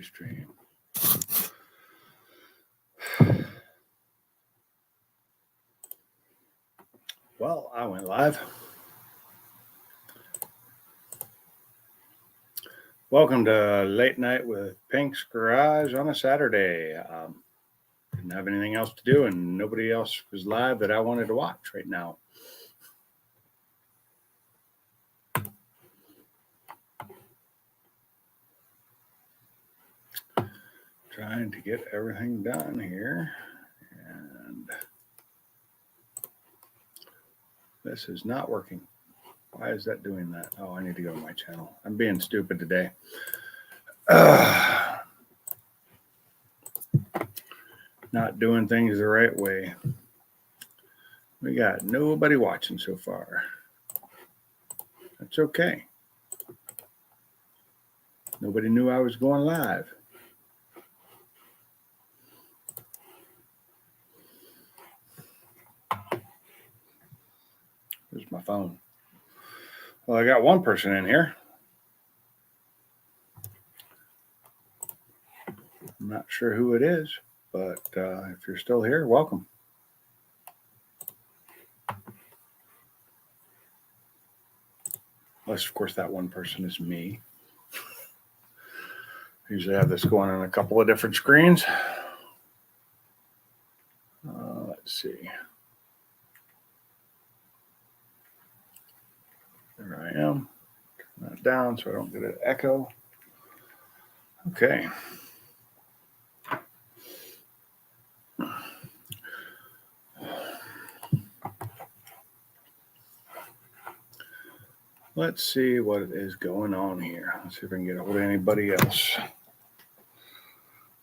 Stream. Well, I went live. Welcome to Late Night with Pink's Garage on a Saturday. Didn't have anything else to do, and nobody else was live that I wanted to watch right now. Trying to get everything done here, and this is not working. Why is that doing that? Oh, I need to go to my channel. I'm being stupid today. Not doing things the right way. We got nobody watching so far. That's okay. Nobody knew I was going live. Here's my phone. Well, I got one person in here. I'm not sure who it is, but if you're still here, welcome. Unless, of course, that one person is me. I usually have this going on a couple of different screens. Let's see. There I am. Turn that down so I don't get an echo. Okay. Let's see what is going on here. Let's see if I can get a hold of anybody else.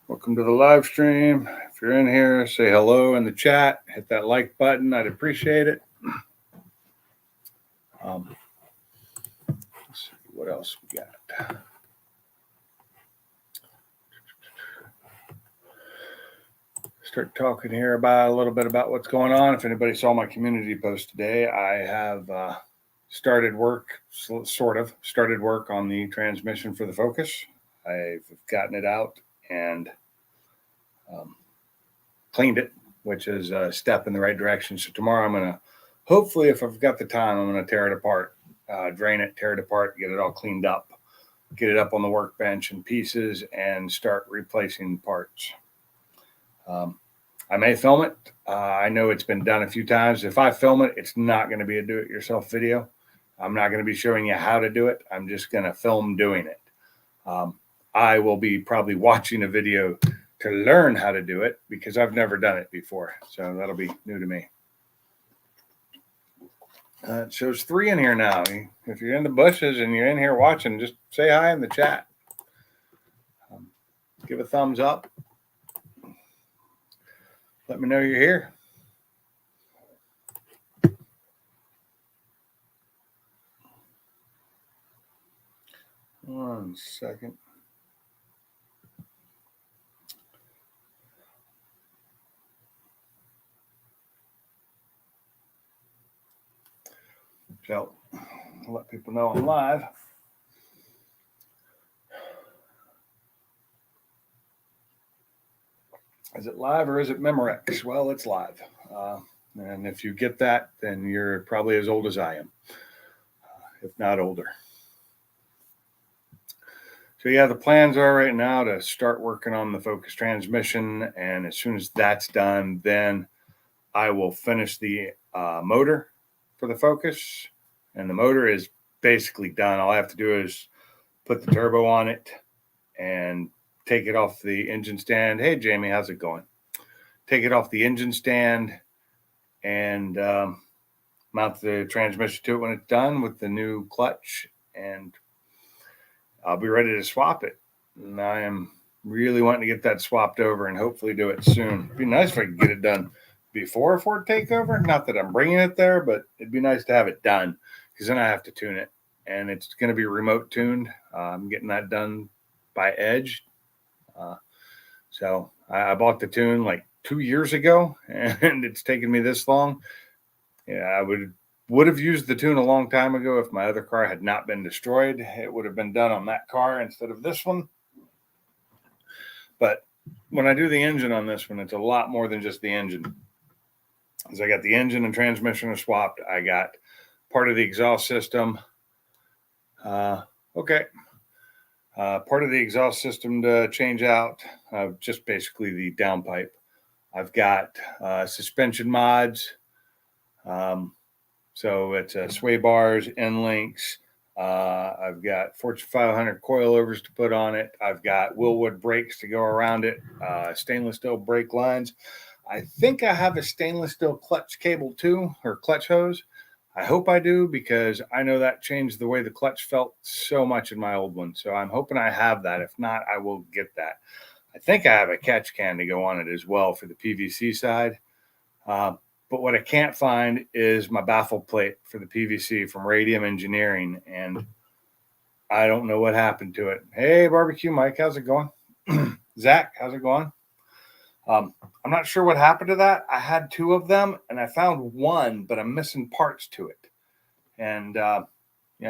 Welcome to the live stream. If you're in here, say hello in the chat. Hit that like button. I'd appreciate it. Let's see what else we got. Start talking here about a little bit about what's going on. If anybody saw my community post today, I have started work on the transmission for the Focus. I've gotten it out and cleaned it, which is a step in the right direction. So tomorrow I'm going to, hopefully, if I've got the time, I'm going to tear it apart, drain it, tear it apart, get it all cleaned up, get it up on the workbench in pieces, and start replacing parts. I may film it. I know it's been done a few times. If I film it, it's not going to be a do-it-yourself video. I'm not going to be showing you how to do it. I'm just going to film doing it. I will be probably watching a video to learn how to do it because I've never done it before. So that'll be new to me. It shows 3 in here now. If you're in the bushes and you're in here watching, just say hi in the chat. Give a thumbs up. Let me know you're here. One second. So I'll let people know I'm live. Is it live or is it Memorex? Well, it's live. And if you get that, then you're probably as old as I am, if not older. So yeah, the plans are right now to start working on the Focus transmission. And as soon as that's done, then I will finish the motor for the Focus. And the motor is basically done. All I have to do is put the turbo on it and take it off the engine stand. Hey, Jamie, how's it going? Take it off the engine stand and mount the transmission to it when it's done with the new clutch, and I'll be ready to swap it. And I am really wanting to get that swapped over and hopefully do it soon. It'd be nice if I could get it done before a Ford takeover. Not that I'm bringing it there, but it'd be nice to have it done because then I have to tune it, and it's going to be remote tuned. I'm getting that done by Edge. So I bought the tune like 2 years ago, and it's taken me this long. Yeah, I would have used the tune a long time ago if my other car had not been destroyed. It would have been done on that car instead of this one. But when I do the engine on this one, it's a lot more than just the engine. As I got the engine and transmission are swapped, I got part of the exhaust system. Part of the exhaust system to change out, just basically the downpipe. I've got suspension mods. So it's sway bars, end links. I've got Fortune 500 coilovers to put on it. I've got Wilwood brakes to go around it, stainless steel brake lines. I think I have a stainless steel clutch cable too, or clutch hose. I hope I do, because I know that changed the way the clutch felt so much in my old one. So I'm hoping I have that. If not, I will get that. I think I have a catch can to go on it as well for the PVC side. But what I can't find is my baffle plate for the PVC from Radium Engineering. And I don't know what happened to it. Hey, Barbecue Mike, how's it going? Zach, how's it going? I'm not sure what happened to that. I had 2 of them and I found one, but I'm missing parts to it. And,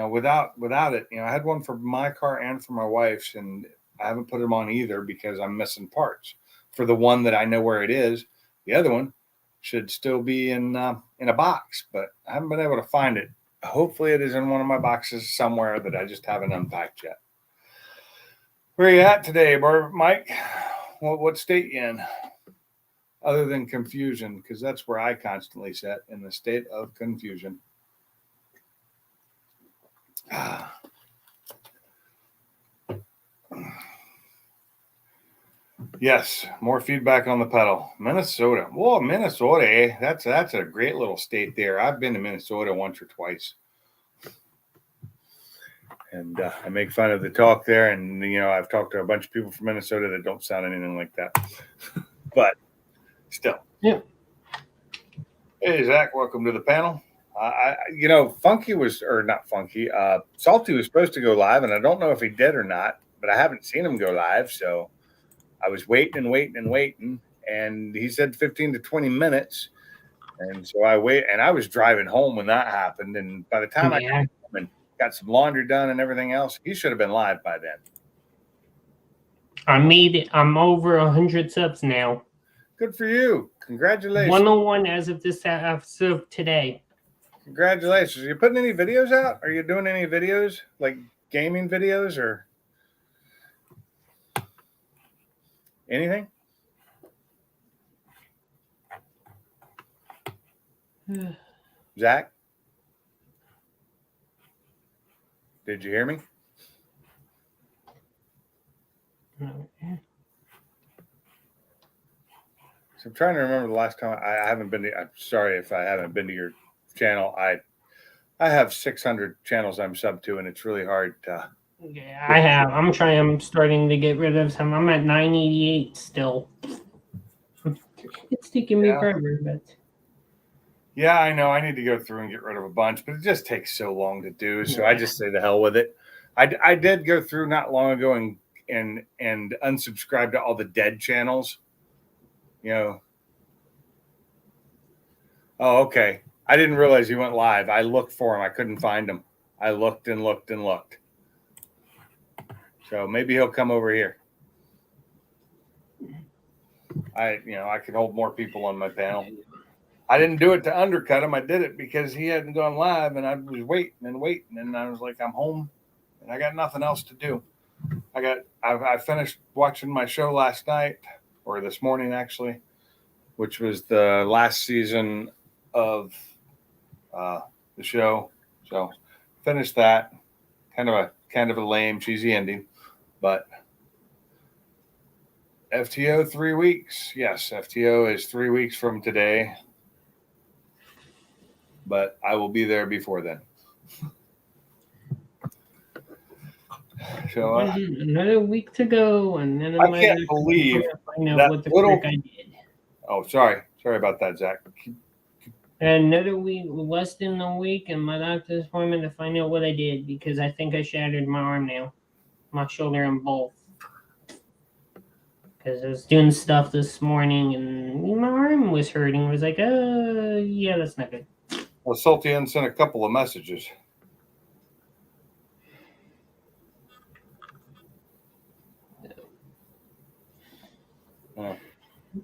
without it, I had one for my car and for my wife's, and I haven't put them on either because I'm missing parts for the one that I know where it is. The other one should still be in a box, but I haven't been able to find it. Hopefully it is in one of my boxes somewhere that I just haven't unpacked yet. Where are you at today, Mike? What state you in? Other than confusion, because that's where I constantly sit, in the state of confusion. Yes, more feedback on the pedal. Minnesota. Whoa, Minnesota, eh? That's a great little state there. I've been to Minnesota once or twice. And I make fun of the talk there. And, I've talked to a bunch of people from Minnesota that don't sound anything like that. But still. Yeah. Hey, Zach, welcome to the panel. Funky was, or not Funky, Salty was supposed to go live, and I don't know if he did or not, but I haven't seen him go live. So I was waiting, and he said 15 to 20 minutes. And so I wait, and I was driving home when that happened. And by the time I got home and got some laundry done and everything else, he should have been live by then. I made it. I'm over 100 subs now. Good for you. Congratulations. 101 as of this episode today. Congratulations. Are you putting any videos out? Are you doing any videos, like gaming videos or anything? Zach? Did you hear me? So I'm trying to remember the last time I haven't been to, I'm sorry if I haven't been to your channel. I have 600 channels I'm sub to, and it's really hard to. Yeah, I have. I'm starting to get rid of some. I'm at 988 still. It's taking me forever, but. Yeah, I know. I need to go through and get rid of a bunch, but it just takes so long to do. So I just say the hell with it. I did go through not long ago and unsubscribe to all the dead channels. Oh, okay. I didn't realize he went live. I looked for him. I couldn't find him. I looked and looked and looked. So maybe he'll come over here. I could hold more people on my panel. I didn't do it to undercut him. I did it because he hadn't gone live, and I was waiting, and I was like, I'm home, and I got nothing else to do. I finished watching my show last night, or this morning actually, which was the last season of the show. So finished that. Kind of a lame, cheesy ending, but FTO 3 weeks. Yes, FTO is 3 weeks from today. But I will be there before then. So another week to go, and then I can't believe find out what the frick I did. Oh, sorry about that, Zach. Another week, less than a week, and my doctor's appointment to find out what I did, because I think I shattered my arm now, my shoulder and both. Because I was doing stuff this morning, and my arm was hurting. I was like, yeah, that's not good. Well, Salty sent a couple of messages.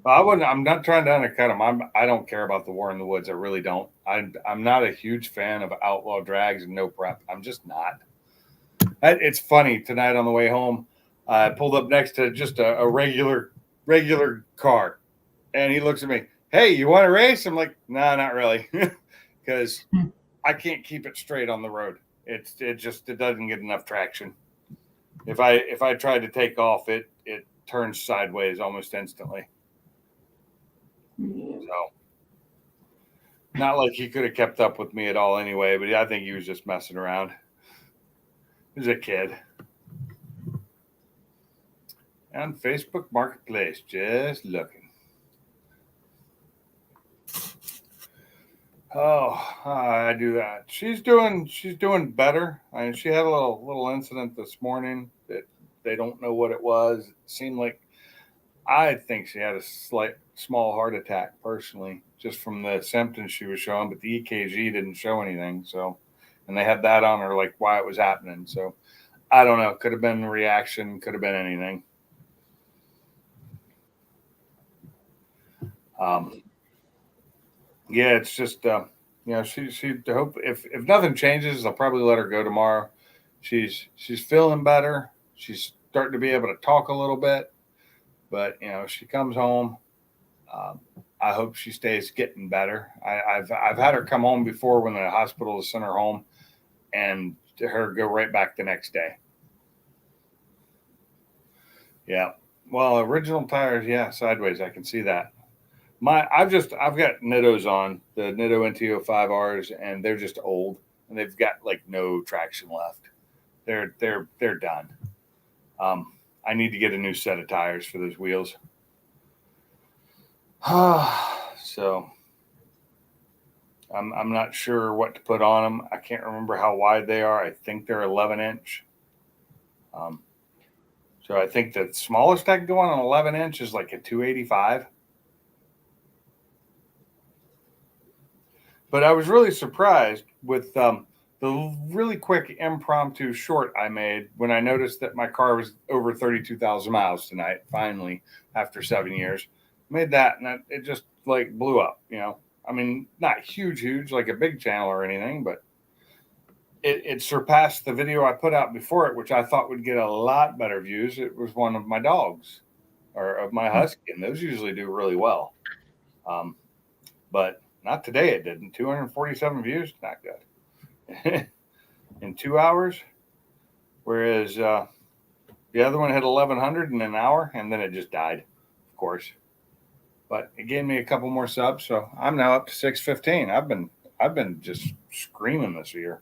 I wouldn't. I'm not trying to undercut him. I don't care about the War in the Woods. I really don't. I'm not a huge fan of outlaw drags and no prep. I'm just not. It's funny tonight on the way home. I pulled up next to just a regular car, and he looks at me. Hey, you want to race? I'm like, nah, not really, because I can't keep it straight on the road. It doesn't get enough traction. If I try to take off, it turns sideways almost instantly. So, not like he could have kept up with me at all anyway, but I think he was just messing around. He was a kid. On Facebook Marketplace, just looking. Oh, I do that. She's doing better. I mean, she had a little incident this morning that they don't know what it was. It seemed like, I think she had a small heart attack personally, just from the symptoms she was showing, but the EKG didn't show anything. So, and they had that on her, like why it was happening. So I don't know. Could have been a reaction, could have been anything. Yeah, it's just, she hope if nothing changes, I'll probably let her go tomorrow. She's feeling better. She's starting to be able to talk a little bit, but she comes home. I hope she stays getting better. I've had her come home before when the hospital has sent her home, and her go right back the next day. Yeah. Well, original tires, yeah, sideways. I can see that. I've got Nittos on, the Nitto NT05Rs, and they're just old, and they've got like no traction left. They're done. I need to get a new set of tires for those wheels. So I'm not sure what to put on them. I can't remember how wide they are. I think they're 11-inch. So I think the smallest I can go on an 11-inch is like a 285. But I was really surprised with the really quick impromptu short I made when I noticed that my car was over 32,000 miles tonight, finally, after 7 years. Made that, and it just like blew up, I mean, not huge, like a big channel or anything, but it surpassed the video I put out before it, which I thought would get a lot better views. It was one of my dogs, or of my husky, and those usually do really well. But not today, it didn't. 247 views, not good. In 2 hours, whereas the other one had 1,100 in an hour, and then it just died, of course. But it gave me a couple more subs, so I'm now up to 615. I've been just screaming this year.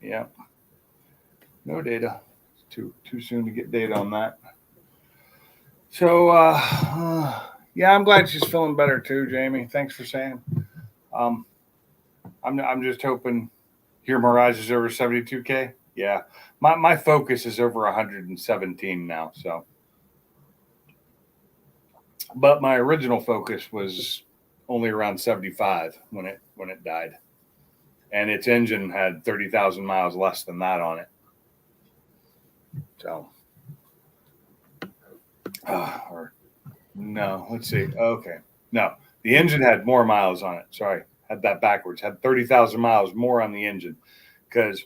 Yeah, no data. It's too soon to get data on that. So yeah, I'm glad she's feeling better too, Jamie. Thanks for saying. I'm just hoping your Mirage is over 72K. Yeah, my Focus is over 117 now. So, but my original Focus was only around 75 when it died, and its engine had 30,000 miles less than that on it. So, or no, let's see. Okay, no, the engine had more miles on it. Sorry, had that backwards. Had 30,000 miles more on the engine, because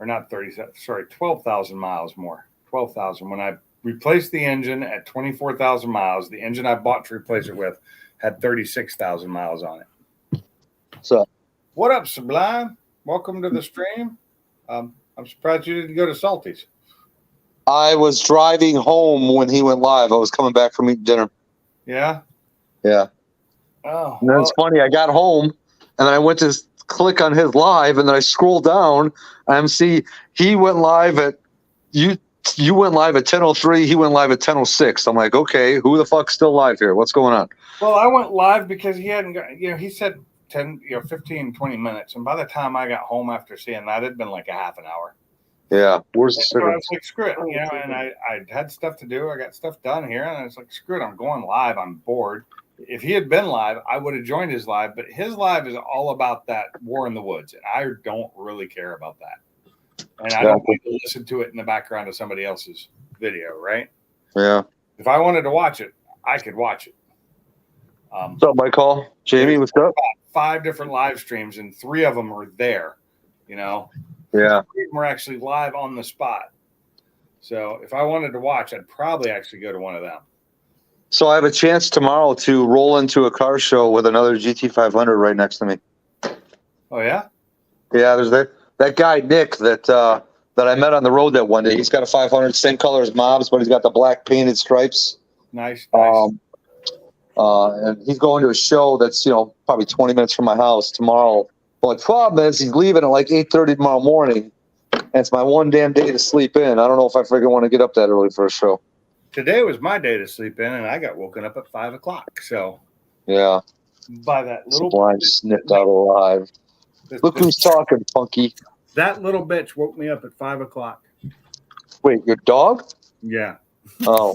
or not 30,000, sorry, 12,000 miles more. 12,000. When I replaced the engine at 24,000 miles, the engine I bought to replace it with had 36,000 miles on it. So, what up, Sublime? Welcome to the stream. I'm surprised you didn't go to Salty's. I was driving home when he went live. I was coming back from eating dinner. Yeah? Yeah. Oh, and it's funny. I got home, and then I went to click on his live, and then I scroll down and see he went live at you went live at 10:03. He went live at 10:06. I'm like, okay, who the fuck's still live here? What's going on? Well, I went live because he hadn't got, he said 10, 15, 20 minutes. And by the time I got home after seeing that, it'd been like a half an hour. Yeah. Where's the So I was like, screw it. And I had stuff to do. I got stuff done here. And I was like, screw it. I'm going live. I'm bored. If he had been live, I would have joined his live. But his live is all about that War in the Woods. And I don't really care about that. and I don't need to listen to it in the background of somebody else's video, right? Yeah. If I wanted to watch it, I could watch it. What's up, Michael? Jamie, what's up? 5 different live streams, and 3 of them are there. You know, Yeah. 3 of them are actually live on the spot. So if I wanted to watch, I'd probably actually go to one of them. So I have a chance tomorrow to roll into a car show with another GT500 right next to me. Oh yeah, Yeah, there's that guy Nick that I met on the road that one day. He's got a 500, same color as Mob's, but he's got the black painted stripes. nice. And he's going to a show that's probably 20 minutes from my house tomorrow. But the problem is he's leaving at like 8:30 tomorrow morning, and it's my one damn day to sleep in. I don't know if I freaking want to get up that early for a show. Today was my day to sleep in, and I got woken up at 5 o'clock. So Yeah, by that little Sublime snipped out alive. Look who's talking, Funky. That little bitch woke me up at 5 o'clock. Wait, your dog? Yeah, Oh,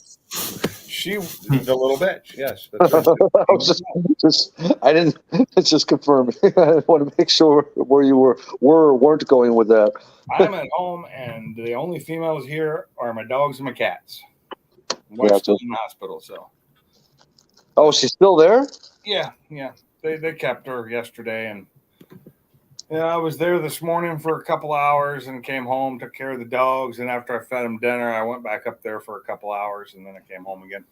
she the little bitch. Yes, that's right. I was I didn't. It's just confirming. I want to make sure where you were or weren't going with that. I'm at home, and the only females here are my dogs and my cats. Yeah, Wife's still in the hospital, so Oh, she's still there? yeah. They kept her yesterday, and I was there this morning for a couple hours, and came home, took care of the dogs, and after I fed them dinner, I went back up there for a couple hours, and then I came home again.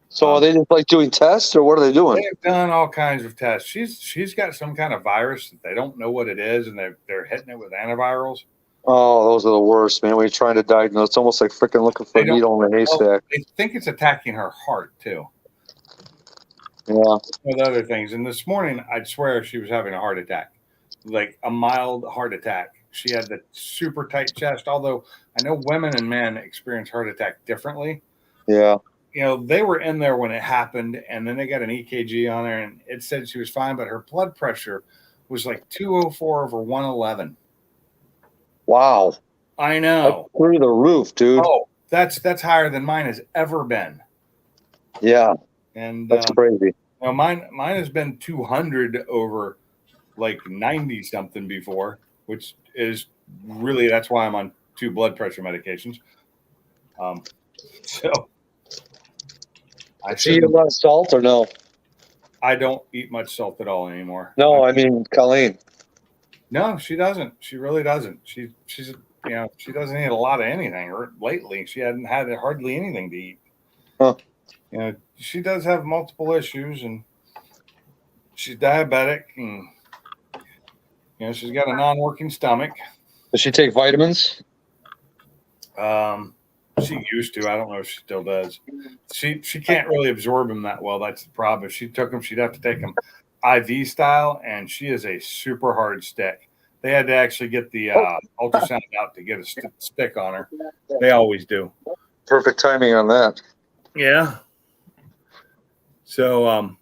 So are they just like doing tests, or what are they doing? They've done all kinds of tests. She's got some kind of virus that they don't know what it is, and they're hitting it with antivirals. Oh, those are the worst, man. When you're trying to diagnose, it's almost like freaking looking for a needle in a haystack. They think it's attacking her heart too, Yeah. with other things. And this morning, I'd swear she was having a heart attack, like a mild heart attack. She had the super tight chest. Although I know women and men experience heart attack differently. Yeah. They were in there when it happened, and then they got an EKG on her, and it said she was fine, but her blood pressure was like 204/111. Wow. I know. That's through the roof, dude. Oh, that's higher than mine has ever been. Yeah. And That's crazy. mine has been 200 over like 90 something before, which is really, that's why I'm on 2 blood pressure medications. So I Do you eat a lot of salt or no? I don't eat much salt at all anymore. No, I mean Colleen. No, she doesn't. She really doesn't. She's she doesn't eat a lot of anything. Or lately, she hadn't had hardly anything to eat. Huh. She does have multiple issues, and she's diabetic, and she's got a non-working stomach. Does she take vitamins? She used to. I don't know if she still does. She can't really absorb them that well. That's the problem. If she took them, she'd have to take them IV style, and she is a super hard stick. They had to actually get the ultrasound out to get a stick on her. They always do. Perfect timing on that. Yeah. So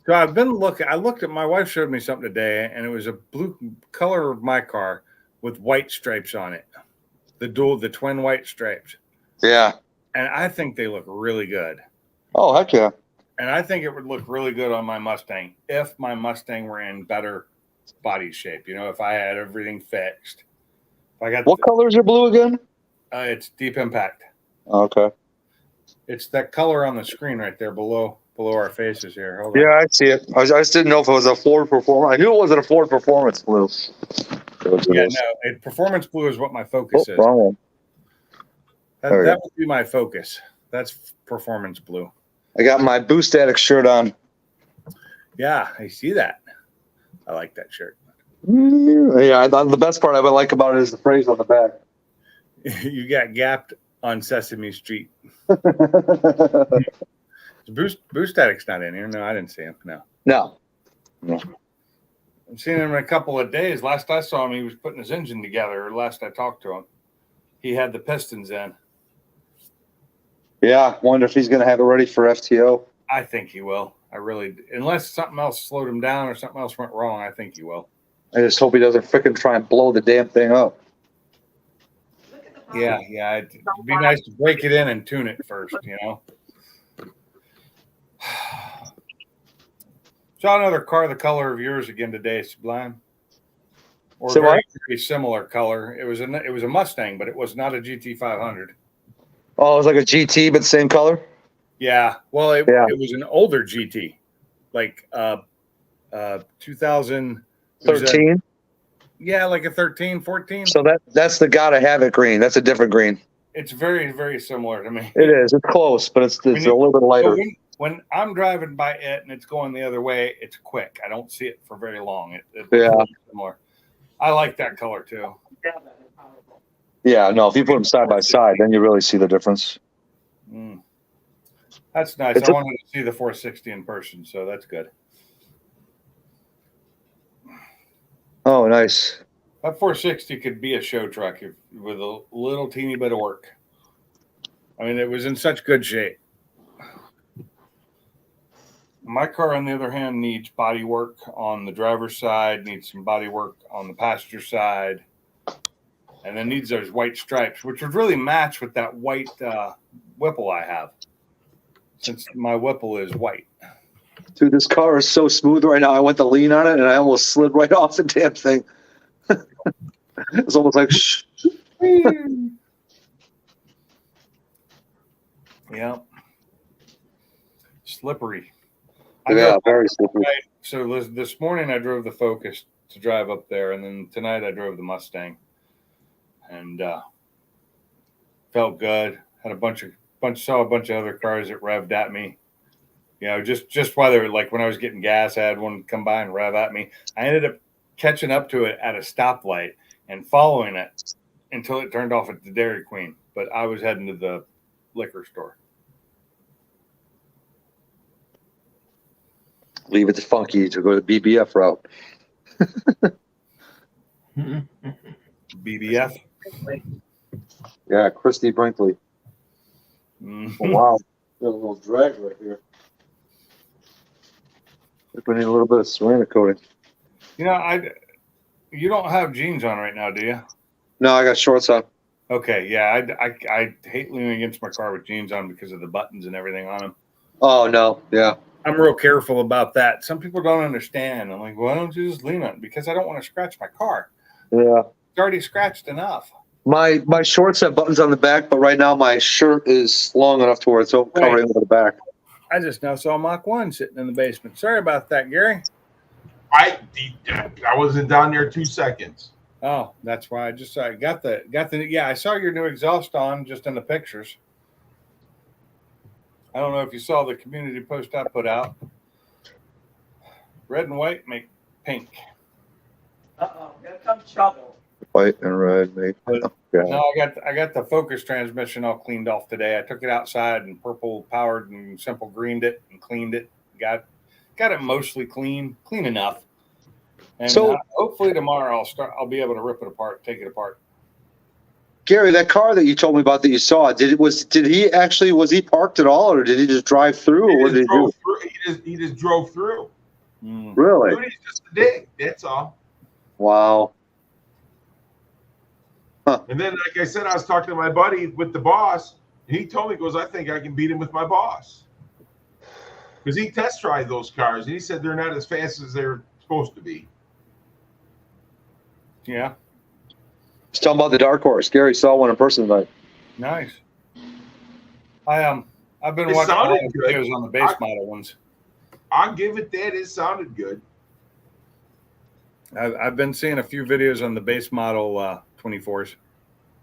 I've been looking. I looked at, my wife showed me something today, and it was a blue color of my car with white stripes on it. The twin white stripes. Yeah. And I think they look really good. Oh, heck yeah. And I think it would look really good on my Mustang if my Mustang were in better body shape. If I had everything fixed. If I got What color is your blue again? It's Deep Impact. Okay. It's that color on the screen right there below our faces here. Hold on. Yeah, I see it. I just didn't know if it was a Ford Performance. I knew it wasn't a Ford Performance blue. Yeah, no. Performance blue is what my Focus is. Wrong one. That would be my Focus. That's Performance blue. I got my Boost Addict shirt on. Yeah, I see that. I like that shirt. Yeah, the best part I would like about it is the phrase on the back. You got gapped on Sesame Street. Boost Addict's not in here. No, I didn't see him. No. I've seen him in a couple of days. Last I saw him, he was putting his engine together. Or last I talked to him, he had the pistons in. Yeah, wonder if he's going to have it ready for FTO. I think he will. I really, unless something else slowed him down or something else went wrong, I think he will. I just hope he doesn't freaking try and blow the damn thing up. Yeah. It'd be nice to break it in and tune it first, Saw another car the color of yours again today, Sublime. or So very similar color. It was a Mustang, but it was not a GT500. Oh, it was like a GT, but same color. Yeah, well, Yeah. it was an older GT, like 2000. It was 13. yeah, like a 13, 14. So that's the gotta have it green. That's a different green. It's very, very similar to me. It is. It's close, but it's a little bit But lighter. when I'm driving by it and it's going the other way, it's quick. I don't see it for very long. It's Yeah. similar. I like that color too. Yeah, no, if you put them side by side, then you really see the difference. Mm. That's nice. It's I a- wanted to see the 460 in person, so that's good. Oh, nice. That 460 could be a show truck with a little teeny bit of work. I mean, it was in such good shape. My car, on the other hand, needs body work on the driver's side, needs some body work on the passenger side, and then needs those white stripes, which would really match with that white Whipple I have, since my Whipple is white. Dude, this car is so smooth right now. I went to lean on it, and I almost slid right off the damn thing. It's almost like, shh. Yeah. Slippery. Yeah, very slippery. So this morning I drove the Focus to drive up there, and then tonight I drove the Mustang, and felt good. Had saw a bunch of other cars that revved at me. You know, just while they were like when I was getting gas, I had one come by and rev at me. I ended up catching up to it at a stoplight and following it until it turned off at the Dairy Queen. But I was heading to the liquor store. Leave it to Funky to go the BBF route. BBF. Yeah, Christy Brinkley. Mhm. Oh, wow. Got a little drag right here. We need a little bit of ceramic coating. You know, you don't have jeans on right now, do you? No, I got shorts on. Okay, yeah, I hate leaning against my car with jeans on because of the buttons and everything on them. Oh, no. Yeah. I'm real careful about that. Some people don't understand. I'm like, why don't you just lean on it? Because I don't want to scratch my car. Yeah. It's already scratched enough. My shorts have buttons on the back, but right now my shirt is long enough to where it's covering over the back. I just now saw Mach 1 sitting in the basement. Sorry about that, Gary. I wasn't down there 2 seconds. Oh, that's why I just saw got the yeah, I saw your new exhaust on just in the pictures. I don't know if you saw the community post I put out. Red and white make pink. Uh-oh, here comes trouble. White and red, mate. Oh, No, I got the Focus transmission all cleaned off today. I took it outside and purple powered and simple greened it and cleaned it. Got it mostly clean enough. And So- hopefully tomorrow I'll be able to rip it apart, take it apart. Gary, that car that you told me about that you saw, was he parked at all, or did he just drive through, or what did he do? He just drove through. Mm. Really? Dude, he's just a dick. That's all. Wow. And then, like I said, I was talking to my buddy with the boss, and he told me, he goes, I think I can beat him with my boss. Because he test drive those cars, and he said they're not as fast as they're supposed to be. Yeah, He's talking about the Dark Horse. Gary saw one in person tonight. nice. I've been It watching a lot sounded of good. videos on the base model ones. I'll give it that. It sounded good. I've been seeing a few videos on the base model 24s.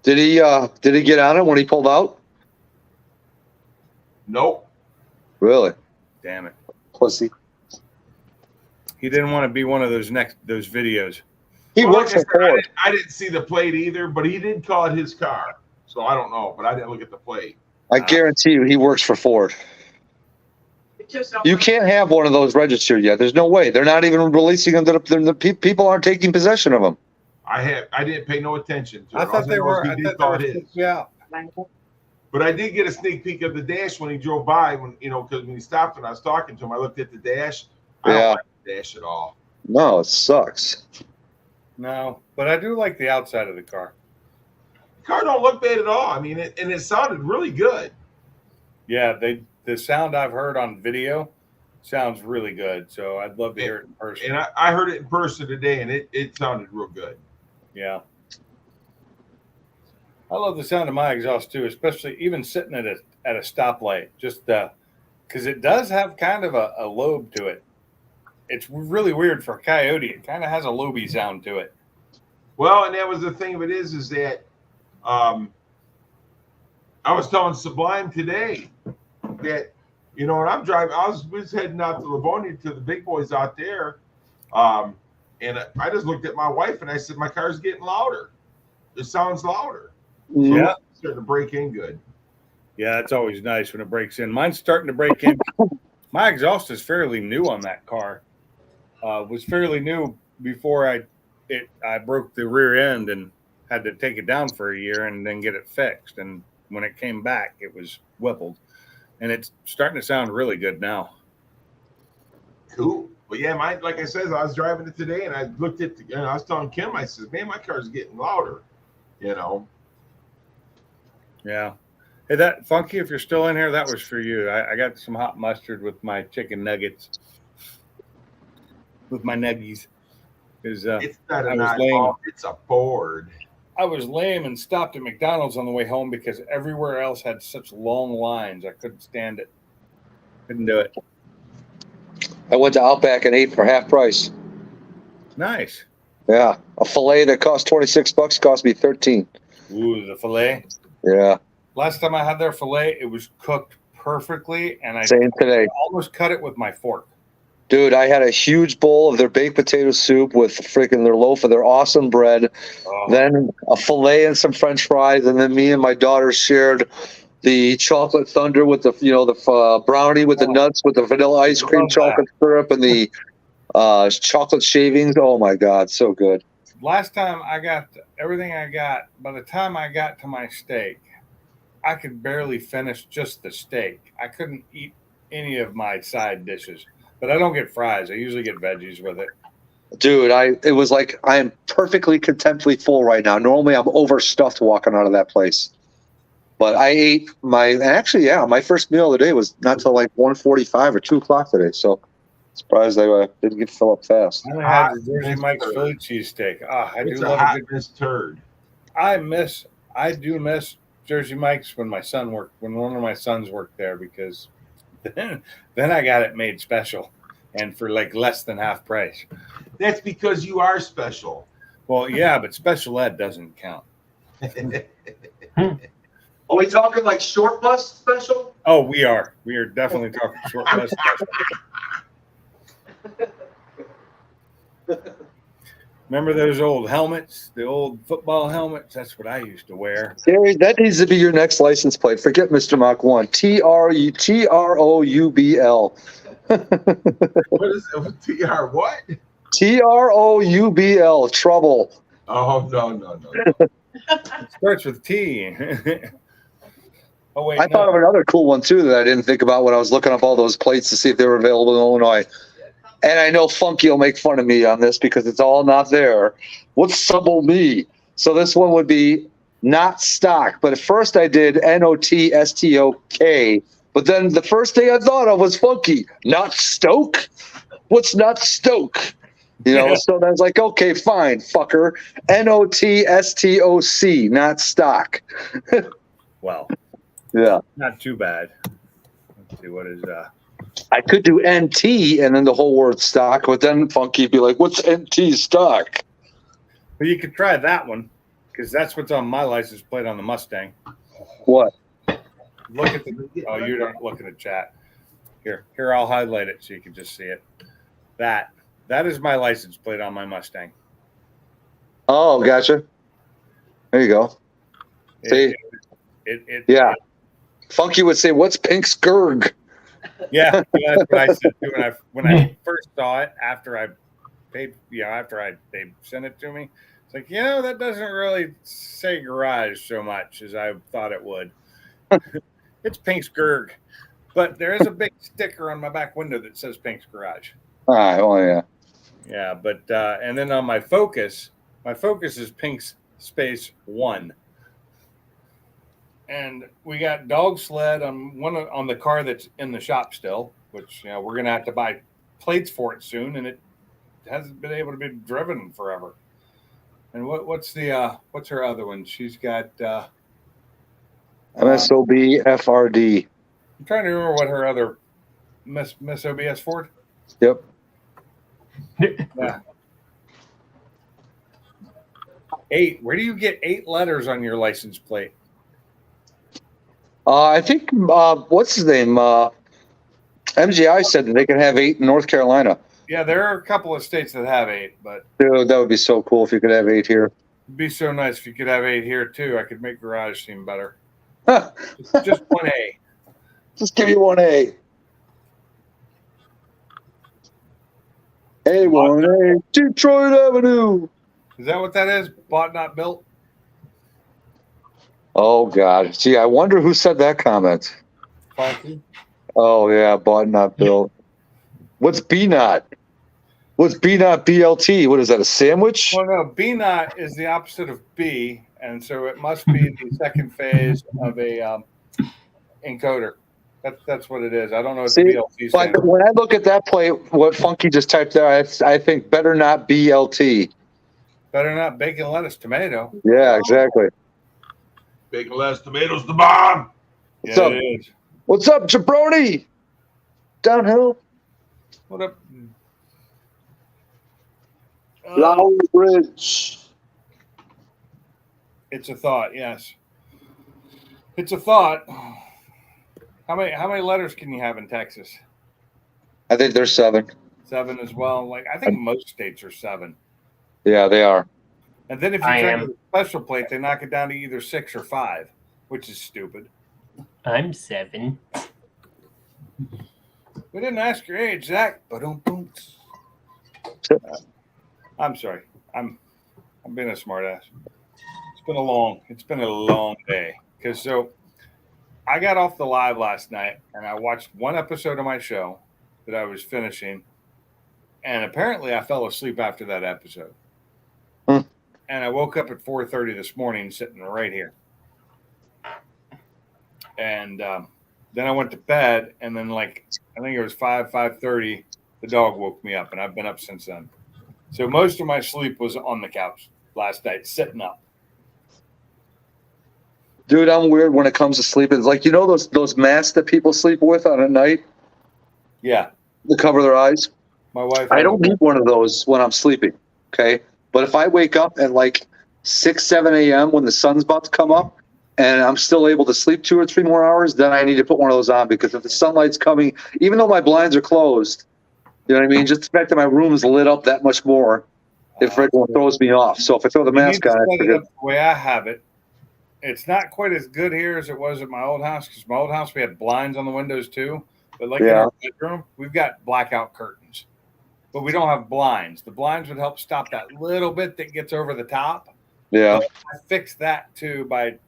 Did he get on it when he pulled out? Nope. Really? Damn it. Pussy. He didn't want to be one of those videos. He Well, works like for I said, Ford. I didn't see the plate either, but he did call it his car. So I don't know, but I didn't look at the plate. I guarantee you he works for Ford. It just don't You work. can't have one of those registered yet. There's no way. They're not even releasing them. People aren't taking possession of them. I didn't pay no attention to it. I thought they were. He I did thought call they it were. his. Yeah. But I did get a sneak peek of the dash when he drove by. Because when he stopped and I was talking to him, I looked at the dash. I Yeah. don't like the dash at all. No, it sucks. No, but I do like the outside of the car. The car don't look bad at all. I mean, it sounded really good. Yeah, the sound I've heard on video sounds really good. So I'd love to hear it in person. And I heard it in person today, and it sounded real good. Yeah. I love the sound of my exhaust too, especially even sitting at a stoplight, just because it does have kind of a lobe to it. It's really weird for a Coyote. It kind of has a loby sound to it. Well, and that was the thing of it is that I was telling Sublime today that, you know, when I'm driving, I was heading out to Livonia to the big boys out there. And I just looked at my wife and I said, my car's getting louder. It sounds louder. Yeah. It's starting to break in good. Yeah, it's always nice when it breaks in. Mine's starting to break in. My exhaust is fairly new on that car. Was fairly new before I broke the rear end and had to take it down for a year and then get it fixed. And when it came back, it was whippled. And it's starting to sound really good now. Cool. But yeah, like I said, I was driving it today and I looked at and I was telling Kim, I said, man, my car's getting louder, you know. Yeah. Hey, that Funky, if you're still in here, that was for you. I got some hot mustard with my chicken nuggets, with my nuggies. It's not I an was eyeball, it's a board. I was lame and stopped at McDonald's on the way home because everywhere else had such long lines. I couldn't stand it. Couldn't do it. I went to Outback and ate for half price. Nice. Yeah, a fillet that cost $26 cost me 13. Ooh, the filet. Yeah, Last time I had their filet, it was cooked perfectly, and I same today. almost cut it with my fork. Dude, I had a huge bowl of their baked potato soup with freaking their loaf of their awesome bread, Oh, then a fillet and some French fries, and then me and my daughter shared the chocolate thunder with the brownie with the nuts with the vanilla ice cream, Love that. chocolate syrup, and the chocolate shavings. Oh my God, so good. last time I got everything I got. By the time I got to my steak, I could barely finish just the steak. I couldn't eat any of my side dishes. But I don't get fries. I usually get veggies with it. Dude, it was like I am perfectly contently full right now. Normally I'm overstuffed walking out of that place. But I ate my first meal of the day was not till like 1:45 or 2 o'clock today. So surprised I didn't get fill up fast. I had the Jersey Mike's Philly cheesesteak. I It's do a love hot a good. miss turd. I do miss Jersey Mike's when one of my sons worked there, because then I got it made special and for like less than half price. That's because you are special. Well, yeah, but special ed doesn't count. Are we talking like short bus special? Oh, we are definitely talking short bus special. Remember those old helmets, the old football helmets? That's what I used to wear. Gary, that needs to be your next license plate. Forget Mr. Mach 1. TROUBL. What is it? TR what? TROUBL. Trouble. Oh, no. It starts with T. Oh, wait. I thought of another cool one too that I didn't think about when I was looking up all those plates to see if they were available in Illinois. And I know Funky will make fun of me on this because it's all not there. What's Subble Me? So this one would be not stock. But at first I did NOTSTOK. But then the first thing I thought of was Funky. Not Stoke? What's not Stoke? Yeah. So I was like, okay, fine, fucker. NOTSTOC, not stock. Well, Yeah. not too bad. Let's see, what is I could do NT and then the whole word stock, but then Funky'd be like, what's NT stock? well, you could try that one, because that's what's on my license plate on the Mustang. What? Look at you don't look at the chat. Here, I'll highlight it so you can just see it. That is my license plate on my Mustang. Oh, gotcha. There you go. See? Yeah. Funky would say, what's pink skirg? Yeah, that's what I said too when I first saw it after I paid. They sent it to me. It's like, that doesn't really say garage so much as I thought it would. It's Pink's Gerg, but there is a big sticker on my back window that says Pink's Garage. All right. Oh, yeah. Yeah, but and then on my Focus is Pink's Space 1. And we got dog sled on the car that's in the shop still, which we're gonna have to buy plates for it soon, and it hasn't been able to be driven forever. And what's her other one? She's got. MSOB FRD. I'm trying to remember what her other Miss OBS Ford. Yep. Yeah. 8. Where do you get 8 letters on your license plate? I think what's his name? MGI said that they can have 8 in North Carolina. Yeah, there are a couple of states that have 8, but Dude, that would be so cool if you could have 8 here. it'd be so nice if you could have 8 here too. I could make garage seem better. Huh. Just 1A. Just give you 1A. A1A, Detroit Avenue. Is that what that is? Bought not built. Oh God, gee, I wonder who said that comment. Funky. Oh yeah, bought not built. What's B not? What's B not BLT? What is that? A sandwich? Well, no, B not is the opposite of B, and so it must be the second phase of a encoder. That's what it is. I don't know what See, the BLT stands But for. when I look at that plate, what Funky just typed there, I think better not BLT. Better not bacon, lettuce, tomato. Yeah, exactly. Bacon, lettuce, tomatoes, the bomb. What's Yeah, up? it is. What's up, jabroni? Downhill. What up? Lowry Bridge. It's a thought. Yes, it's a thought. How many letters can you have in Texas? I think there's 7. 7 as well. Like I think most states are 7. Yeah, they are. And then if you I try am. to special plate, they knock it down to either 6 or 5, which is stupid. I'm 7. We didn't ask your age, Zach. Ba-dum-bum. I'm sorry. I'm being a smartass. It's been a long day. So I got off the live last night and I watched one episode of my show that I was finishing, and apparently I fell asleep after that episode. Hmm. And I woke up at 4:30 this morning, sitting right here. And then I went to bed, and then I think it was 5:30, the dog woke me up, and I've been up since then. So most of my sleep was on the couch last night, sitting up. Dude, I'm weird when it comes to sleeping. It's like, you know those masks that people sleep with on at night Yeah, to cover their eyes? my wife. I don't need one of those when I'm sleeping, okay? But if I wake up at like 6, 7 a.m. when the sun's about to come up and I'm still able to sleep 2 or 3 more hours, then I need to put one of those on, because if the sunlight's coming, even though my blinds are closed, you know what I mean? Just the fact that my room is lit up that much more, it freaking throws me off. So if I throw the You need mask to on, I set it figure, up the way I have it. It's not quite as good here as it was at my old house, because my old house we had blinds on the windows too. But in Yeah. our bedroom, we've got blackout curtains, but we don't have blinds. The blinds would help stop that little bit that gets over the top. yeah. I fixed that too by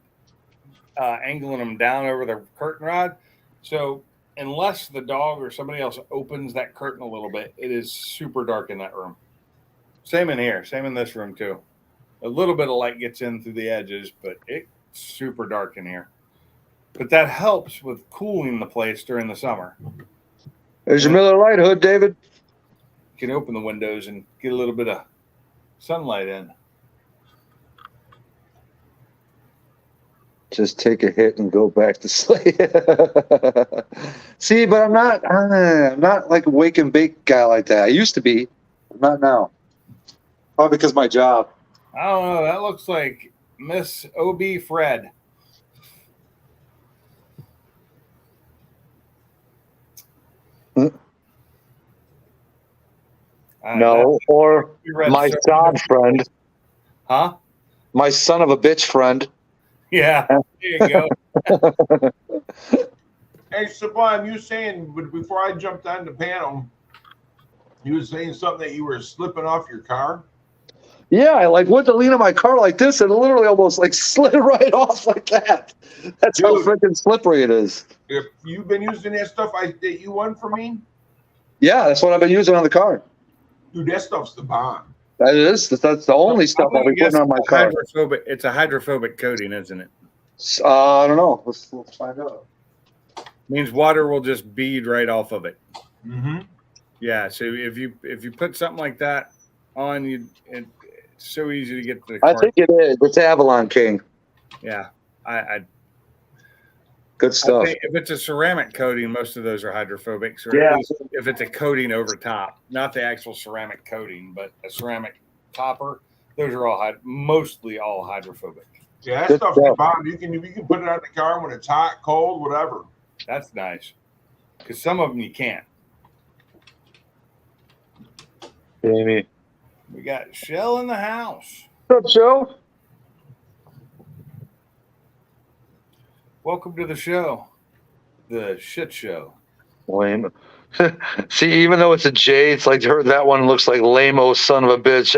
angling them down over the curtain rod. So unless the dog or somebody else opens that curtain a little bit, it is super dark in that room. Same in here. Same in this room too. A little bit of light gets in through the edges, but it's super dark in here. But that helps with cooling the place during the summer. There's your Miller Lite hood, David. You can open the windows and get a little bit of sunlight in. Just take a hit and go back to sleep. See, but I'm not like a wake and bake guy like that. I used to be, but not now. Probably because of my job. I don't know. That looks like Miss O.B. Fred. No, or You read my so- Saab friend, Huh? my son of a bitch friend. Yeah. There you go. Hey, Sublime, you saying, but before I jumped on the panel, you were saying something that you were slipping off your car? Yeah, I like went to lean on my car like this, and it literally almost like slid right off like that. That's how Dude. freaking slippery it is. If you've been using that stuff that you won for me, Yeah, that's what I've been using on the car. dude, that stuff's the bomb. That is, that's the only stuff I'll be putting on my car. It's a hydrophobic coating, isn't it? I don't know. Let's find out. Means water will just bead right off of it. Mm-hmm. Yeah. So if you put something like that on, so easy to get to the I car. think it is. It's Avalon King. Yeah, I Good I stuff. think if it's a ceramic coating, most of those are hydrophobic. Or Yeah. at least if it's a coating over top, not the actual ceramic coating, but a ceramic topper, those are all mostly all hydrophobic. Yeah, that Good stuff's stuff. bomb. You can put it on the car when it's hot, cold, whatever. That's nice because some of them you can't. Jamie. We got Shell in the house. What's up, Joe? Welcome to the show, the shit show. Lame. See, even though it's a J, it's like that one looks like lame-o son of a bitch.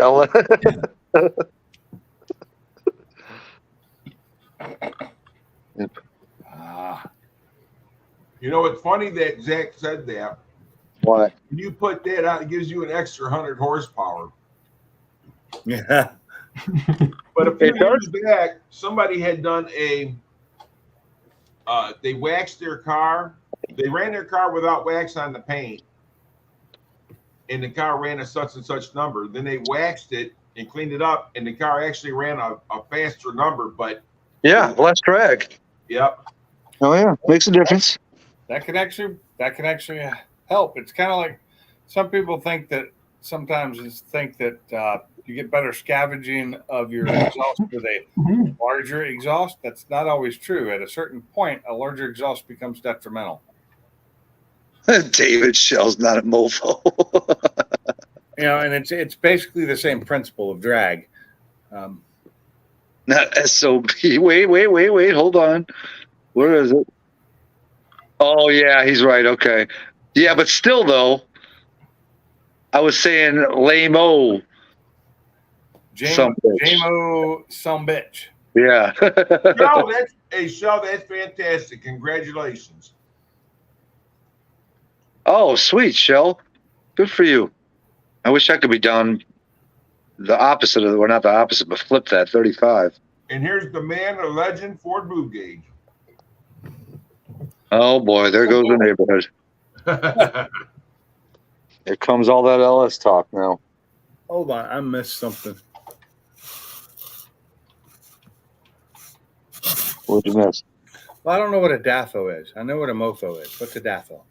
Ah, You know, it's funny that Zach said that. Why? When you put that out, it gives you an extra 100 horsepower. yeah. But a few It does. years back, somebody had done they waxed their car. They ran their car without wax on the paint. And the car ran a such and such number. Then they waxed it and cleaned it up. And the car actually ran a faster number. But, Yeah, less drag. yep. Oh, yeah. Makes a difference. That can actually help. It's kind of like some people think that you get better scavenging of your exhaust with a larger exhaust. That's not always true. At a certain point, a larger exhaust becomes detrimental. David Shell's not a mofo. And it's basically the same principle of drag. Not SOB. Wait. Hold on. Where is it? Oh, yeah, he's right. Okay. Yeah, but still, though, I was saying lame-o. JMO some bitch. Yeah. Shell, that's fantastic. Congratulations. Oh, sweet, Shell. Good for you. I wish I could be down the opposite of, or not the opposite, but flip that 35. And here's the man, the legend, Ford Blue Gauge. Oh boy, there goes the neighborhood. Here comes all that LS talk now. Hold on, I missed something. What'd you miss? Well, I don't know what a DAFO is. I know what a mofo is. What's a DAFO?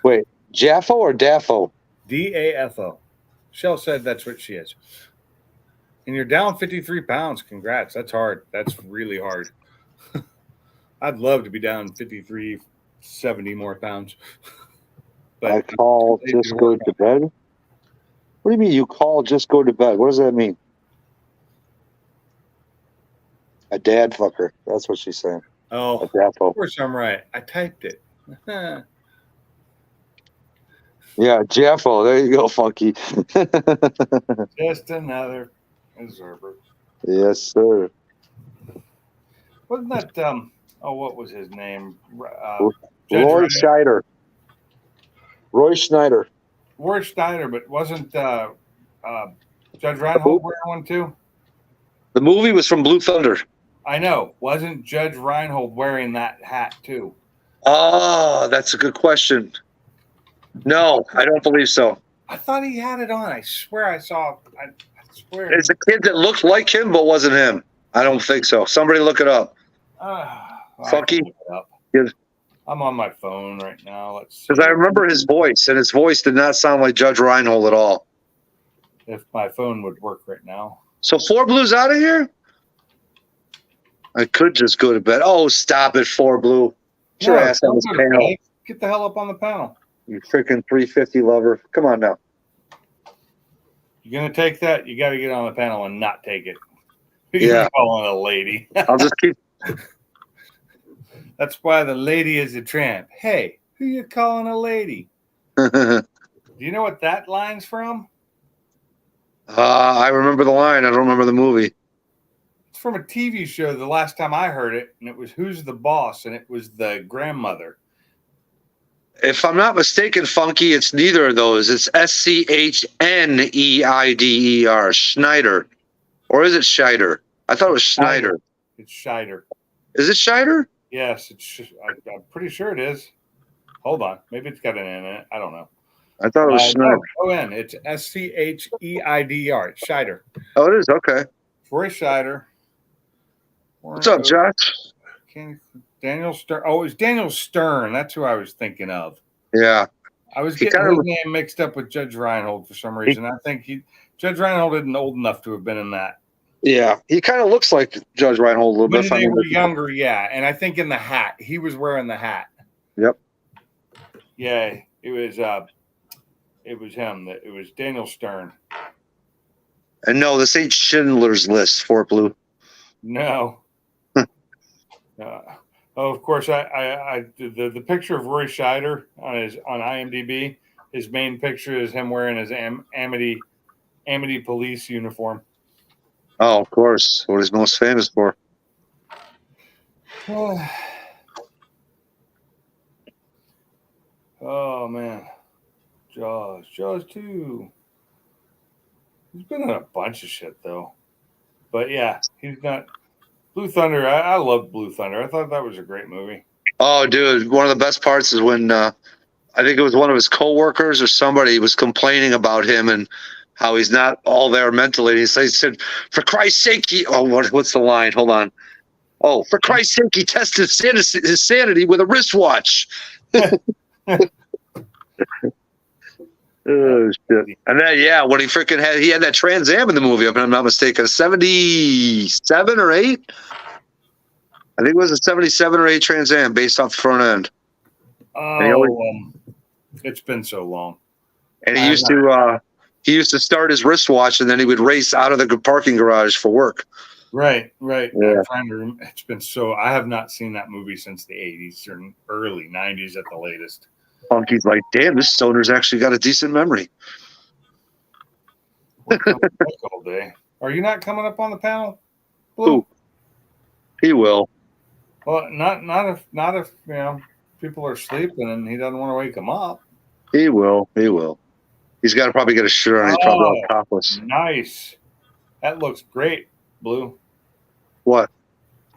Wait, Jaffo or Daffo? DAFO. Shell said that's what she is. And you're down 53 pounds. Congrats. That's hard. That's really hard. I'd love to be down 53, 70 more pounds. I call just go to bed? What do you mean you call just go to bed? What does that mean? A dad fucker. That's what she's saying. Oh, A Daffo. of course I'm right. I typed it. Yeah, Jaffo. There you go, Funky. Just another observer. Yes, sir. Wasn't that, what was his name? Roy Scheider. Roy Schneider. Roy Schneider, but wasn't Judge Reinhold wearing one too? The movie was from Blue Thunder. I know. Wasn't Judge Reinhold wearing that hat too? Oh, that's a good question. No, I don't believe so. I thought he had it on. I swear I saw. I swear. It's a kid that looked like him but wasn't him. I don't think so. Somebody look it up. Funky? Yes. I'm on my phone right now. Let's see. Because I remember his voice, and his voice did not sound like Judge Reinhold at all. If my phone would work right now. So 4 Blue's out of here? I could just go to bed. Oh, stop it, 4 Blue. Get your ass on this don't go to panel. bed. Get the hell up on the panel. You freaking 350 lover. Come on now. You're going to take that? You got to get on the panel and not take it. Yeah. You're calling a lady. I'll just keep. That's why the lady is a tramp. Hey, who you calling a lady? I Do you know what that line's from? remember the line. I don't remember the movie. It's from a TV show the last time I heard it, and it was Who's the Boss, and it was the grandmother. If I'm not mistaken, Funky, it's neither of those. It's Schneider. Schneider. Or is it Scheider? I thought it was Schneider. It's Scheider. Is it Scheider? Yes, I'm pretty sure it is. Hold on. Maybe it's got an N in it. I don't know. I thought it was Schneider. No, O-N. It's Scheider. It's Scheider. Oh, it is? Okay. Roy Scheider. What's up, Josh? Daniel Stern. Oh, it was Daniel Stern. That's who I was thinking of. Yeah. I was He getting kinda- his name mixed up with Judge Reinhold for some reason. I think Judge Reinhold isn't old enough to have been in that. Yeah. He kind of looks like Judge Reinhold a little When bit. they were younger, yeah. And I think in the hat, he was wearing the hat. Yep. Yeah, it was him. It was Daniel Stern. And no, this ain't Schindler's List, Fort Blue. No. Of course, the picture of Roy Scheider on IMDb. His main picture is him wearing his Amity police uniform. Oh, of course. What he's most famous for. Oh man, Jaws 2. He's been in a bunch of shit though, but yeah, he's not. Blue Thunder. I love Blue Thunder. I thought that was a great movie. Oh, dude. One of the best parts is when I think it was one of his coworkers or somebody was complaining about him and how he's not all there mentally. He said, for Christ's sake, what's the line? Hold on. Oh, for Christ's sake, he tested his sanity with a wristwatch. Oh, shit. And then, yeah, when he had that Trans Am in the movie, if I'm not mistaken, 77 or 8? I think it was a 77 or 8 Trans Am based off the front end. Oh, it's been so long. And he used to start his wristwatch and then he would race out of the parking garage for work. Right. Yeah. I'm trying to. It's been so. I have not seen that movie since the 80s or early 90s at the latest. Funky's like, damn, this stoner's actually got a decent memory. Worked on the deck all day. Are you not coming up on the panel? Blue? Who? He will. Well, not if people are sleeping and he doesn't want to wake them up. He will. He's got to probably get a shirt on. He's probably all topless. Nice. That looks great, Blue. What?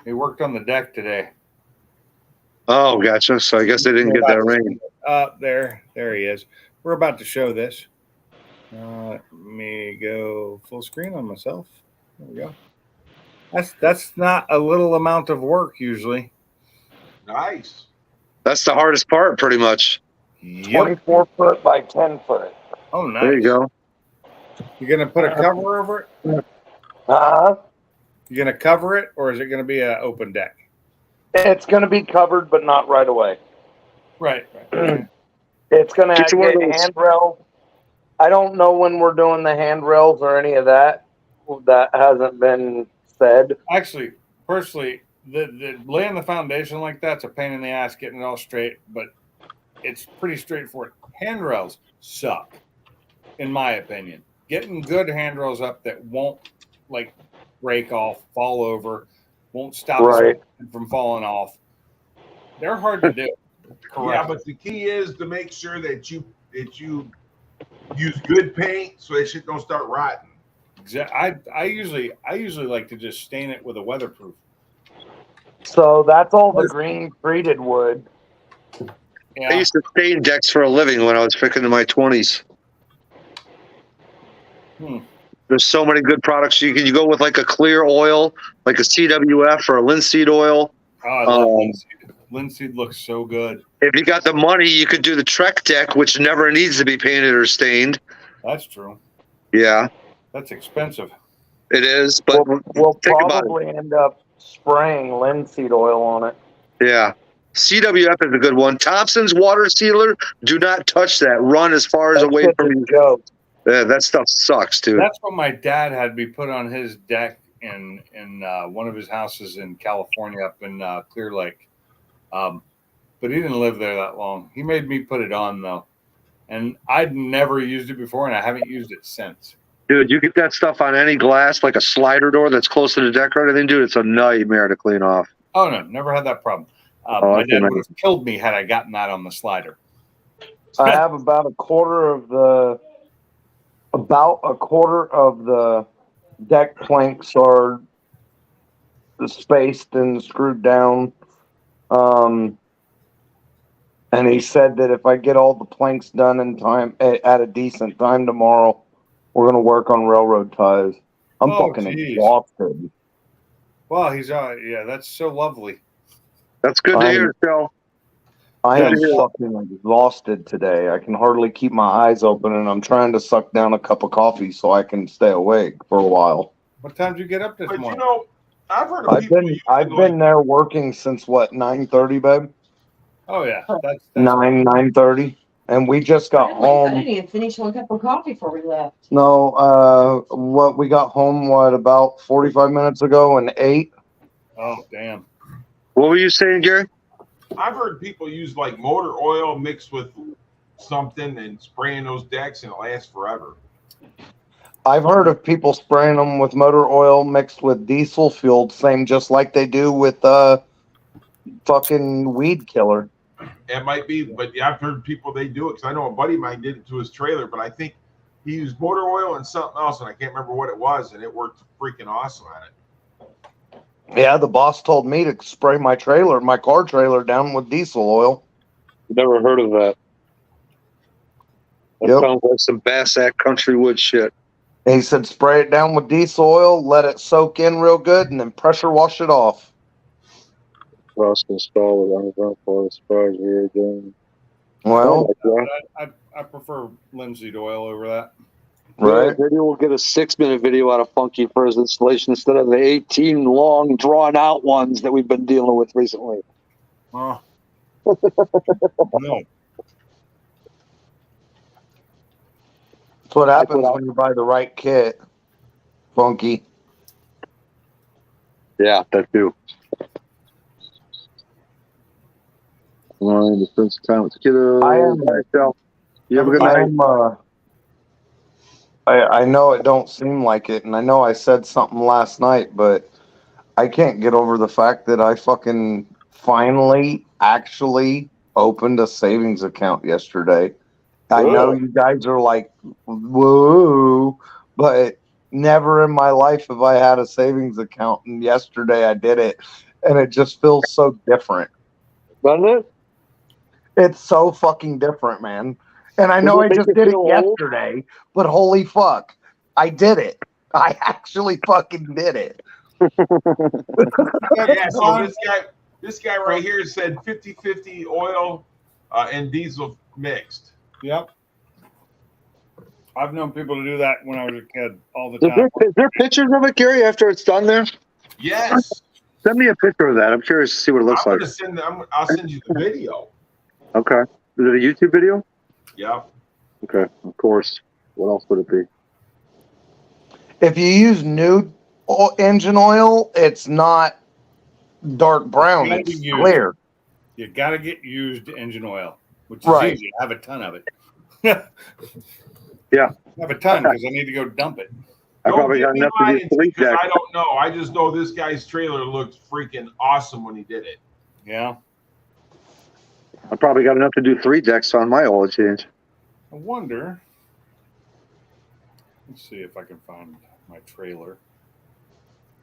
He worked on the deck today. Oh, gotcha. So I guess they didn't get that rain. There he is. We're about to show this. Let me go full screen on myself. There we go. That's not a little amount of work usually. Nice. That's the hardest part, pretty much. Yep. 24 foot by 10 foot. Oh, nice. There you go. You're gonna put a cover over it? You're gonna cover it, or is it gonna be an open deck? It's going to be covered, but not right away. Right. Okay. It's going to Get you one of those- handrails. I don't know when we're doing the handrails or any of that. That hasn't been said. Actually, personally, the laying the foundation like that's a pain in the ass getting it all straight, but it's pretty straightforward. Handrails suck, in my opinion. Getting good handrails up that won't like break off, fall over, won't stop Right. from falling off. They're hard to do. Correct. Yeah, but the key is to make sure that you use good paint so that shit don't start rotting. I usually like to just stain it with a weatherproof. So that's all the green treated wood. I Yeah. used to stain decks for a living when I was freaking in my 20s. There's so many good products. You go with like a clear oil, like a CWF or a linseed oil. Oh, I love linseed. Linseed looks so good. If you got the money, you could do the Trek deck, which never needs to be painted or stained. That's true. Yeah, That's expensive. it is. But We'll think about it. probably end up spraying linseed oil on it. Yeah. CWF is a good one. Thompson's water sealer, do not touch that. Run as far as That away shit's from a you. joke. Yeah, that stuff sucks, dude. That's what my dad had me put on his deck in one of his houses in California up in Clear Lake. But he didn't live there that long. He made me put it on though, and I'd never used it before, and I haven't used it since. Dude, you get that stuff on any glass, like a slider door that's close to the deck or anything, dude, it's a nightmare to clean off. Oh no, never had that problem. I My can dad would imagine. have killed me had I gotten that on the slider. I have about a quarter of the deck planks are spaced and screwed down. And he said that if I get all the planks done in time at a decent time tomorrow, we're gonna work on railroad ties. I'm Oh, fucking geez. exhausted. Well, he's yeah, that's so lovely. That's good to I'm- hear, Phil. I am Good to hear. fucking exhausted today. I can hardly keep my eyes open, and I'm trying to suck down a cup of coffee so I can stay awake for a while. What time did you get up this But you morning? know, I've heard of I've people been using I've like, been there working since what 9:30, babe. Oh yeah, that's 9:30, and we just got I home. didn't even finish one cup of coffee before we left. No, what we got home about 45 minutes ago and ate. Oh damn. What were you saying, Gary? I've heard people use like motor oil mixed with something and spraying those decks, and it lasts forever. I've heard of people spraying them with motor oil mixed with diesel fuel, same just like they do with fucking weed killer. It might be, but yeah, I've heard people they do it because I know a buddy of mine did it to his trailer, but I think he used motor oil and something else, and I can't remember what it was, and it worked freaking awesome on it. Yeah, the boss told me to spray my car trailer down with diesel oil. Never heard of that. That Yep. sounds like some Bassack country wood shit. And he said spray it down with diesel oil, let it soak in real good, and then pressure wash it off. Cross install with underground for spars here again. Well, I prefer linseed oil over that. right. Maybe we'll get a 6-minute video out of Funky for his installation instead of the 18 long, drawn out ones that we've been dealing with recently. Oh. No. That's what happens when you buy the right kit. Funky. Yeah, that too. Line, the Prince of Time with the kiddo. I am- All right, Phil. You have a good I night. am, I know it don't seem like it, and I know I said something last night, but I can't get over the fact that I fucking finally actually opened a savings account yesterday. I know you guys are like, whoa, but never in my life have I had a savings account, and yesterday I did it, and it just feels so different. Doesn't it? It's so fucking different, man. And I Does know it I make just you did it feel old? yesterday, but holy fuck, I did it. I actually fucking did it. Yeah, so this guy right here said 50-50 oil and diesel mixed. Yep. I've known people to do that when I was a kid all the Is time. there pictures of it, Gary, after it's done there? Yes. Send me a picture of that. I'm curious to see what it looks like. I'll send you the video. Okay. Is it a YouTube video? Yeah. Okay, of course. What else would it be? If you use new engine oil, it's not dark brown, Gotta it's be used. clear. You got to get used engine oil, which is Right. easy. I have a ton of it. Yeah. I have a ton because I need to go dump it. I Don't probably get got me enough to lying do 3 because decks. I don't know. I just know this guy's trailer looked freaking awesome when he did it. Yeah. I probably got enough to do 3 decks on my oil change. I wonder. Let's see if I can find my trailer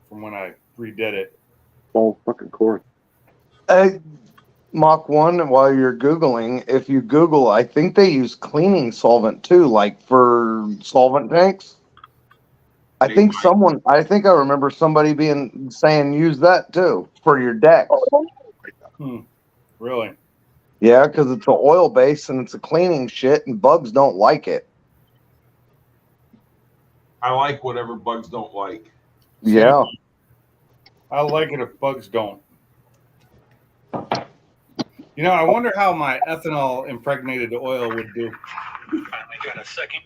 from when I redid it. Oh, fucking course. Mach 1, while you're Googling, if you Google, I think they use cleaning solvent too, like for solvent tanks. I They think might. I remember somebody saying use that too for your decks. Really? Yeah, because it's an oil base and it's a cleaning shit, and bugs don't like it. I like whatever bugs don't like. Yeah. I like it if bugs don't. You know, I wonder how my ethanol impregnated oil would do. Finally got a second.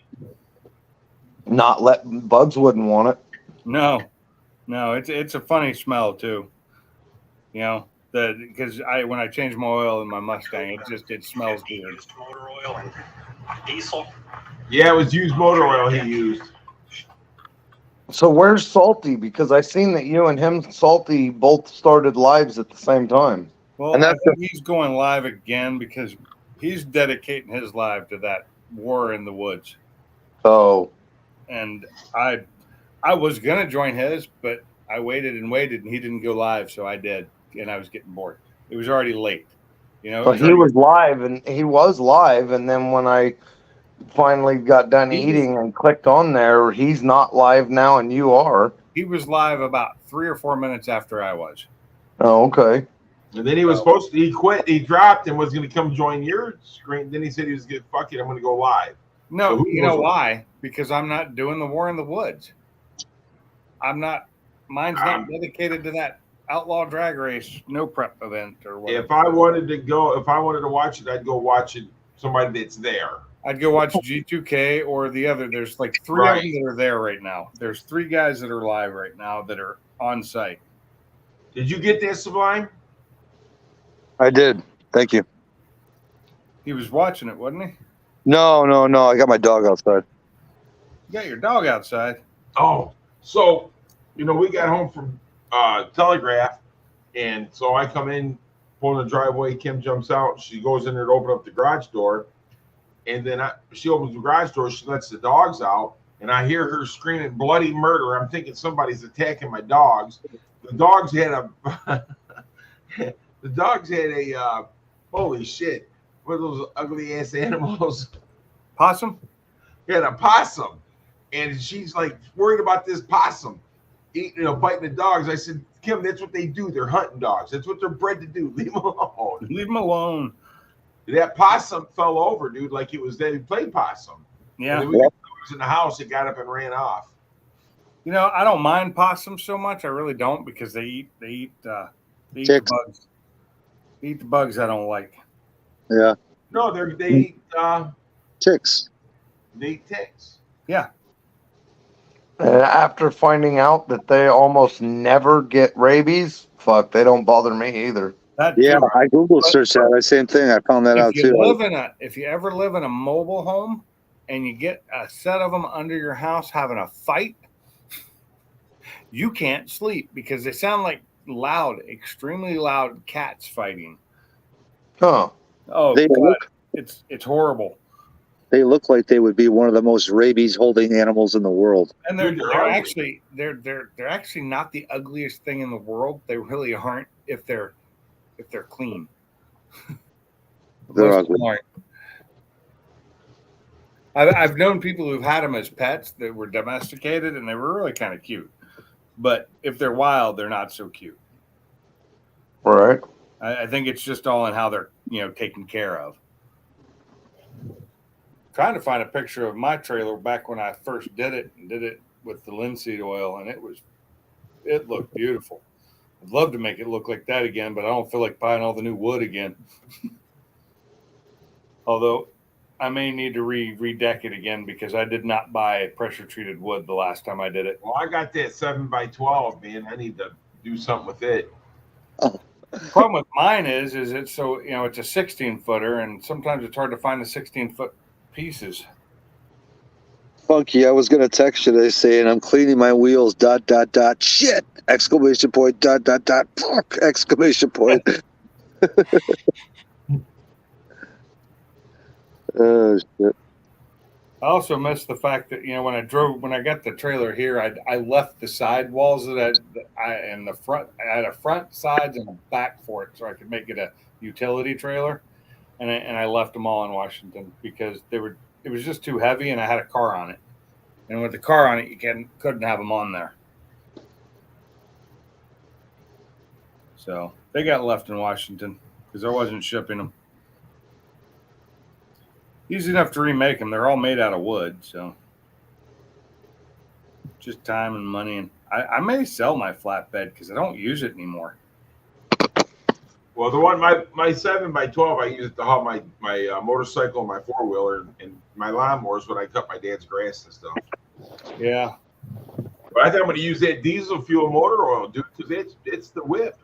Not let bugs wouldn't want it. No, it's a funny smell too. You know, because when I change my oil in my Mustang, it smells weird. Used motor oil and diesel. Yeah, it was used motor oil he used. So where's Salty? Because I seen that you and him, Salty, both started lives at the same time. Well, And I that's think he's going live again because he's dedicating his life to that war in the woods. Oh, And I was gonna join his, but I waited and he didn't go live, so I did, and I was getting bored. It was already late. You know, But it's he was live, and then when I finally got done He was- eating and clicked on there, he's not live now, and you are. he was live about 3 or 4 minutes after I was. Oh, okay. And then he was supposed to, he quit, he dropped and was going to come join your screen. Then he said he was going to, fuck it, I'm going to go live. No, So who you know knows? why? Because I'm not doing the War in the Woods. I'm not. Mine's not dedicated to that outlaw drag race, no prep event or whatever. If I wanted to go, if I wanted to watch it, I'd go watch it. Somebody that's there. I'd go watch G2K or the other. There's like 3 of them that are there right now. There's 3 guys that are live right now that are on site. Did you get that, Sublime? I did. Thank you. He was watching it, wasn't he? No. I got my dog outside. You got your dog outside. Oh, so we got home from Telegraph, and so I come in, pull in the driveway. Kim jumps out. She goes in there to open up the garage door, and then she opens the garage door. She lets the dogs out, and I hear her screaming bloody murder. I'm thinking somebody's attacking my dogs. The dogs had a holy shit! What are those ugly ass animals? Possum? Had a possum, and she's like worried about this possum biting the dogs. I said, Kim, that's what they do. They're hunting dogs. That's what they're bred to do. Leave them alone. Leave him alone. That possum fell over, dude, like it was they played possum. Yeah. And then it was in the house. It got up and ran off. You know, I don't mind possums so much. I really don't, because they eat the Ticks. bugs. They eat the bugs I don't like. Yeah. No, they eat Ticks. they eat ticks. Yeah. And after finding out that they almost never get rabies, fuck, they don't bother me either. That Yeah, too. I Google searched that. Same thing. I found that out too. If you ever live in a mobile home and you get a set of them under your house having a fight, you can't sleep because they sound like loud, extremely loud cats fighting. Huh. Oh, They God, look- it's horrible. They look like they would be one of the most rabies holding animals in the world. And Dude, they're actually not the ugliest thing in the world. They really aren't if they're clean. They're Most ugly. of them aren't. I've known people who've had them as pets that were domesticated and they were really kind of cute. But if they're wild, they're not so cute. Right. I think it's just all in how they're taken care of. Trying to find a picture of my trailer back when I first did it with the linseed oil, and it looked beautiful. I'd love to make it look like that again, but I don't feel like buying all the new wood again. Although I may need to redeck it again because I did not buy pressure treated wood the last time I did it. Well, I got that 7x12, man. I need to do something with it. The problem with mine is it's so it's a 16-footer, and sometimes it's hard to find the 16-foot pieces. Funky, I was gonna text you today saying I'm cleaning my wheels. ... Shit! ! Fuck! ! Oh shit! I also missed the fact that when I got the trailer here, I left the side walls and the front. I had a front sides and a back for it, so I could make it a utility trailer, and I left them all in Washington because it was just too heavy, and I had a car on it, and with the car on it, you couldn't have them on there. So they got left in Washington because I wasn't shipping them. Easy enough to remake them. They're all made out of wood, so just time and money. And I may sell my flatbed because I don't use it anymore. Well, the one my 7x12, I use it to haul my motorcycle, my 4-wheeler, and my lawnmowers when I cut my dad's grass and stuff. Yeah. But I think I'm going to use that diesel fuel motor oil, dude, because it's the whip.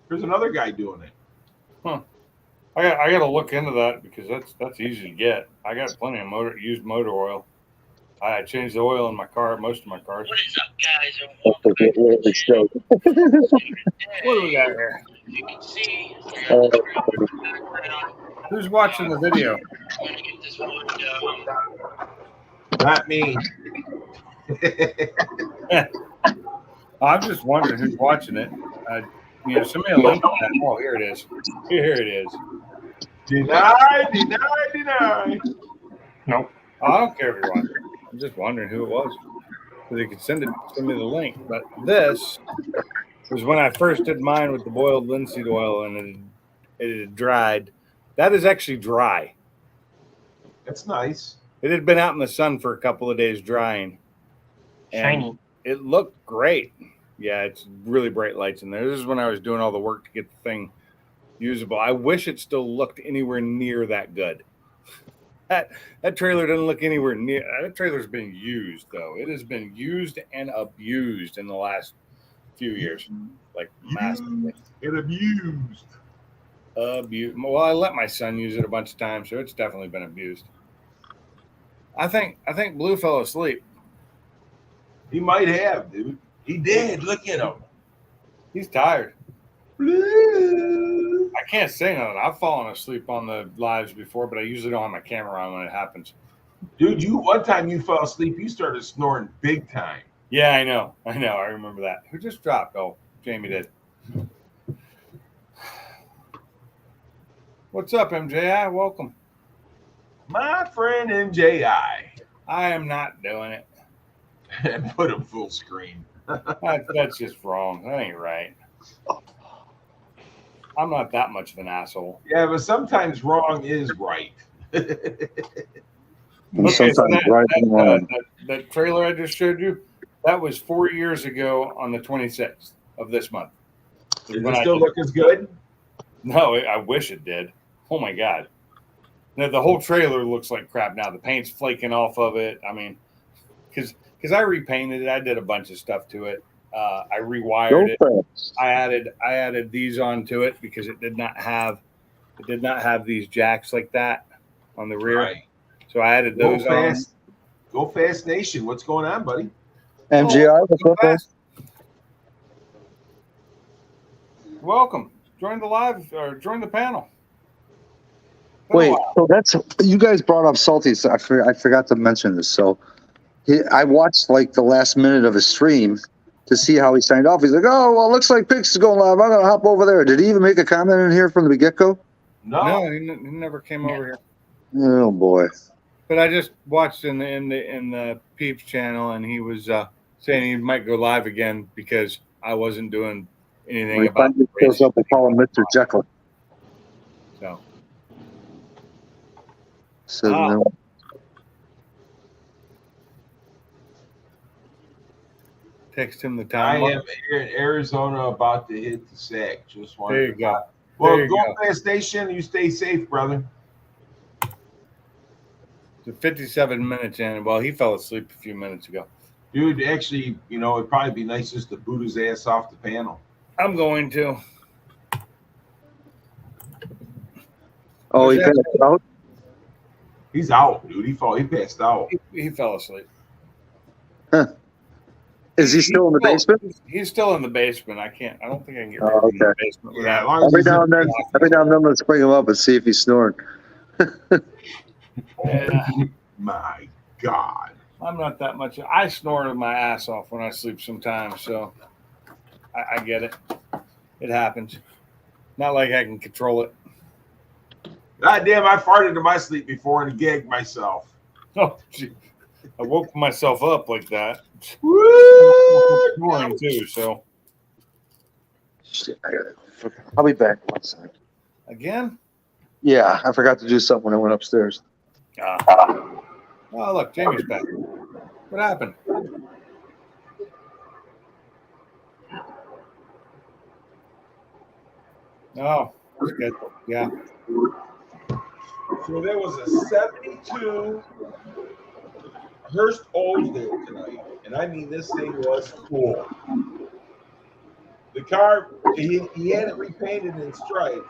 There's another guy doing it. Huh. I got to look into that because that's easy to get. I got plenty of used motor oil. I changed the oil in my car, most of my cars. What is up, guys? And welcome back to the channel. What do we got here? You can see we got the trailer in the background. Who's watching the video? I'm gonna get this wood Not me. I'm just wondering who's watching it. Send me a link to that. Oh, here it is. Here it is. Deny. No, I don't care if you want. I'm just wondering who it was. So they could send me the link. But this was when I first did mine with the boiled linseed oil, and it had dried. That is actually dry. That's nice. It had been out in the sun for a couple of days drying. And Shiny. it looked great. Yeah, it's really bright lights in there. This is when I was doing all the work to get the thing usable. I wish it still looked anywhere near that good. That trailer doesn't look anywhere near. That trailer's been used, though. It has been used and abused in the last few years, like massively. Get abused. Well, I let my son use it a bunch of times, so it's definitely been abused. I think Blue fell asleep. He might have, dude. He did. Look at him. He's tired. Blue. I can't say nothing. I've fallen asleep on the lives before, but I usually don't have my camera on when it happens. Dude, one time you fell asleep, you started snoring big time. Yeah, I know. I remember that. Who just dropped? Oh, Jamie did. What's up, MJI? Welcome. My friend MJI. I am not doing it. And put him full screen. That's just wrong. That ain't right. I'm not that much of an asshole. Yeah, but sometimes wrong is right. Okay, Sometimes so right and wrong. that trailer I just showed you, that was 4 years ago on the 26th of this month. Does When it I still did- look as good? No, I wish it did. Oh my God. Now, the whole trailer looks like crap now. The paint's flaking off of it. I mean, because I repainted it. I did a bunch of stuff to it. I rewired it. fast. I added these onto it because it did not have these jacks like that on the rear. Right. So I added Go those on. fast. Go fast nation. What's going on, buddy? MGI, what's Go up, man? fast. Welcome. Join the live or join the panel. Been a Wait, while. so that's you guys brought up Salty. So I forgot to mention this. So I watched like the last minute of his stream to see how he signed off. He's like, "Oh, well, it looks like Pix is going live. I'm gonna hop over there." Did he even make a comment in here from the get go? No, he never came over here. Oh boy. But I just watched in the Peeps channel, and he was saying he might go live again because I wasn't doing anything When he about finally the shows up, we call him Mr. Jekyll. So So Ah. no. text him the I time. am here in Arizona about to hit the sack. Just wanted There you to- go. Well, There you go go. fast nation. You stay safe, brother. So 57 minutes in. Well, he fell asleep a few minutes ago. Dude, actually, it'd probably be nice just to boot his ass off the panel. I'm going to. Oh, he Where's passed out. He's out, dude. He passed out. He fell asleep. Is he still in the basement? He's still in the basement. I don't think I can get Oh, rid of him in the okay. basement Yeah, without. as long as Every he's now and then, let's bring him up and see if he's snoring. Yeah, My God. I'm not that much. I snore my ass off when I sleep sometimes, so I get it. It happens. Not like I can control it. God damn, I farted in my sleep before and gagged myself. Oh, gee. I woke myself up like that. Woo! Snoring too. So Shit, I'll be back one second. again. Yeah, I forgot to do something when I went upstairs. Oh, look, Jamie's back. What happened? Oh, good. Yeah. So there was a 72 Hearst Oldsdale tonight. And I mean, this thing was cool. The car, he had it repainted in stripes.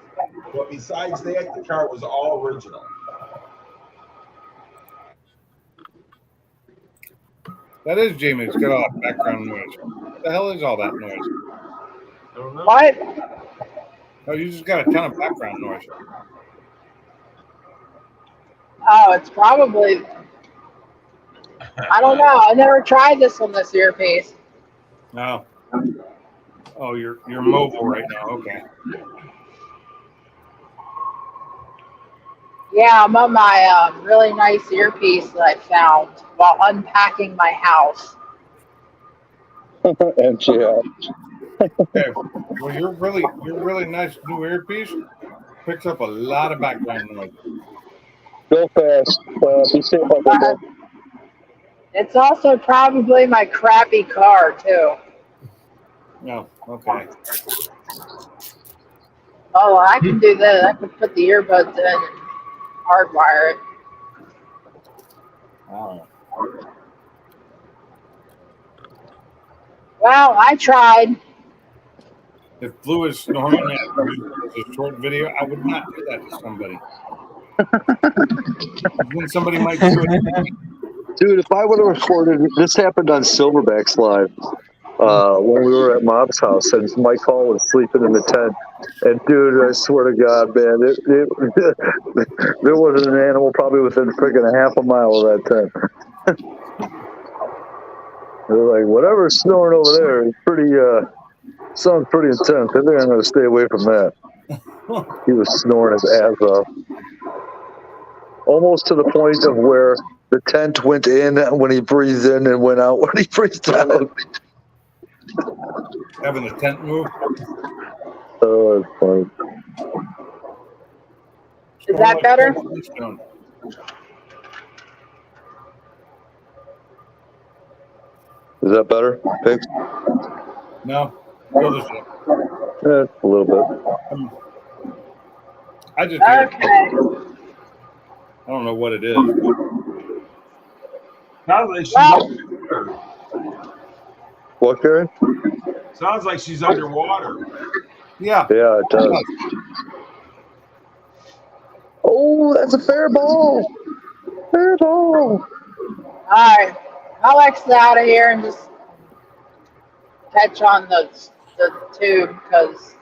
But besides that, the car was all original. That is Jamie. It's got all that background noise. What the hell is all that noise? I don't know. What? Oh, you just got a ton of background noise. Oh, it's probably. I don't know. I never tried this on this earpiece. No. Oh, you're mobile right now. Okay. Yeah, I'm on my really nice earpiece that I found while unpacking my house. And yeah, Okay. Well, your really nice new earpiece picks up a lot of background noise. go fast. Be safe out there, Uh, bud. it's also probably my crappy car too. No, okay. Oh, I can do that. I can put the earbuds in and hardwire it. Wow. Well, I tried. If Blue is snoring as a short video, I would not do that to somebody. Then somebody might do it. Dude, if I would have recorded, this happened on Silverback's Live when we were at Mob's house, and Mike Hall was sleeping in the tent. And dude, I swear to God, man, there wasn't an animal probably within freaking a half a mile of that tent. They're like, whatever's snoring over there is pretty, sounds pretty intense. I think I'm going to stay away from that. He was snoring his ass off. Almost to the point of where the tent went in when he breathed in and went out when he breathed out. Having the tent move. Oh, it's funny. Is that better? Is that better, Pigs? No, still the same. Yeah, a little bit. I just hear it. Okay. I don't know what it is. Sounds like she's Well- underwater. What, Gary? Sounds like she's underwater. Yeah. Yeah, it does. Oh, that's a fair ball. Fair ball. All right. I'll exit out of here and just catch on the tube because,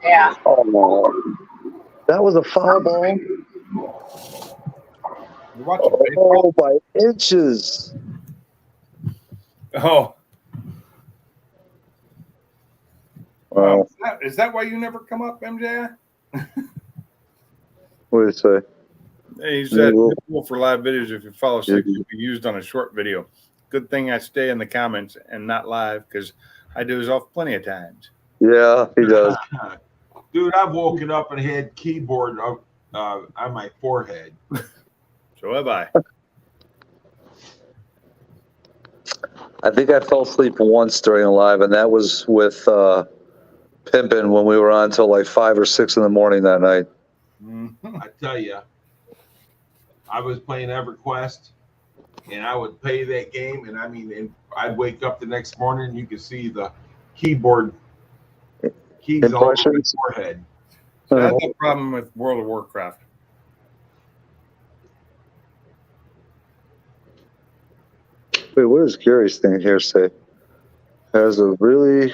yeah. Oh, that was a foul ball. You're watching baseball? Oh, by inches. Oh. Wow. Is that why you never come up, MJ? What do you say? He said, Yeah, "It's cool for live videos if you follow sick, you'll be used on a short video. Good thing I stay in the comments and not live because I do this off plenty of times." Yeah, he does. Dude, I've woken up and had keyboard on my forehead. So have I. I think I fell asleep once during a live, and that was with Pimpin' when we were on till like 5 or 6 in the morning that night. Mhm. I tell you, I was playing EverQuest, and I would play that game, and I mean, and I'd wake up the next morning, and you could see the keyboard keys all over my Impressions? forehead. So I had no problem with World of Warcraft. Wait, what does Gary's thing here say? Has a really...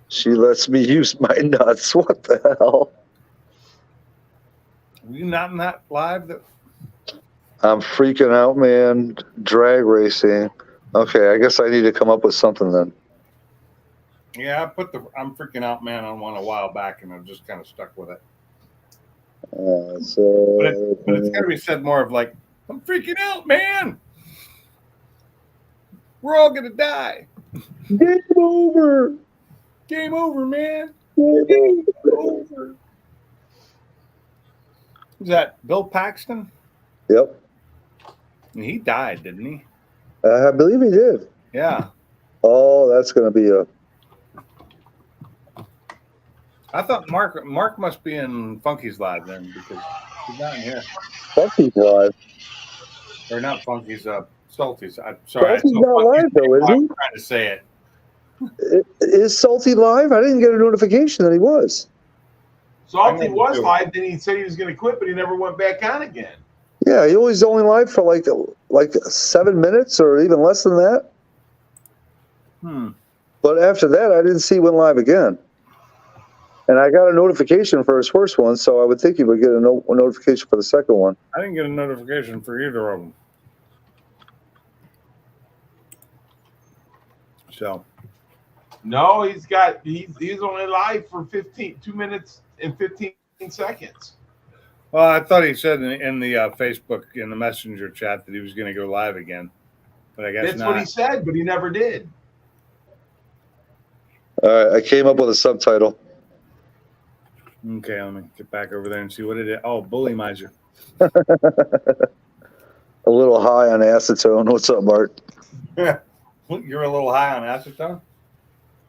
She lets me use my nuts. What the hell? Were you not in that live? I'm freaking out, man. Drag racing. Okay, I guess I need to come up with something then. Yeah, I put the "I'm freaking out, man" on one a while back, and I've just kind of stuck with it. But it's got to be said more of like, "I'm freaking out, man. We're all gonna die. Game over. Game over, man. Game Over." Was that Bill Paxton? Yep. And he died, didn't he? I believe he did. Yeah. Oh, that's going to be a... I thought Mark must be in Funky's live then because he's not in here. Funky's live. Or not Funky's, Salty's. I'm sorry. Salty's not live, though, is he? I'm trying to say it. Is Salty live? I didn't get a notification that he was. Salty was live, then he said he was going to quit, but he never went back on again. Yeah, he was only live for like 7 minutes or even less than that. But after that, I didn't see he went live again. And I got a notification for his first one, so I would think he would get a notification for the second one. I didn't get a notification for either of them. So, No, he's only live for 2 minutes and 15 seconds. Well, I thought he said in the Facebook in the messenger chat that he was going to go live again, but I guess That's not. what he said, but he never did. All right, I came up with a subtitle. Okay, let me get back over there and see what it is. Oh, Bully Miser. A little high on acetone. What's up, Mark? You're a little high on acetone?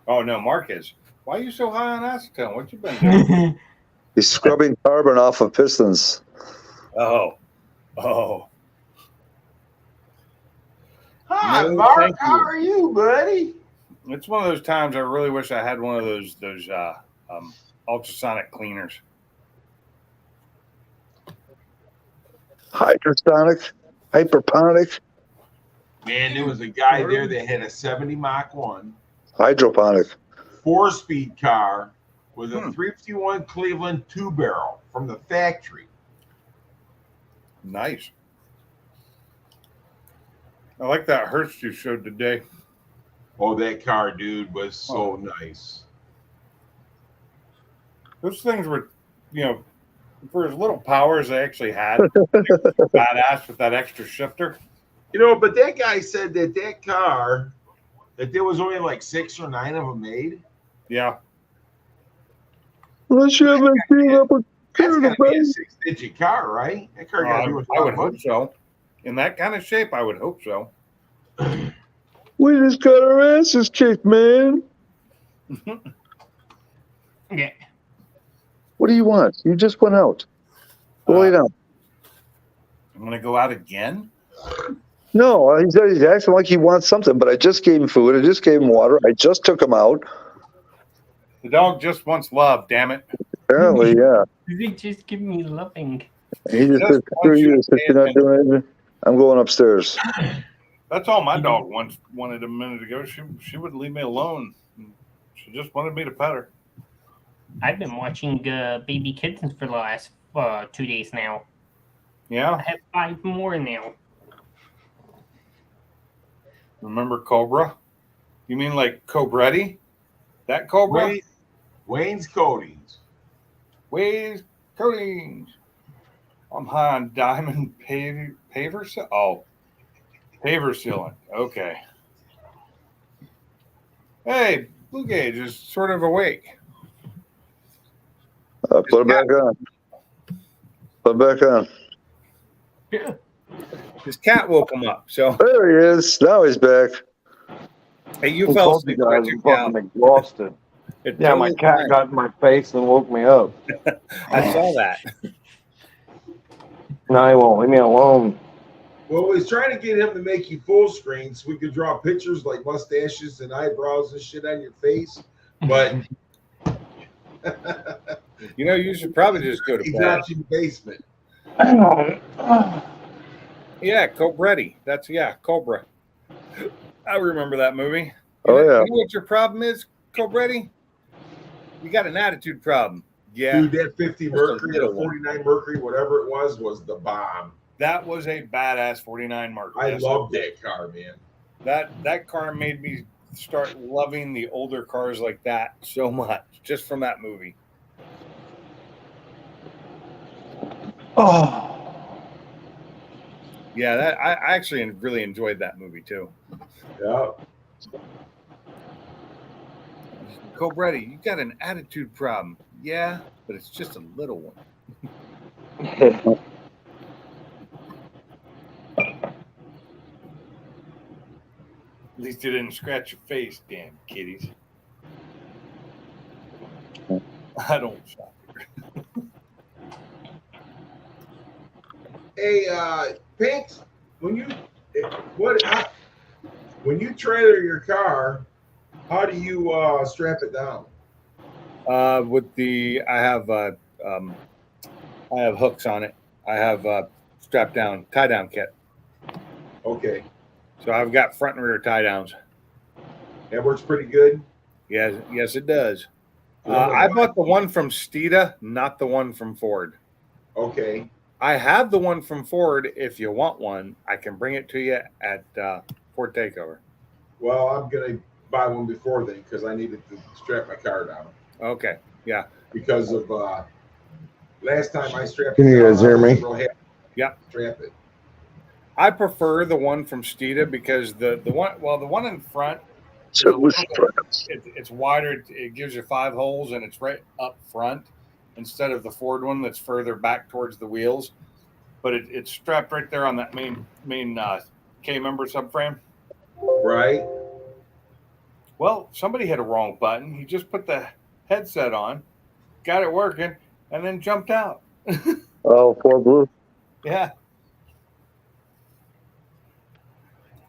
Oh, no, Mark is. Why are you so high on acetone? What you been doing? He's scrubbing carbon off of pistons. Oh. Hi, No, Mark. thank How you. are you, buddy? It's one of those times I really wish I had one of those ultrasonic cleaners. Hydrosonic, hyperponic, Man, there was a guy there that had a 70 Mach 1 hydroponic. 4-speed car with a 351 Cleveland 2-barrel from the factory. Nice. I like that Hertz you showed today. Oh, that car, dude, was so nice. Those things were, for as little power as they actually had, badass with that extra shifter. But that guy said that car, that there was only like 6 or 9 of them made. Yeah. Let's have a clean up a That's got to be a 6-digit car, right? That car got to be worth a I lot would of hope money. so. In that kind of shape, I would hope so. We just got our asses kicked, man. Yeah. What do you want? You just went out. Go lay down. I'm going to go out again? No, he's acting like he wants something, but I just gave him food. I just gave him water. I just took him out. The dog just wants love, damn it. Apparently, yeah. They just give me loving. He just said, screw wants you you, to since you're not doing anything. I'm going upstairs. That's all my dog wanted a minute ago. She wouldn't leave me alone. She just wanted me to pet her. I've been watching Baby Kittens for the last 2 days now. Yeah? I have 5 more now. Remember Cobra? You mean like Cobretti? That Cobra? Wayne's Coatings. Ways coatings. I'm high on diamond paver paver sealant. Okay. Hey, Blue Gauge is sort of awake. Put it back on. Put it back on. Yeah. His cat woke him up. So There he is. Now he's back. hey, you fell asleep. I'm fucking exhausted. Yeah, my cat got in my face and woke me up. I saw that. No, he won't. Leave me alone. Well, we was trying to get him to make you full screen so we could draw pictures like mustaches and eyebrows and shit on your face. But You should probably just go to he's bed. out in the basement. Yeah, Cobretti. That's Cobra. I remember that movie. Oh, yeah. You know what your problem is, Cobretti? You got an attitude problem. Yeah. Dude, that 50 Mercury little or one. 49 Mercury, whatever it was the bomb. That was a badass 49 Mercury. I Yes, love that car, man. That car made me start loving the older cars like that so much, just from that movie. Oh. Yeah, I actually really enjoyed that movie too. Yeah. Cobretti, you got an attitude problem. Yeah, but it's just a little one. At least you didn't scratch your face, damn kitties. I don't shop here. Hey, Pinks, when you trailer your car, how do you strap it down? I have hooks on it. I have strap down, tie down kit. Okay, So I've got front and rear tie downs. that works pretty good. Yes, it does. I bought the one from Steeda, not the one from Ford. Okay, I have the one from Ford. If you want one, I can bring it to you at Ford Takeover. well, I'm gonna buy one before then because I needed to strap my car down Okay. Yeah. because of last time I strapped. Can it you down, guys I hear me? wasn't real happy to Yep. strap it. I prefer the one from Steeda because the one in front is a So little bit, it's wider. It gives you 5 holes and it's right up front instead of the Ford one that's further back towards the wheels. But it's strapped right there on that main K member subframe. Right. Well, somebody hit a wrong button. He just put the headset on, got it working, and then jumped out. Oh, Ford Blue. Yeah.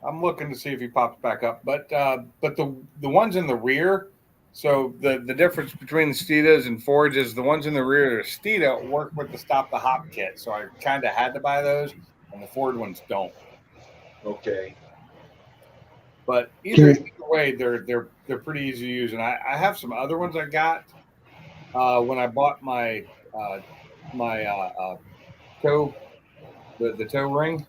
I'm looking to see if he pops back up, but the ones in the rear. So the difference between the Steedas and Fords is the ones in the rear. The Steeda work with the Stop the Hop kit, so I kind of had to buy those, and the Ford ones don't. Okay. But either way, they're pretty easy to use, and I have some other ones I got when I bought my tow the tow ring.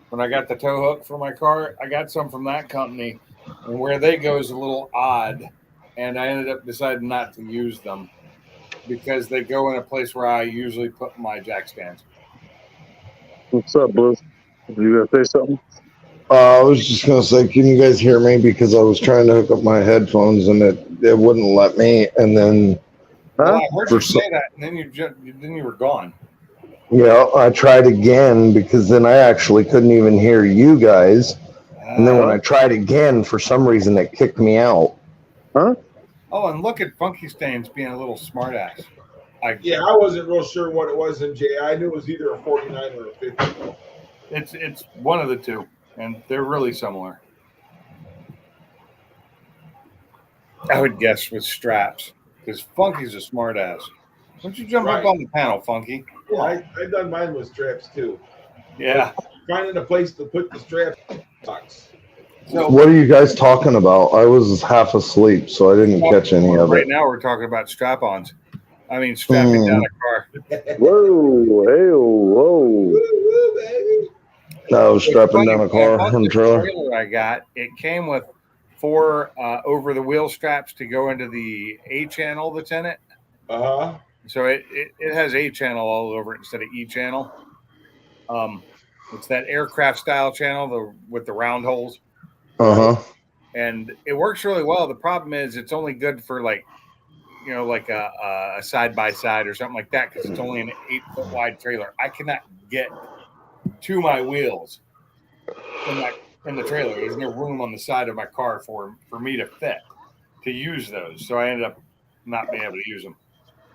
When I got the tow hook for my car, I got some from that company, and where they go is a little odd, and I ended up deciding not to use them because they go in a place where I usually put my jack stands. What's up, Blue? You gonna say something? I was just gonna say, can you guys hear me? Because I was trying to hook up my headphones and it wouldn't let me. And then, Well, I heard For you say that, and then you were gone. yeah, I tried again because then I actually couldn't even hear you guys. And then when I tried again, for some reason, it kicked me out. Huh? Oh, and look at Funky Stains being a little smartass. Yeah, I wasn't real sure what it was in Jay. I knew it was either a 49 or a 50. It's one of the two, and they're really similar. I would guess with straps, because Funky's a smartass. Why don't you jump up on the panel, Funky? Yeah, I done mine with straps too. Yeah. Finding a place to put the straps sucks. So What are you guys talking about? I was half asleep, so I didn't catch any of right it. now we're talking about strap-ons. I mean, strapping down a car. Whoa, hey, whoa. Woo, baby. I was strapping down a car I bought on the a trailer. trailer I got. It came with 4 over-the-wheel straps to go into the A channel that's in it. Uh-huh. So it has A channel all over it instead of E channel. It's that aircraft style channel with the round holes. Uh-huh. And it works really well. The problem is it's only good for like a side by side or something like that because it's only an 8-foot wide trailer. I cannot get to my wheels in the trailer. There's no room on the side of my car for me to fit to use those. So I ended up not being able to use them.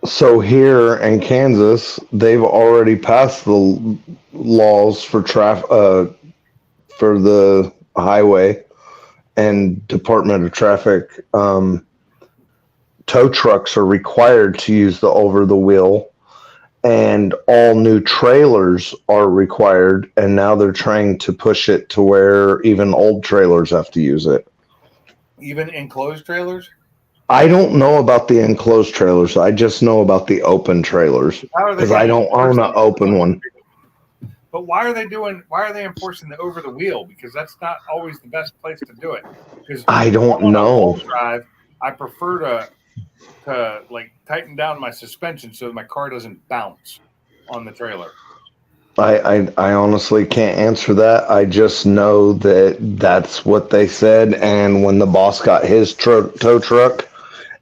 So here in Kansas, they've already passed the laws for for the highway and Department of Traffic. Tow trucks are required to use the over the wheel, and all new trailers are required. And now they're trying to push it to where even old trailers have to use it. Even enclosed trailers? I don't know about the enclosed trailers. I just know about the open trailers because I don't own an open one. But why are they enforcing the over the wheel? Because that's not always the best place to do it. Because I don't on a know. all drive, I prefer to like tighten down my suspension so that my car doesn't bounce on the trailer. I honestly can't answer that. I just know that that's what they said. And when the boss got his tow truck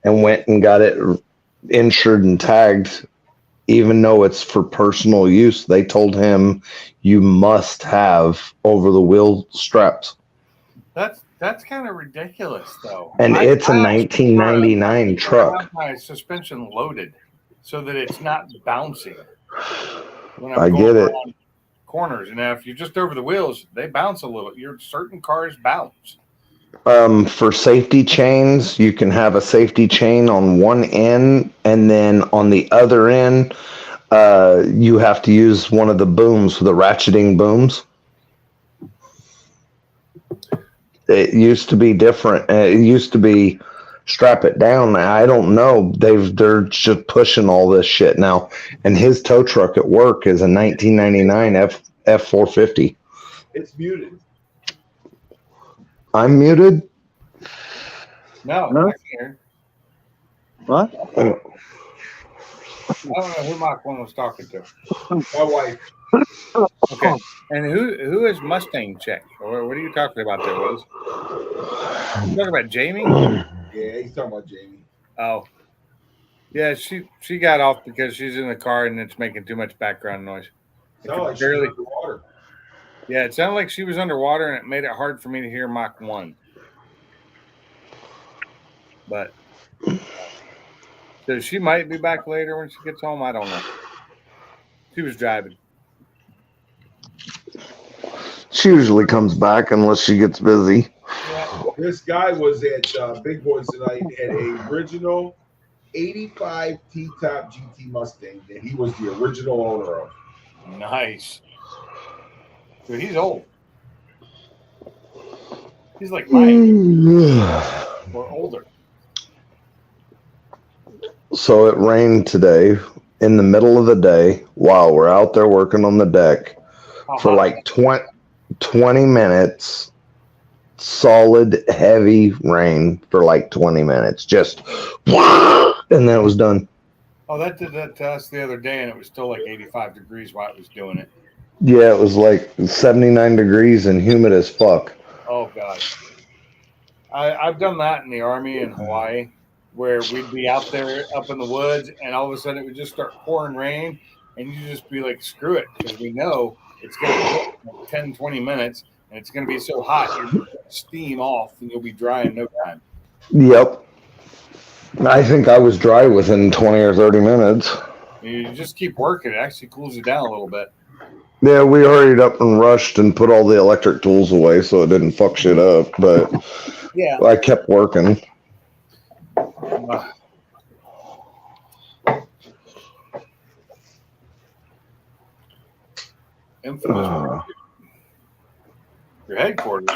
and went and got it insured and tagged, even though it's for personal use, they told him you must have over the wheel straps. That's kind of ridiculous, though. And it's a I 1999 prefer to truck. have my suspension loaded so that it's not bouncing when I'm I going get it. around corners. And if you're just over the wheels, they bounce a little. Certain cars bounce. For safety chains, you can have a safety chain on one end, and then on the other end, you have to use one of the booms, the ratcheting booms. It used to be different. It used to be strap it down. I don't know. They're just pushing all this shit now. And his tow truck at work is a 1999 F450. It's muted. I'm muted. No, No? I can't hear. What? I don't know who Mach 1 was talking to. My wife. Okay. And who is Mustang Check? Or what are you talking about there, Liz? You talking about Jamie? Yeah, he's talking about Jamie. Oh. Yeah, she got off because she's in the car and it's making too much background noise. It Sound could like she's barely- underwater. Yeah, it sounded like she was underwater and it made it hard for me to hear Mach 1. But so she might be back later when she gets home. I don't know. She was driving. She usually comes back unless she gets busy. This guy was at Big Boys tonight at a original 85 T-Top GT Mustang that he was the original owner of. Nice. Dude, he's old. He's like mine or older. So it rained today in the middle of the day while we're out there working on the deck for like 20 minutes. Solid, heavy rain for like 20 minutes. Just, and then it was done. Oh, that did that to us the other day, and it was still like 85 degrees while it was doing it. Yeah, it was like 79 degrees and humid as fuck. Oh, God. I've done that in the Army in Hawaii, where we'd be out there up in the woods, and all of a sudden it would just start pouring rain, and you just be like, screw it, because we know it's going to take 10, 20 minutes, and it's going to be so hot, you're going to steam off, and you'll be dry in no time. Yep. I think I was dry within 20 or 30 minutes. You just keep working. It actually cools you down a little bit. Yeah, we hurried up and rushed and put all the electric tools away so it didn't fuck shit up, but Yeah. I kept working. Infamous. Your headquarters.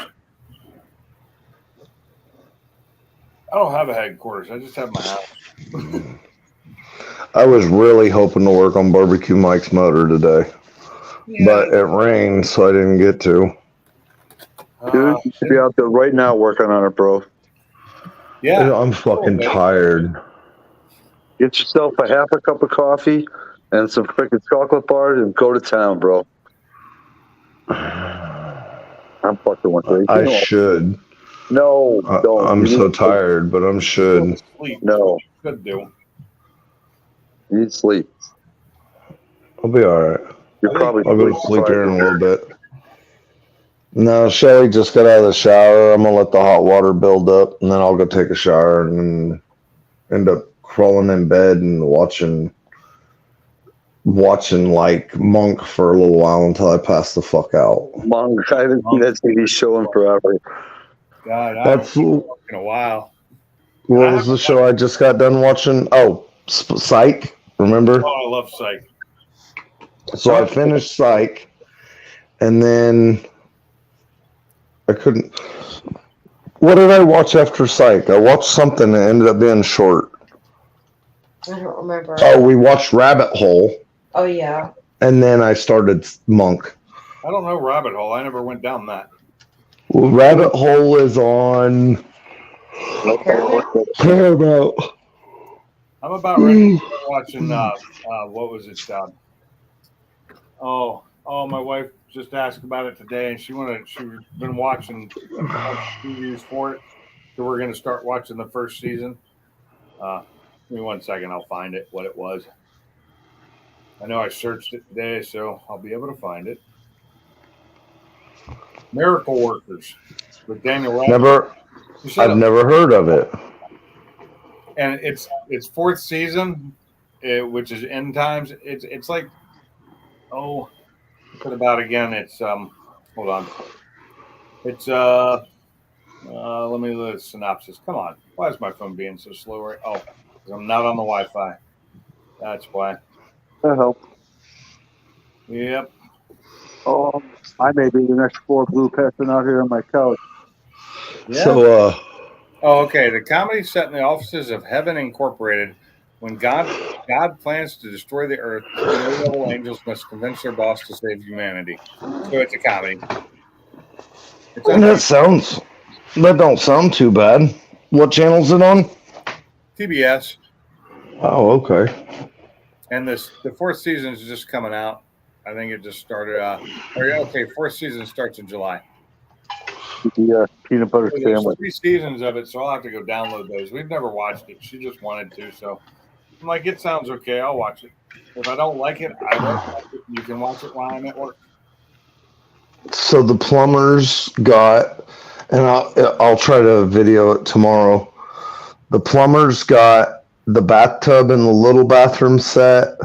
I don't have a headquarters. I just have my house. I was really hoping to work on Barbecue Mike's motor today, but it rained, so I didn't get to. Dude, you should be out there right now working on it, bro. Yeah. I'm fucking tired. Get yourself a half a cup of coffee and some freaking chocolate bars and go to town, bro. I'm fucking with you. I should. No, don't. I'm You so need tired, but I'm should. Sleep. No. Could do. You need sleep. I'll be all right. You're probably I'll go to sleep here in a little bit. No, Shelly just got out of the shower. I'm gonna let the hot water build up, and then I'll go take a shower and then end up crawling in bed and watching like Monk for a little while until I pass the fuck out. Monk, I haven't seen that TV show in forever. God, I That's haven't seen in a while. what was the show I just got done watching? Oh, Psych. Remember? Oh, I love Psych. So I finished Psych, and then I couldn't. What did I watch after Psych? I watched something that ended up being short. I don't remember. Oh, we watched Rabbit Hole, Oh, yeah. and then I started Monk. I don't know Rabbit Hole. I never went down that. Well, Rabbit Hole is on Paramount. I'm about ready to start watching. What was it? My wife just asked about it today, and she's been watching previews for it. So we're going to start watching the first season. Give me 1 second. I'll find it. What it was. I know I searched it today, so I'll be able to find it. Miracle Workers with Daniel Radcliffe. I've never heard of it. And it's fourth season, which is End Times. It's like, what about again? It's hold on. It's let me look at the synopsis. Come on, why is my phone being so slow? Right? Oh, because I'm not on the Wi-Fi. That's why. That help. Yep. Oh, I may be the next four blue passing out here on my couch. Yeah. So, okay. The comedy set in the offices of Heaven Incorporated. When God plans to destroy the earth, the low-level angels must convince their boss to save humanity. So it's a comedy. that don't sound too bad. What channel's it on? TBS. Oh, okay. And the fourth season is just coming out. I think it just started. Fourth season starts in July. Yeah, peanut butter So there's sandwich. 3 seasons of it, so I'll have to go download those. We've never watched it. She just wanted to, so I'm like, it sounds okay. I'll watch it. If I don't like it, I won't watch it. You can watch it while I'm at work. So the plumbers got, and I'll try to video it tomorrow. The plumbers got the bathtub and the little bathroom set.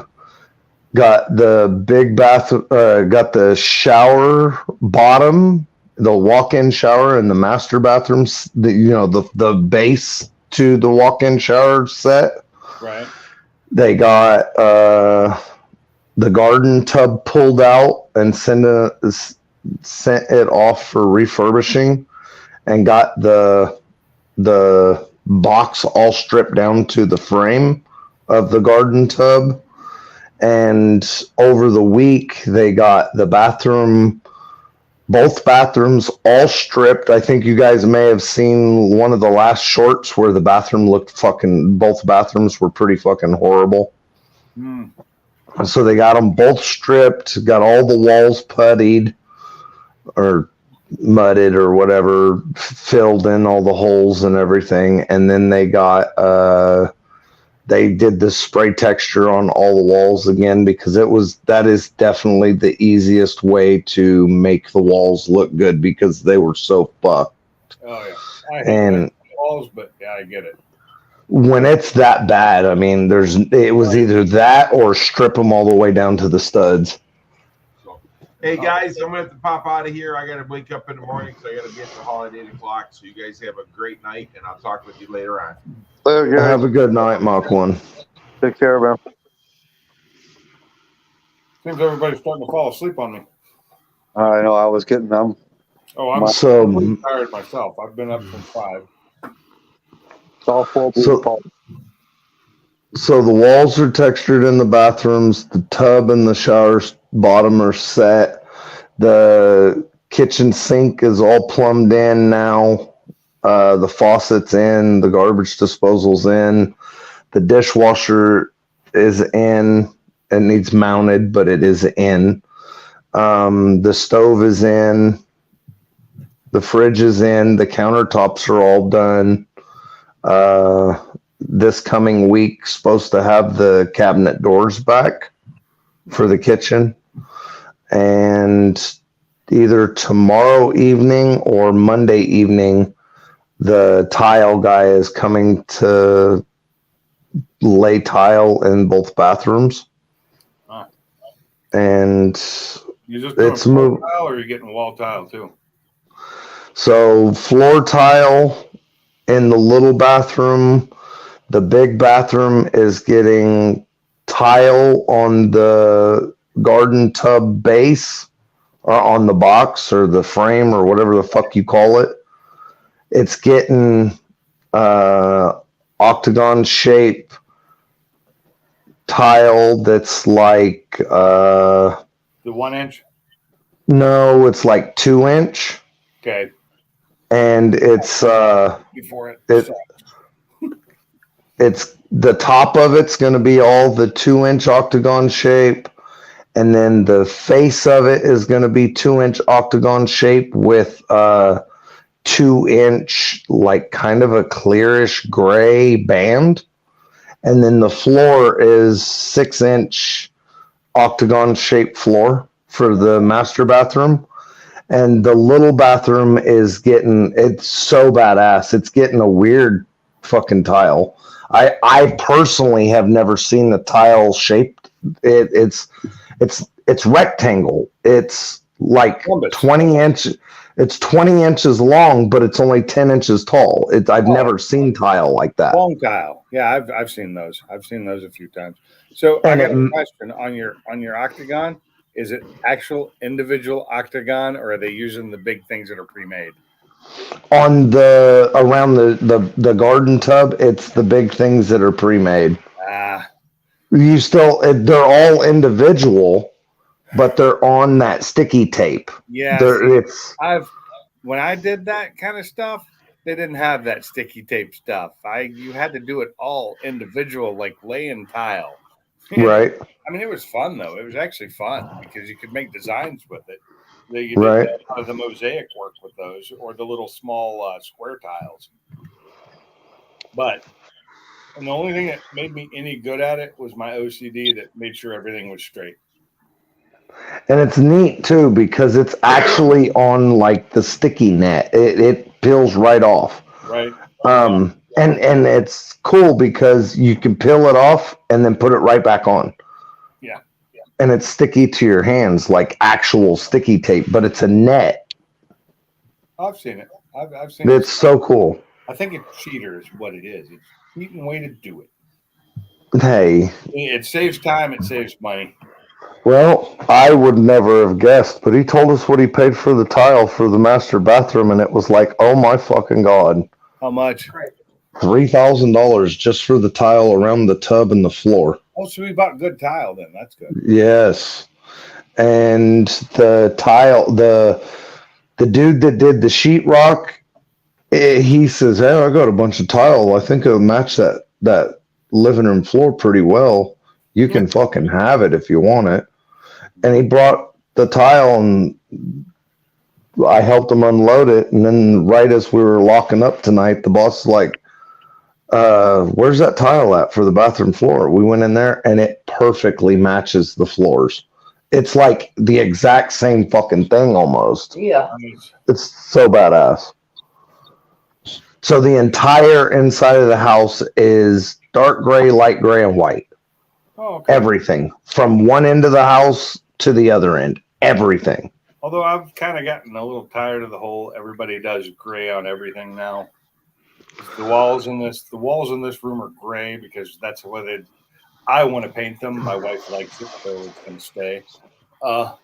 Got the big got the shower bottom, the walk-in shower, and the master bathrooms. The base to the walk-in shower set. Right. They got the garden tub pulled out and sent it off for refurbishing, and got the box all stripped down to the frame of the garden tub. And over the week, they got the both bathrooms all stripped. I think you guys may have seen one of the last shorts where the bathroom looked both bathrooms were pretty fucking horrible. Mm. So they got them both stripped, got all the walls puttied or mudded or whatever, filled in all the holes and everything. And then they got, they did the spray texture on all the walls again, because that is definitely the easiest way to make the walls look good, because they were so fucked. Oh yeah. I hate walls, but yeah, I get it. When it's that bad, I mean, it was either that or strip them all the way down to the studs. So, hey guys, I'm gonna have to pop out of here. I gotta wake up in the morning, so I gotta be at the hall at 8 o'clock. So you guys have a great night, and I'll talk with you later on. Later, guys. Have a good night, Mach 1. Take care, man. Seems everybody's starting to fall asleep on me. I know. I was getting them. Oh, I'm So- tired myself. I've been up since 5. It's all full. So the walls are textured in the bathrooms. The tub and the shower bottom are set. The kitchen sink is all plumbed in now. The faucet's in. The garbage disposal's in. The dishwasher is in. It needs mounted, but it is in. The stove is in. The fridge is in. The countertops are all done. This coming week, supposed to have the cabinet doors back for the kitchen. And either tomorrow evening or Monday evening, the tile guy is coming to lay tile in both bathrooms. Ah. And You just doing it's floor move. tile, or you're getting wall tile too? So floor tile in the little bathroom. The big bathroom is getting tile on the garden tub base, or on the box or the frame or whatever the fuck you call it. It's getting octagon shape tile that's like The 1 inch? no, it's like 2-inch, Okay. and it's Before it. It- it's the top of it's going to be all the 2-inch octagon shape, and then the face of it is going to be 2-inch octagon shape with 2-inch, like kind of a clearish gray band, and then the floor is 6-inch octagon shaped floor for the master bathroom. And the little bathroom is it's so badass. It's getting a weird fucking tile. I personally have never seen the tile shaped. It's rectangle. It's like Columbus. 20 inches. It's 20 inches long, but it's only 10 inches tall. I've never seen tile like that. Long tile. Yeah, I've seen those. I've seen those a few times. So I And got a it- question on your octagon. Is it actual individual octagon, or are they using the big things that are pre-made? On around the garden tub, it's the big things that are pre-made. Ah, They're all individual, but they're on that sticky tape. yeah. It's When I did that kind of stuff, they didn't have that sticky tape stuff. You had to do it all individual, like laying tile. Right. I mean, it was fun though. It was actually fun because you could make designs with it. You Right. did a lot of the mosaic work with those, or the little small square tiles. And the only thing that made me any good at it was my OCD that made sure everything was straight. And it's neat too because it's actually on like the sticky net. It peels right off. Right. And it's cool because you can peel it off and then put it right back on. Yeah. And it's sticky to your hands like actual sticky tape, but it's a net. I've seen it. I've seen It's so cool. I think it's cheater is what it is. It's a cheating way to do it. Hey, It saves time. It saves money. well, I would never have guessed, but he told us what he paid for the tile for the master bathroom, and it was like, oh my fucking God. How much? $3,000 just for the tile around the tub and the floor. Oh, so we bought good tile then. That's good. Yes. And the tile, the dude that did the sheetrock, he says, hey, I got a bunch of tile. I think it'll match that living room floor pretty well. You can fucking have it if you want it. And he brought the tile and I helped him unload it. And then right as we were locking up tonight, the boss was like, where's that tile at for the bathroom floor? We went in there and it perfectly matches the floors. It's like the exact same fucking thing almost. Yeah. It's so badass. So the entire inside of the house is dark gray, light gray, and white. Oh, okay. Everything from one end of the house to the other end. Everything. Although I've kind of gotten a little tired of the whole everybody does gray on everything now. The walls in this room are gray because that's what I want to paint them. My wife likes it, so it's gonna stay. I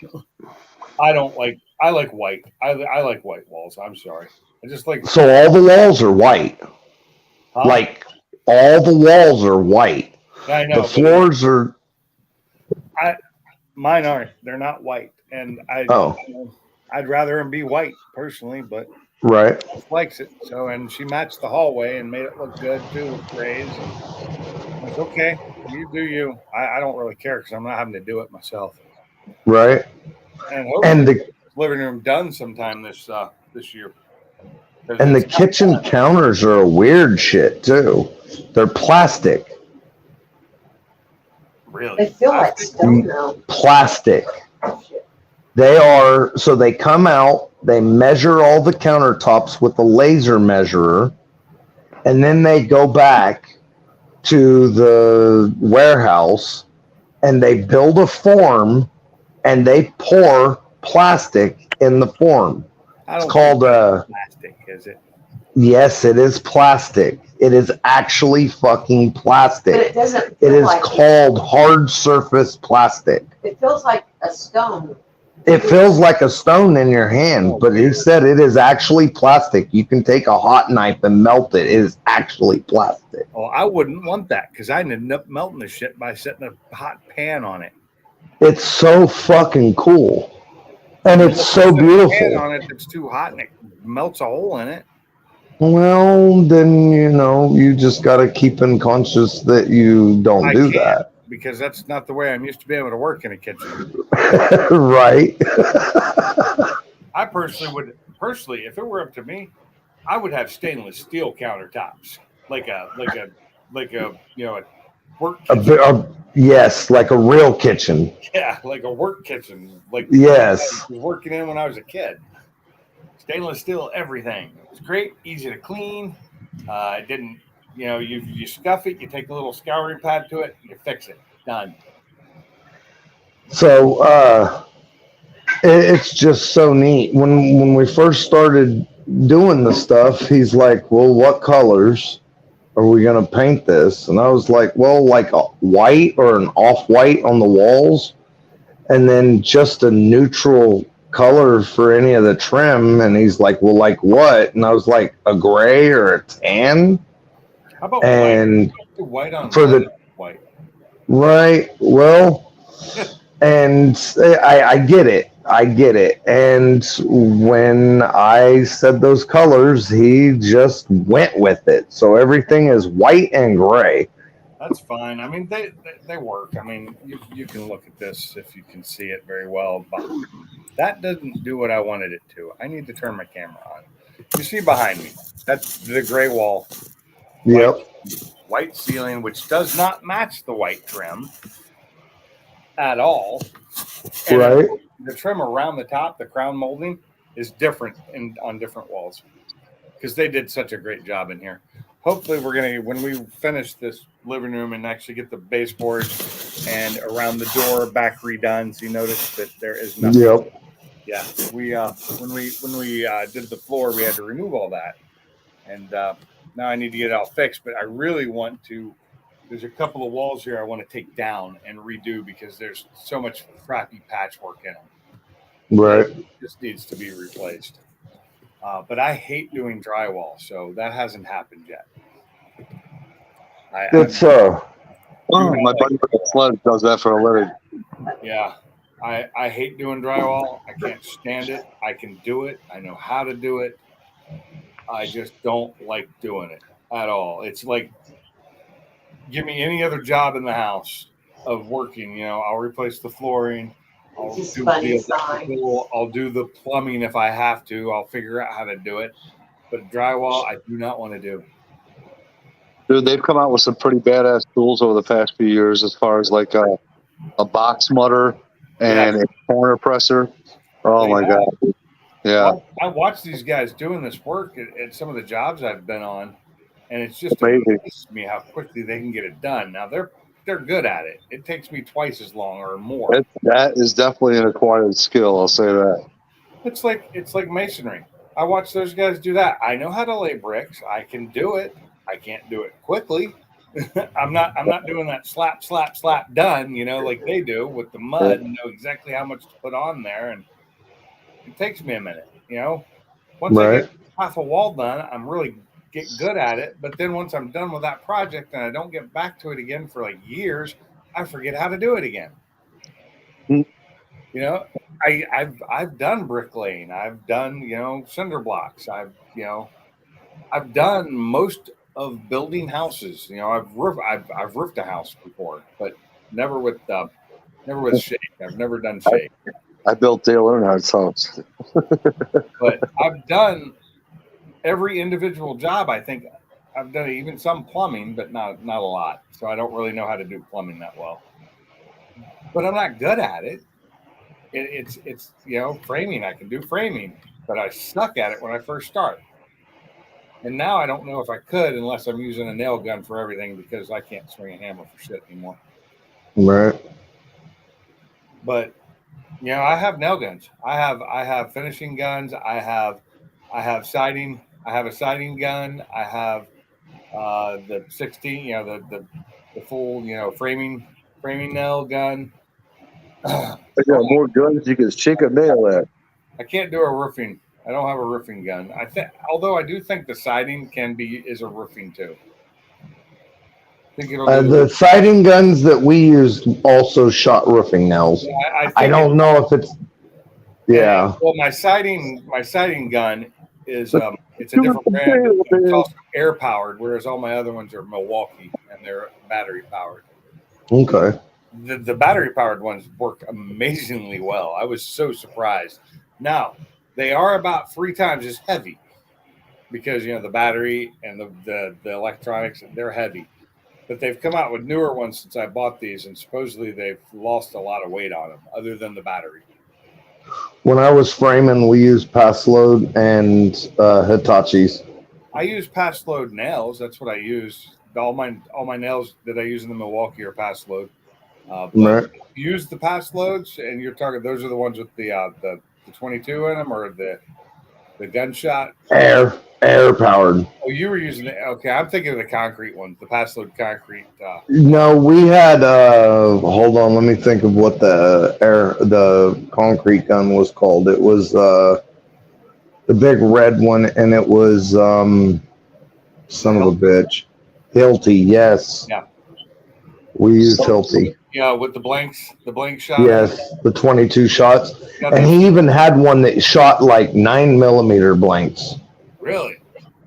like white. I like white walls. I'm sorry. I just like. So all the walls are white. Huh? Like all the walls are white. I know. The floors are. Mine aren't. They're not white, and I'd rather them be white personally, but. Right. She likes it. So, and she matched the hallway and made it look good too with grays. It's okay. You do you. I don't really care because I'm not having to do it myself. Right. And the living room done sometime this year. And the kitchen counters are a weird shit too. They're plastic. Really? They feel like stone now. Plastic. They are, so they come out, they measure all the countertops with a laser measurer, and then they go back to the warehouse and they build a form and they pour plastic in the form. It's called plastic, is it? Yes, it is plastic. It is actually fucking plastic. But it doesn't It feel is like called hard surface plastic. it feels like a stone. It feels like a stone in your hand, but he said it is actually plastic. You can take a hot knife and melt it. It is actually plastic. Oh, I wouldn't want that because I'd end up melting the shit by setting a hot pan on it. It's so fucking cool. And it's so Pan beautiful. on it that's too hot and it melts a hole in it. Well, then, you just got to keep in conscious that you don't do that. Because that's not the way I'm used to being able to work in a kitchen. Right. I personally, if it were up to me, I would have stainless steel countertops, like a work kitchen. Yes, like a real kitchen. Yeah, like a work kitchen. Like Yes. I was working in when I was a kid. Stainless steel, everything. It was great, easy to clean. It didn't, you scuff it, you take a little scouring pad to it, you fix it. Done. So it's just so neat. When we first started doing the stuff, he's like, well, what colors are we going to paint this? And I was like, well, like a white or an off-white on the walls, and then just a neutral color for any of the trim. And he's like, well, like what? And I was like, a gray or a tan. How about and white on for the white? Right. Well, and I get it. I get it. And when I said those colors, he just went with it. So everything is white and gray. That's fine. I mean, they work. I mean, you can look at this if you can see it very well. But that doesn't do what I wanted it to. I need to turn my camera on. You see behind me, that's the gray wall. Yep. White ceiling, which does not match the white trim at all. And Right. the trim around the top, the crown molding, is different on different walls because they did such a great job in here. Hopefully, we're gonna, when we finish this living room and actually get the baseboards and around the door back redone. So you notice that there is nothing. Yep. Yeah, we when we did the floor, we had to remove all that, and now I need to get it all fixed. But I really want to. There's a couple of walls here I want to take down and redo because there's so much crappy patchwork in them. Right. It just needs to be replaced. But I hate doing drywall, so that hasn't happened yet. It's my buddy Sledge does that for a living. Yeah, I hate doing drywall. I can't stand it. I can do it. I know how to do it. I just don't like doing it at all. It's like, give me any other job in the house of working. You know, I'll replace the flooring. I'll Just do funny the sign. electrical, I'll do the plumbing if I have to. I'll figure out how to do it. But drywall, I do not want to do. Dude, they've come out with some pretty badass tools over the past few years as far as like a box mutter and a corner presser. Oh my God. Yeah. I watch these guys doing this work at some of the jobs I've been on, and it's just Amazing. amazes me how quickly they can get it done. Now they're good at it. It takes me twice as long or more. That is definitely an acquired skill. I'll say that. It's like masonry. I watch those guys do that. I know how to lay bricks. I can do it. I can't do it quickly. I'm not doing that slap done, you know, like they do with the mud and know exactly how much to put on there. And it takes me a minute, you know. Once I get half a wall done, I'm really get good at it. But then once I'm done with that project and I don't get back to it again for like years, I forget how to do it again. You know, I've done bricklaying. I've done, you know, cinder blocks. I've done most of building houses. You know, I've roofed a house before, but never with shake. I've never done shake. I built Dale Earnhardt's house. But I've done every individual job. I think I've done even some plumbing, but not a lot. So I don't really know how to do plumbing that well. But I'm not good at it. It's you know, framing. I can do framing, but I suck at it when I first start. And now I don't know if I could unless I'm using a nail gun for everything because I can't swing a hammer for shit anymore. Right. But you know, I have nail guns. I have finishing guns. I have siding. I have a siding gun. I have the 16. You know, the full, you know, framing nail gun. I got more guns you can chink a nail at. I can't do a roofing. I don't have a roofing gun. I think, although I do think the siding is a roofing too. I think it'll do The siding guns that we use also shot roofing nails. Yeah, I don't know if it's. Yeah. Well, my siding gun is it's a different brand. It's also air powered, whereas all my other ones are Milwaukee and they're battery powered. Okay. The battery powered ones work amazingly well. I was so surprised. Now they are about 3 times as heavy because, you know, the battery and the electronics, they're heavy. But they've come out with newer ones since I bought these, and supposedly they've lost a lot of weight on them, other than the battery. When I was framing, we used pass load and Hitachis. I use pass load nails. That's what I use. All my nails that I use in the Milwaukee are pass load. Right. Use the pass loads, and you're talking. Those are the ones with the 22 in them, or the gunshot. Air powered. Oh, you were using it. Okay, I'm thinking of the concrete ones, the pass load concrete. No, we had. Hold on, let me think of what the concrete gun was called. It was the big red one, and it was son of a bitch, Hilti. Yes. Yeah. We use Hilti. Yeah, with the blank shot. Yes, the 22 shots. Yeah, And he even had one that shot like 9mm blanks. Really?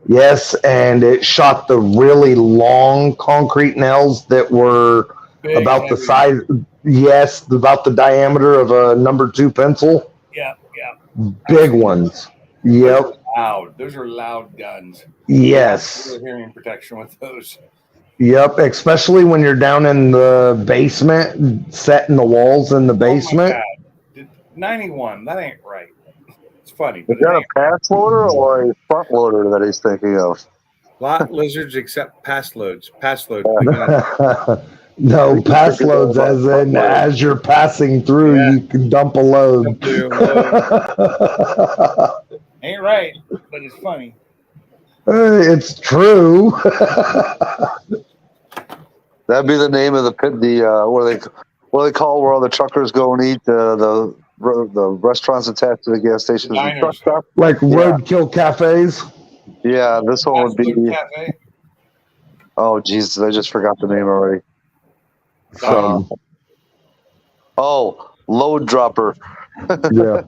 Yes, and it shot the really long concrete nails that were Big, about the heavy. size. Yes, about the diameter of a number 2 pencil. Yeah. Big ones. Yep. Loud. Those are loud guns. Yes. Good hearing protection with those. Yep. Especially when you're down in the basement, setting the walls in the basement. Oh my God. 91. That ain't right. It's funny. Is But that a pass loader or a front loader that he's thinking of? lot lizards accept pass loads. Pass load. No, pass loads as in as you're passing through, you can dump a load. Ain't right, but it's funny. It's true. That'd be the name of the pit. What do they call where all the truckers go and eat the restaurants attached to the gas stations? Diners. Truck stop? Like roadkill cafes. Yeah, this one would be. Cafe. Oh Jesus, I just forgot the name already. Load dropper. Yeah.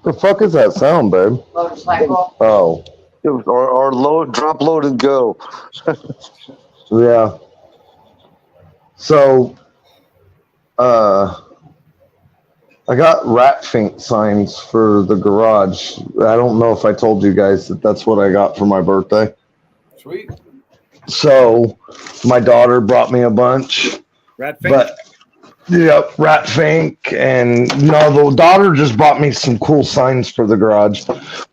The fuck is that sound, babe? Motorcycle. Oh. Or load, drop, load, and go. Yeah. So, I got rat fink signs for the garage. I don't know if I told you guys that that's what I got for my birthday. Sweet. So, my daughter brought me a bunch. Rat fink. But, yep, rat fink. And no, the daughter just bought me some cool signs for the garage.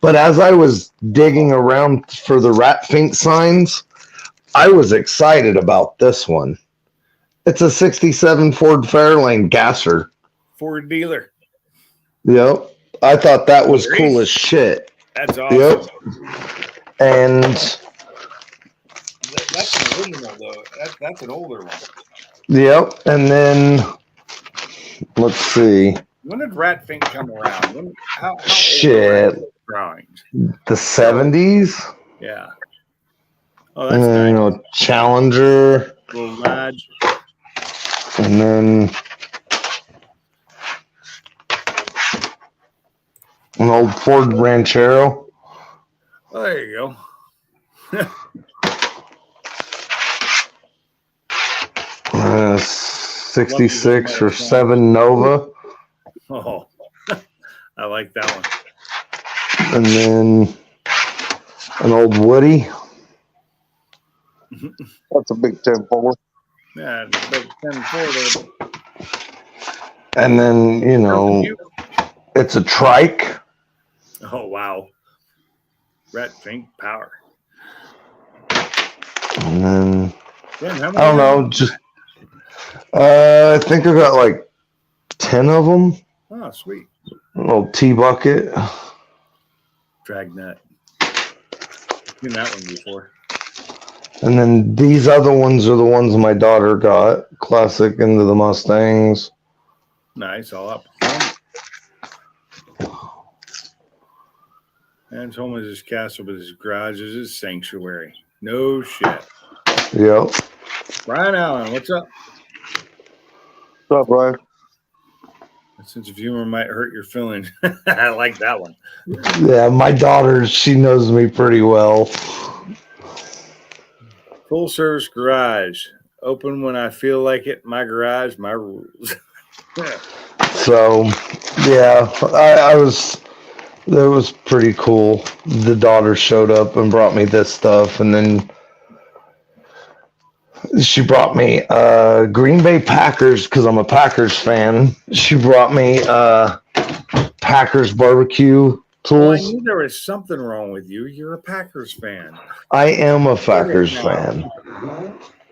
But as I was digging around for the rat fink signs, I was excited about this one. It's a 67 Ford Fairlane gasser. Ford dealer. Yep. I thought that was cool as shit. That's awesome. Yep. And that's an original though. That's an older one. yep. And then let's see. When did rat fink come around? How Shit. Drawings. The 70s? Yeah. Oh, that's And then, you know, Challenger. little Lodge. And then an old Ford Ranchero. Oh, there you go. 66 or 7 Nova. Oh, I like that one. And then an old Woody. That's a big 10-4. Yeah, big 10-4 there. And then, you know, it's a trike. Oh, wow. Rat fink power. And then, Yeah, I don't know, just, I think I got like 10 of them. Oh, sweet. An old T-bucket. Dragnet. Seen that one before. And then these other ones are the ones my daughter got. Classic Into the Mustangs. Nice, all up. And home is his castle, but his garage is his sanctuary. No shit. Yep. Brian Allen, what's up? What's up, Brian? A sense of humor might hurt your feelings. I like that one. Yeah, my daughter, she knows me pretty well. Full service garage. Open when I feel like it. My garage, my rules. So, yeah, I was, that was pretty cool. The daughter showed up and brought me this stuff, and then she brought me Green Bay Packers because I'm a Packers fan. She brought me Packers barbecue Well, I tools. knew there was something wrong with you. You're a Packers fan. I am a Packers fan.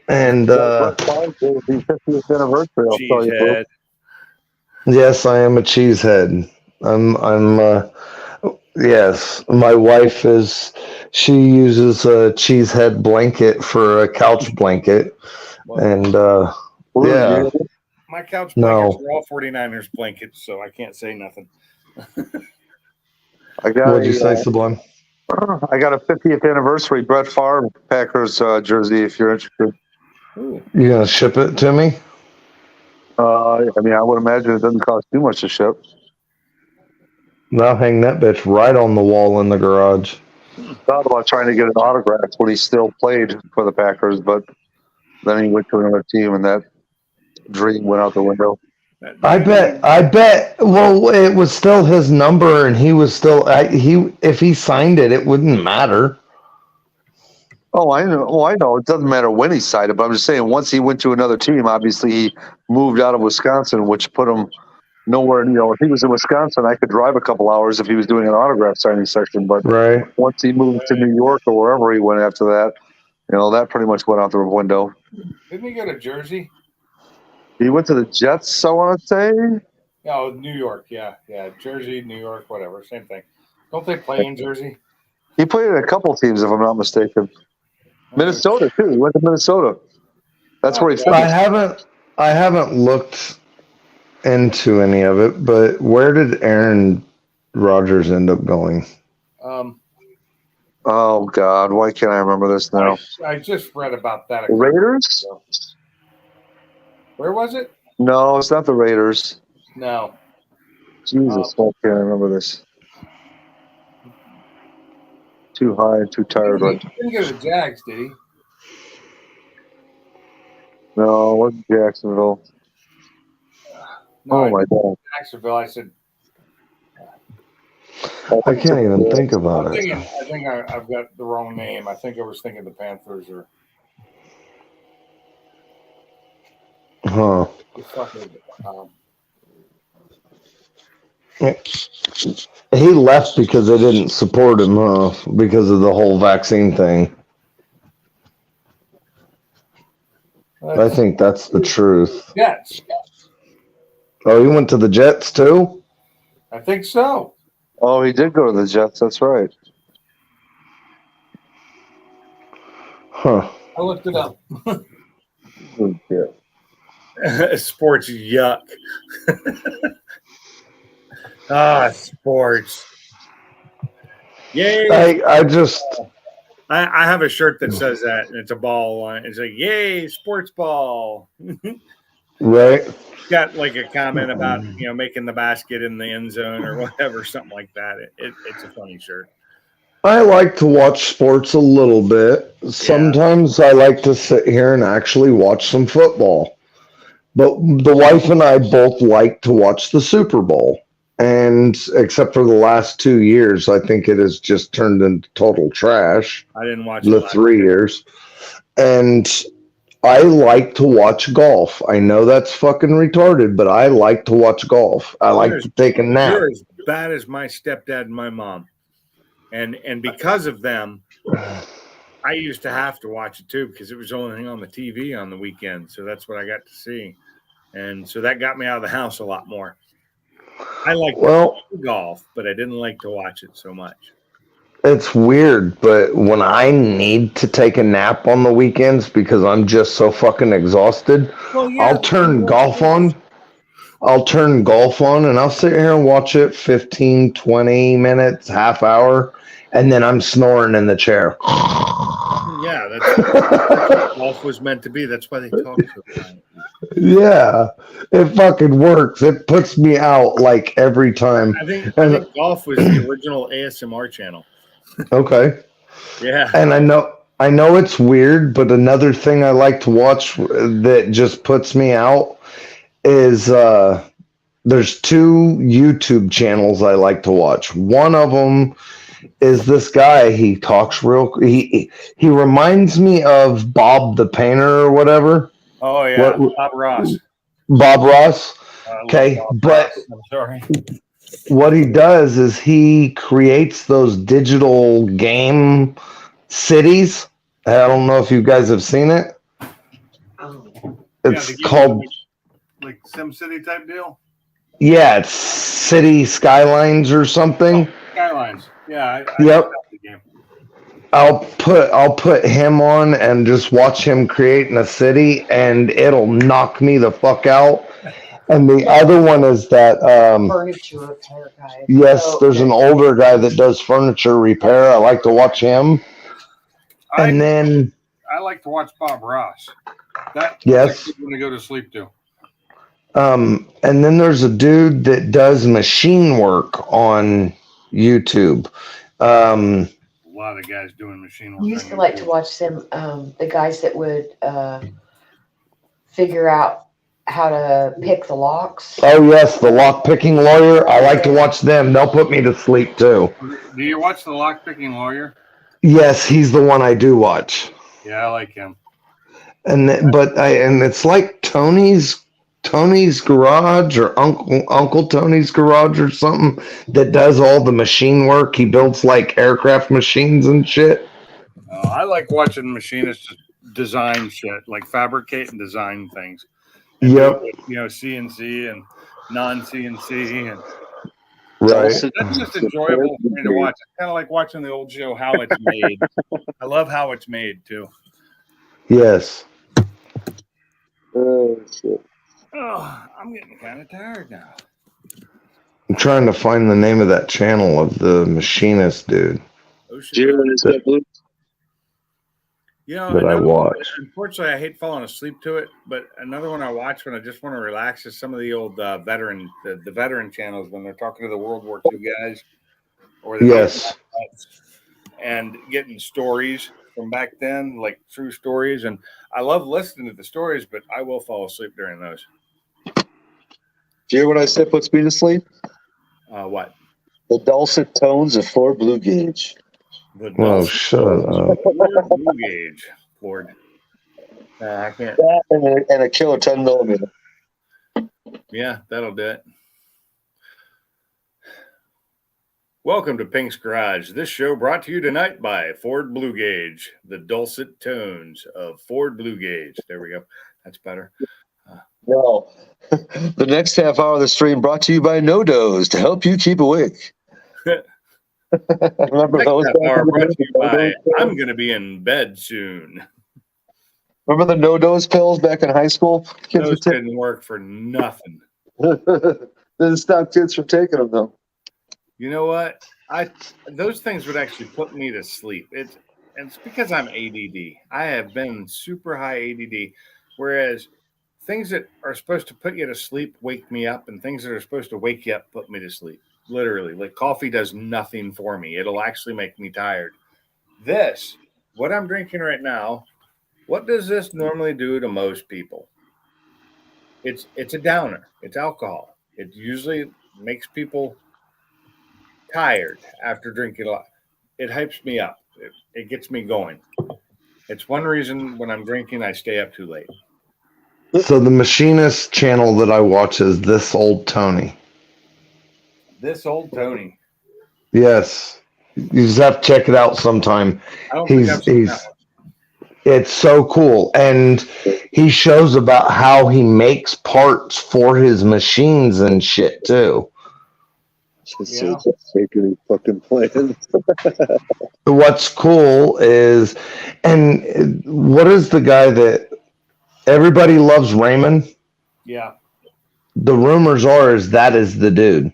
And It's the 50th anniversary. I'll tell you. Cheesehead. yes, I am a cheesehead. Yes, my wife is, she uses a cheesehead blanket for a couch blanket. And yeah, My couch No. blankets are all 49ers blankets, so I can't say nothing. I got what'd you say, Sublime? I got a 50th anniversary Brett Favre Packers jersey if you're interested. Ooh, You gonna ship it to me? I mean, I would imagine it doesn't cost too much to ship. I'll hang that bitch right on the wall in the garage. Thought about trying to get an autograph when he still played for the Packers, but then he went to another team, and that dream went out the window. I bet. Well, it was still his number, and he was still. If he signed it, it wouldn't matter. Oh, I know. Oh, I know. It doesn't matter when he signed it, but I'm just saying, once he went to another team, obviously he moved out of Wisconsin, which put him nowhere. You know, if he was in Wisconsin, I could drive a couple hours if he was doing an autograph signing session. But Right. once he moved to New York or wherever he went after that, you know, that pretty much went out the window. Didn't he go to Jersey? He went to the Jets, I want to say. Oh, New York. Yeah. Jersey, New York, whatever. Same thing. Don't they play in Jersey? He played at a couple teams, if I'm not mistaken. Minnesota too. He went to Minnesota. That's where he I finished. haven't looked into any of it, but where did Aaron Rodgers end up going? Oh God, why can't I remember this now? I just read about that. The Raiders? Where was it? No, it's not the Raiders. No. Jesus, why can't I remember this? Too high and too tired. He Right? didn't go to the Jags, did he? No, it wasn't Jacksonville. No, Oh my God. Jacksonville. I said. I can't even think about it. I think I've got the wrong name. I think I was thinking the Panthers or. Huh. He left because they didn't support him, because of the whole vaccine thing. I think that's the truth. Jets. Oh, he went to the Jets too? I think so. Oh, he did go to the Jets. That's right. Huh. I looked it up. Yeah. Sports yuck. Sports. Yay! I have a shirt that says that, and it's a ball line. It's like, "Yay, sports ball!" Right. Got like a comment about making the basket in the end zone or whatever, something like that. It's a funny shirt. I like to watch sports a little bit. Sometimes I like to sit here and actually watch some football. But the wife and I both like to watch the Super Bowl. And except for the last 2 years, I think it has just turned into total trash. I didn't watch the it 3 years. And I like to watch golf. I know that's fucking retarded, but I like to watch golf. I like to take a nap. You're as bad as my stepdad and my mom. And because of them, I used to have to watch it too because it was the only thing on the TV on the weekend. So that's what I got to see. And so that got me out of the house a lot more. I like golf, but I didn't like to watch it so much. It's weird, but when I need to take a nap on the weekends because I'm just so fucking exhausted, I'll turn golf on. And I'll sit here and watch it 15, 20 minutes, half hour, and then I'm snoring in the chair. Yeah, that's what golf was meant to be. That's why they talk so loud. Yeah, it fucking works. It puts me out like every time. I think golf was the original ASMR channel. Okay. Yeah. And I know it's weird, but another thing I like to watch that just puts me out is there's 2 YouTube channels I like to watch. One of them is this guy. He talks he reminds me of Bob the Painter or whatever. Oh yeah, Bob Ross. Bob Ross. Okay, but I'm sorry. What he does is he creates those digital game cities. I don't know if you guys have seen it. It's called like SimCity type deal. Yeah, it's City Skylines or something. Skylines. Yeah. Yep. I'll put him on and just watch him create in a city, and it'll knock me the fuck out. And the other one is that Furniture repair guy. yes, there's an older guy that does furniture repair. I like to watch him. And then I like to watch Bob Ross. That's Yes. a good one to go to sleep to. And then there's a dude that does machine work on YouTube. A lot of guys doing machine work. I used on to like YouTube. to watch them, the guys that would figure out how to pick the locks. Oh yes, the lock picking lawyer. I like to watch them. They'll put me to sleep too. Do you watch the lock picking lawyer? Yes, he's the one I do watch. Yeah, I like him. And it's like Tony's garage or Uncle Tony's garage or something that does all the machine work. He builds like aircraft machines and shit. I like watching machinists design shit, like fabricate and design things. Yep. You know, CNC and non-CNC, and Right. that's just enjoyable for me to watch. It's kind of like watching the old show How It's Made. I love how it's made too. Yes. Oh, shit. Oh, I'm getting kind of tired now. I'm trying to find the name of that channel of the machinist dude You know, that I another one- watch. Unfortunately, I hate falling asleep to it, but another one I watch when I just want to relax is some of the old veteran channels when they're talking to the World War II guys, or the Yes. and getting stories from back then, like true stories. And I love listening to the stories, but I will fall asleep during those. Do you hear what I said puts me to sleep? What? The dulcet tones of Ford Blue Gauge. The Oh, dulcet shut tones up. of Ford Blue Gauge, Ford. I can't. That and a killer 10 millimeter. Yeah, that'll do it. Welcome to Pink's Garage. This show brought to you tonight by Ford Blue Gauge, the dulcet tones of Ford Blue Gauge. There we go. That's better. No. The next half hour of the stream brought to you by NoDoz to help you keep awake. Remember Next those? half hour brought to you by I'm going to be in bed soon. Remember the NoDoz pills back in high school? Kids Those didn't work for nothing. Didn't stop kids from taking them though. You know what? Those things would actually put me to sleep. It's because I'm ADD. I have been super high ADD, whereas things that are supposed to put you to sleep wake me up, and things that are supposed to wake you up put me to sleep. Literally, like coffee does nothing for me. It'll actually make me tired. This, what I'm drinking right now, what does this normally do to most people? It's a downer. It's alcohol. It usually makes people tired after drinking a lot. It hypes me up. It gets me going. It's one reason when I'm drinking, I stay up too late. So the machinist channel that I watch is This Old Tony. This old Tony. Yes. You just have to check it out sometime. I don't think I've seen that one. It's so cool. And he shows about how he makes parts for his machines and shit too. Yeah. Sacred fucking plans. What's cool is, and what is the guy that everybody loves, Raymond? Yeah. The rumors are is that is the dude.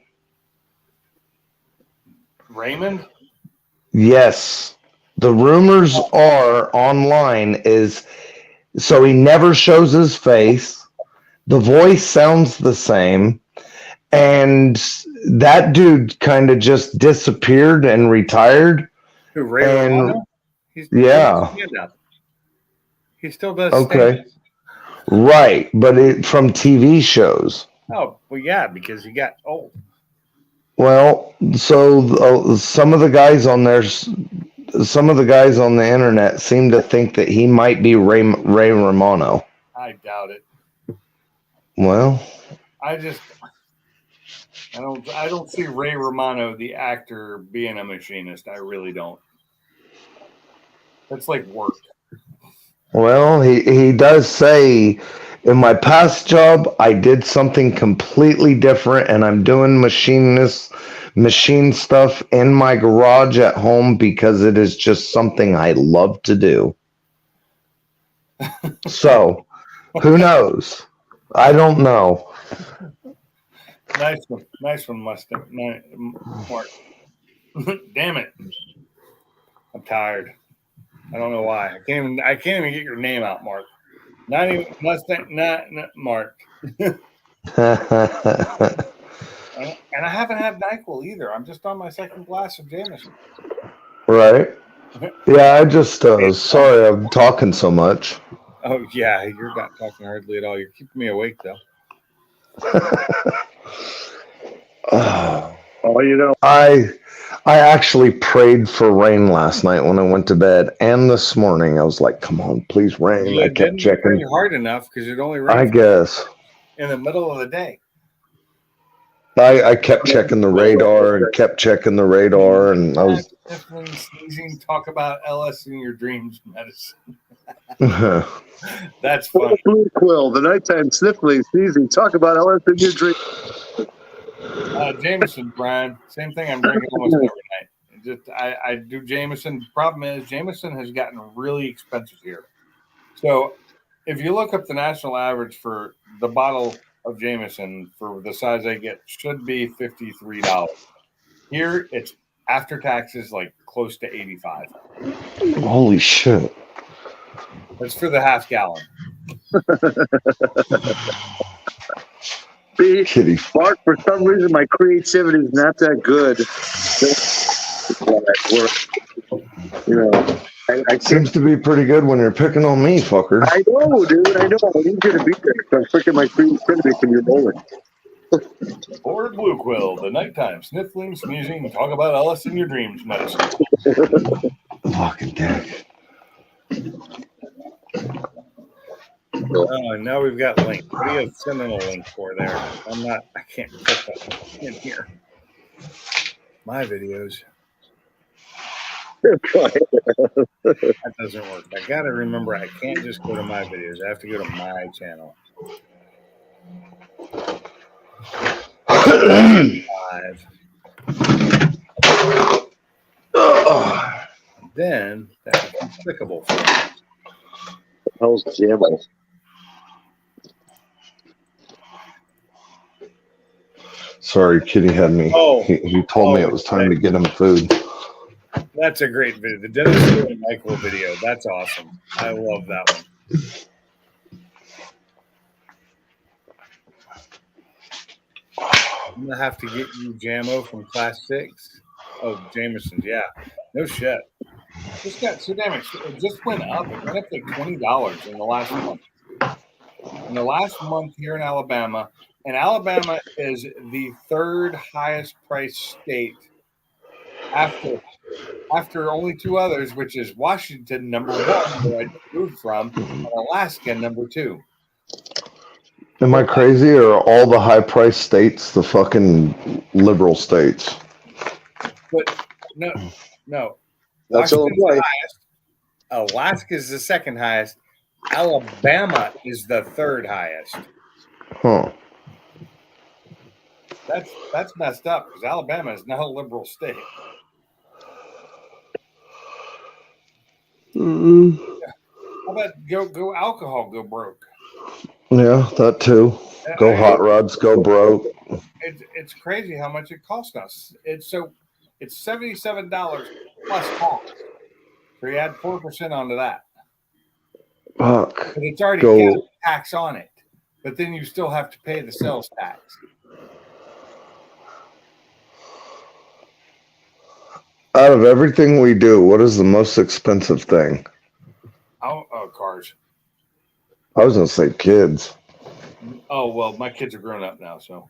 Raymond? Yes. The rumors are online is so he never shows his face. The voice sounds the same. And that dude kind of just disappeared and retired. Who, Ray And- Romano? Yeah. He's stand-up. He still does Okay. stand-up. Right. But it from TV shows. Oh, well, yeah, because he got old. Well, so some of the guys on there, some of the guys on the internet seem to think that he might be Ray Romano. I doubt it. Well, I don't see Ray Romano, the actor, being a machinist. I really don't. That's like work. well, he does say, in my past job, I did something completely different, and I'm doing machine stuff in my garage at home because it is just something I love to do. So, who knows? I don't know. Nice one, Mustang. Mark. Damn it. I'm tired. I don't know why. I can't even get your name out, Mark. Not even Mustang. Not Mark. And I haven't had NyQuil either. I'm just on my second glass of Jameson. Right. Yeah, I just sorry I'm talking so much. Oh yeah, you're not talking hardly at all. You're keeping me awake though. Oh, you know, I actually prayed for rain last night when I went to bed, and this morning I was like, "Come on, please rain." You I kept didn't checking. pray hard enough because it only I rained guess in the middle of the day. I kept checking the radar and kept checking the radar, and I was. Sniffling, sneezing, talk about LS in your dreams medicine. That's funny. Blue Quill, the nighttime sniffling, sneezing. Talk about LS in your dream. Jameson, Brian. Same thing I'm drinking almost every night. Just I do Jameson. Problem is Jameson has gotten really expensive here. So if you look up the national average for the bottle of Jameson for the size I get should be $53. Here it's after taxes like close to 85. Holy shit! That's for the half gallon. See, Kitty. Mark, for some reason, my creativity is not that good. You know, I Seems to be pretty good when you're picking on me, fucker. I know, dude. I know. I need you to be there. I'm freaking my creativity when you're rolling. Or Blue Quill, the nighttime sniffling, sneezing, talk about Ellis in your dreams medicine. Fucking dick. Oh, and now we've got link. What are you sending a link for there? I can't put that in here. My videos. That doesn't work. I got to remember I can't just go to my videos. I have to go to my channel. Live. Then that becomes clickable for me. Hell's Jambo. Sorry, Kitty had me. Oh. He told me it was time to get him food. That's a great video. The Dennis and Michael video. That's awesome. I love that one. I'm gonna have to get you Jamo from Class 6. Oh, Jameson's, yeah. No shit. This got so damn expensive. It just went up. It went up to $20 in the last month. In the last month here in Alabama, and Alabama is the third highest priced state after only two others, which is Washington, number one, where I moved from, and Alaska, number 2. Am I crazy, or are all the high-priced states the fucking liberal states? But no. That's Washington's Illinois. the highest. Alaska is the second highest. Alabama is the third highest. Huh. That's messed up because Alabama is not a liberal state. How about go alcohol, go broke? Yeah, that too. Go hot rods, go broke. It's crazy how much it costs us. It's $77 plus tax. So you add 4% onto that. Fuck. But it's already Go. got tax on it. But then you still have to pay the sales tax. Out of everything we do, what is the most expensive thing? Cars. I was gonna say kids. Oh, well, my kids are grown up now, so.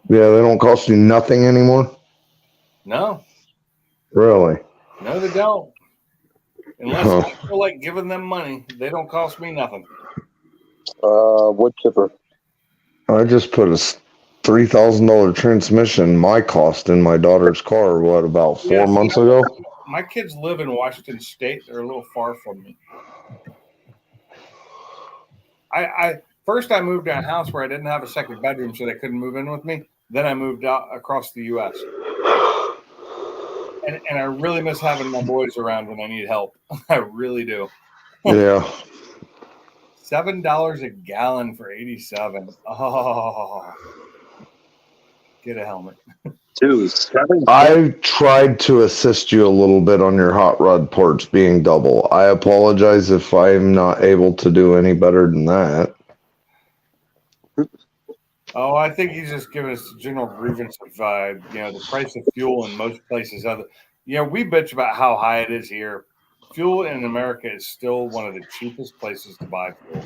Yeah, they don't cost you nothing anymore? No, Really? no, they don't. Unless Huh. I feel like giving them money, they don't cost me nothing. Wood chipper. I just put a $3,000 transmission, my cost, in my daughter's car, what, about 4 Yeah, see, months ago? My kids live in Washington State. They're a little far from me. I first I moved to a house where I didn't have a second bedroom, so they couldn't move in with me. Then I moved out across the U.S. And I really miss having my boys around when I need help. I really do. Yeah. $7 a gallon for 87. Oh, get a helmet. Dude, 7 I tried to assist you a little bit on your hot rod ports being double. I apologize if I'm not able to do any better than that. Oh, I think he's just giving us a general grievance of, the price of fuel in most places. We bitch about how high it is here. Fuel in America is still one of the cheapest places to buy fuel.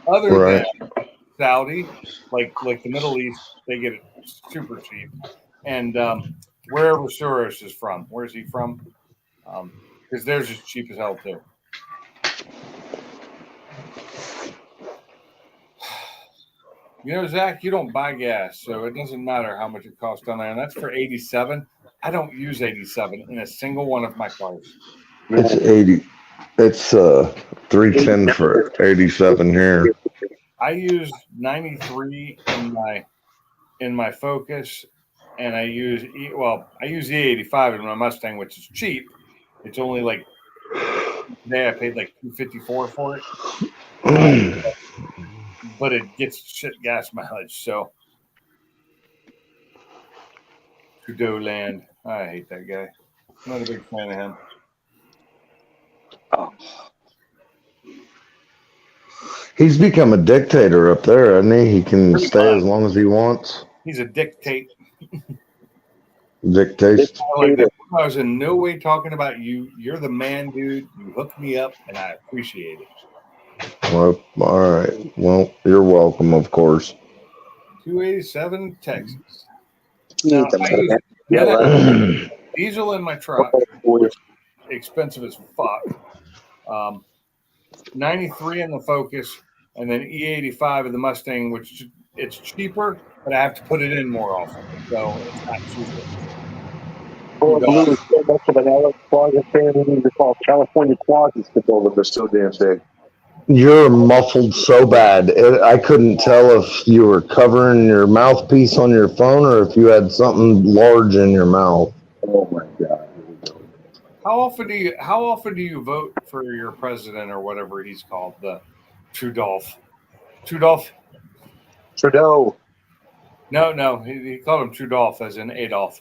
Other Right. than Saudi, like the Middle East, they get it super cheap. And wherever Soros is from, where's he from? Because theirs is cheap as hell too. Zach, you don't buy gas, so it doesn't matter how much it costs down there. And that's for 87. I don't use 87 in a single one of my cars. It's 80. It's 310 for 87 here. I use 93 in my Focus, and I use E85 in my Mustang, which is cheap. It's only like today I paid like $254 for it. But it gets shit gas mileage, so Trudeau land. I hate that guy. I'm not a big fan of him. Oh. He's become a dictator up there, hasn't he? He can stay as long as he wants. He's a dictate. Dictate. I was in no way talking about you. You're the man, dude. You hooked me up, and I appreciate it. Well, all right. Well, you're welcome, of course. 287 Texas. Now, I use diesel in my truck, which is expensive as fuck. 93 in the Focus, and then E85 in the Mustang, which it's cheaper, but I have to put it in more often, so it's not cheaper. So much of an LA closet fan, we need to call California closets to build them. They're so damn big. You're muffled so bad. I couldn't tell if you were covering your mouthpiece on your phone or if you had something large in your mouth. Oh my god! How often do you vote for your president or whatever he's called, the Trudeau? No, he called him Trudeau as in Adolf.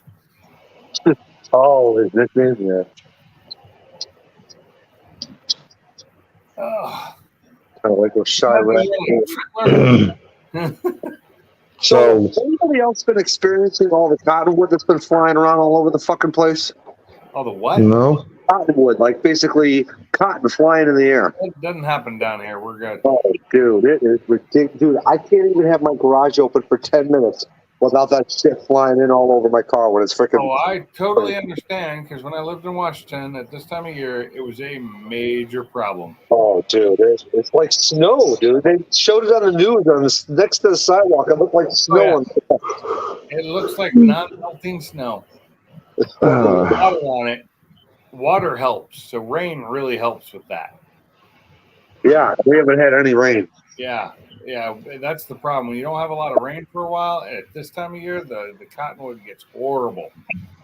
Oh, is this in there? Oh. Kind of like those shy So, has anybody else been experiencing all the cottonwood that's been flying around all over the fucking place? Oh, the what? no. Cottonwood, like basically cotton flying in the air. It doesn't happen down here. We're good. Oh, dude, it is ridiculous. Dude, I can't even have my garage open for 10 minutes without that shit flying in all over my car when it's freaking. Oh, I totally understand, because when I lived in Washington at this time of year, it was a major problem. Oh, dude, it's like snow, dude. They showed it on the news on this next to the sidewalk. It looked like snow. It looks like non-melting snow. Water on it. Water helps, so rain really helps with that. Yeah, we haven't had any rain. Yeah, that's the problem. When you don't have a lot of rain for a while, at this time of year, the cottonwood gets horrible.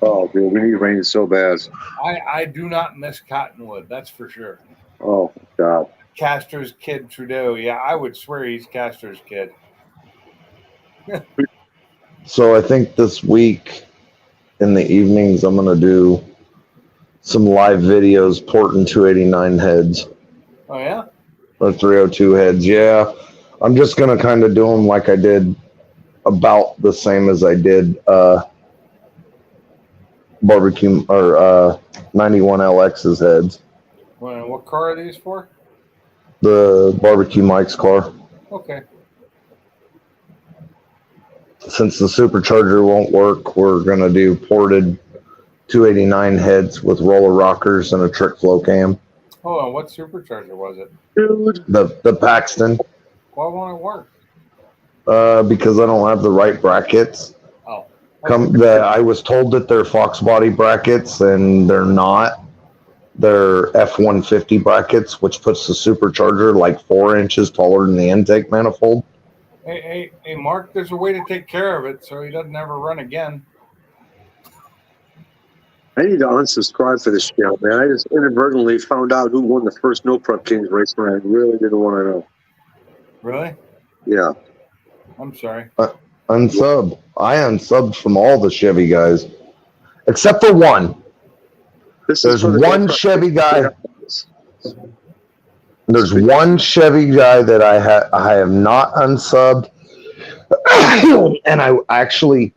Oh, dude, we need rain so bad. I do not miss cottonwood, that's for sure. Oh, God. Castor's kid Trudeau. Yeah, I would swear he's Castor's kid. So I think this week in the evenings, I'm going to do some live videos porting 289 heads. Oh, yeah? Or 302 heads, yeah. I'm just going to kind of do them like I did, about the same as I did barbecue or 91 LX's heads. Well, what car are these for? The barbecue Mike's car. Okay. Since the supercharger won't work, we're going to do ported 289 heads with roller rockers and a trick flow cam. Hold on, what supercharger was it? Dude. The Paxton. Why won't it work? Because I don't have the right brackets. Oh. I was told that they're Fox body brackets, and they're not. They're F-150 brackets, which puts the supercharger like 4 inches taller than the intake manifold. Hey, Mark, there's a way to take care of it so he doesn't ever run again. I need to unsubscribe for this channel, man. I just inadvertently found out who won the first No Prep Kings race, and I really didn't want to know. Really? Yeah. I'm sorry. Unsub. I unsubbed from all the Chevy guys, except for one. This There's for the one GoPro. Chevy guy. There's one Chevy guy that I have not unsubbed, and I actually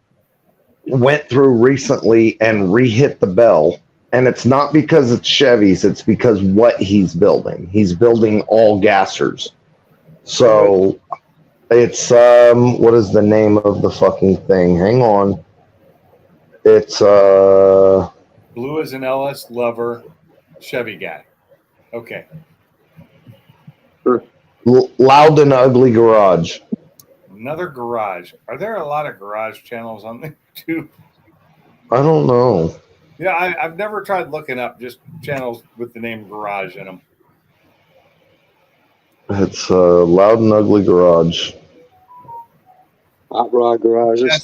went through recently and re-hit the bell. And it's not because it's Chevys; it's because what he's building. He's building all gassers. So it's what is the name of the fucking thing? Hang on. It's Blue as an LS lover, Chevy guy. Okay. Loud and Ugly Garage. Another garage. Are there a lot of garage channels on there too? I don't know. Yeah, I've never tried looking up just channels with the name garage in them. It's Loud and Ugly Garage. Hot Rod Garage. Yes,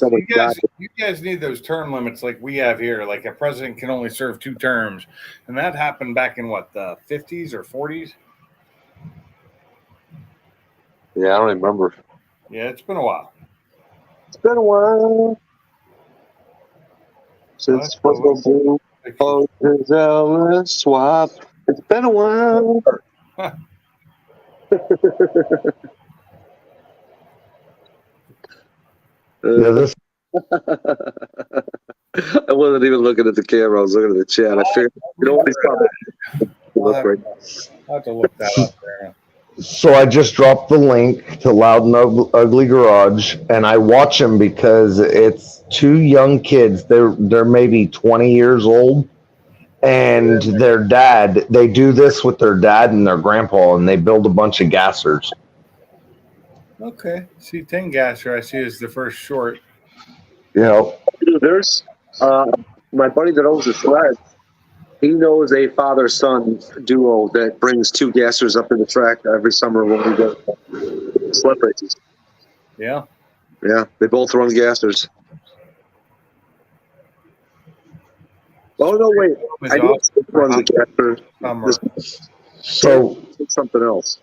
you guys need those term limits like we have here. Like a president can only serve 2 terms. And that happened back in what, the 50s or 40s? Yeah, I don't remember. Yeah, it's been a while. It's been a while since football blue. Oh, his LS swap. It's been a while. Yeah, this I wasn't even looking at the camera. I was looking at the chat. I figured, you know what he's probably. I'll have to look that up there. So I just dropped the link to Loud and Ugly Garage, and I watch them because it's 2 young kids. They're maybe 20 years old, and their dad. They do this with their dad and their grandpa, and they build a bunch of gassers. Okay. See, 10 gasser I see is the first short. Yeah. There's my buddy that owns the sled. He knows a father-son duo that brings 2 gassers up in the track every summer when we go sled races. Yeah. Yeah, they both run gassers. Oh no, wait! I know runs a gasser. So It's something else.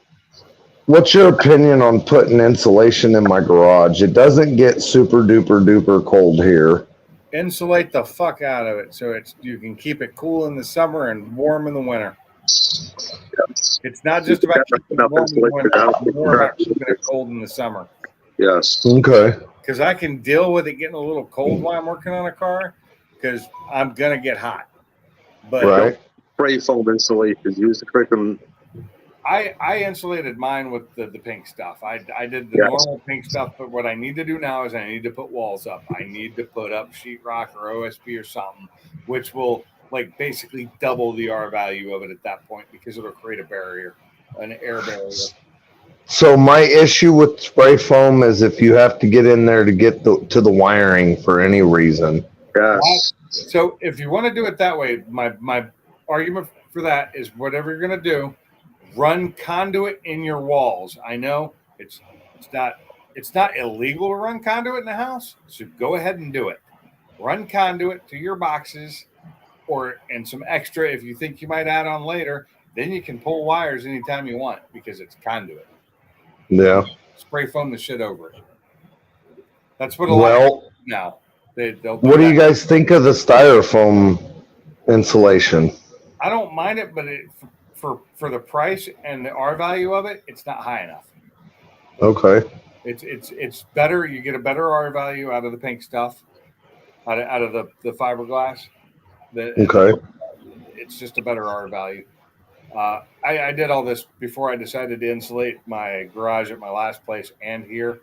what's your opinion on putting insulation in my garage? It doesn't get super duper cold here. Insulate the fuck out of it so you can keep it cool in the summer and warm in the winter. It's not just about keeping it warm in the winter, it's more about keeping it cold in the summer. Yes. Okay. Because I can deal with it getting a little cold while I'm working on a car because I'm going to get hot. But Right. Spray foam insulation. Use the curriculum. I insulated mine with the pink stuff. I did the Yes. normal pink stuff, but what I need to do now is I need to put walls up. I need to put up sheetrock or OSB or something, which will like basically double the R value of it at that point because it'll create a barrier, an air barrier. So my issue with spray foam is if you have to get in there to get to the wiring for any reason. Yes. So if you want to do it that way, my argument for that is whatever you're going to do, run conduit in your walls. I know it's not illegal to run conduit in the house, so go ahead and do it. Run conduit to your boxes, and some extra if you think you might add on later. Then you can pull wires anytime you want because it's conduit. Yeah. Spray foam the shit over it. That's what a lot of people do now. They'll do What do that. you guys think of the styrofoam insulation? I don't mind it, but for the price and the R value of it, it's not high enough. Okay. It's better. You get a better R value out of the pink stuff, out of the fiberglass. Okay. It's just a better R value. I did all this before I decided to insulate my garage at my last place and here.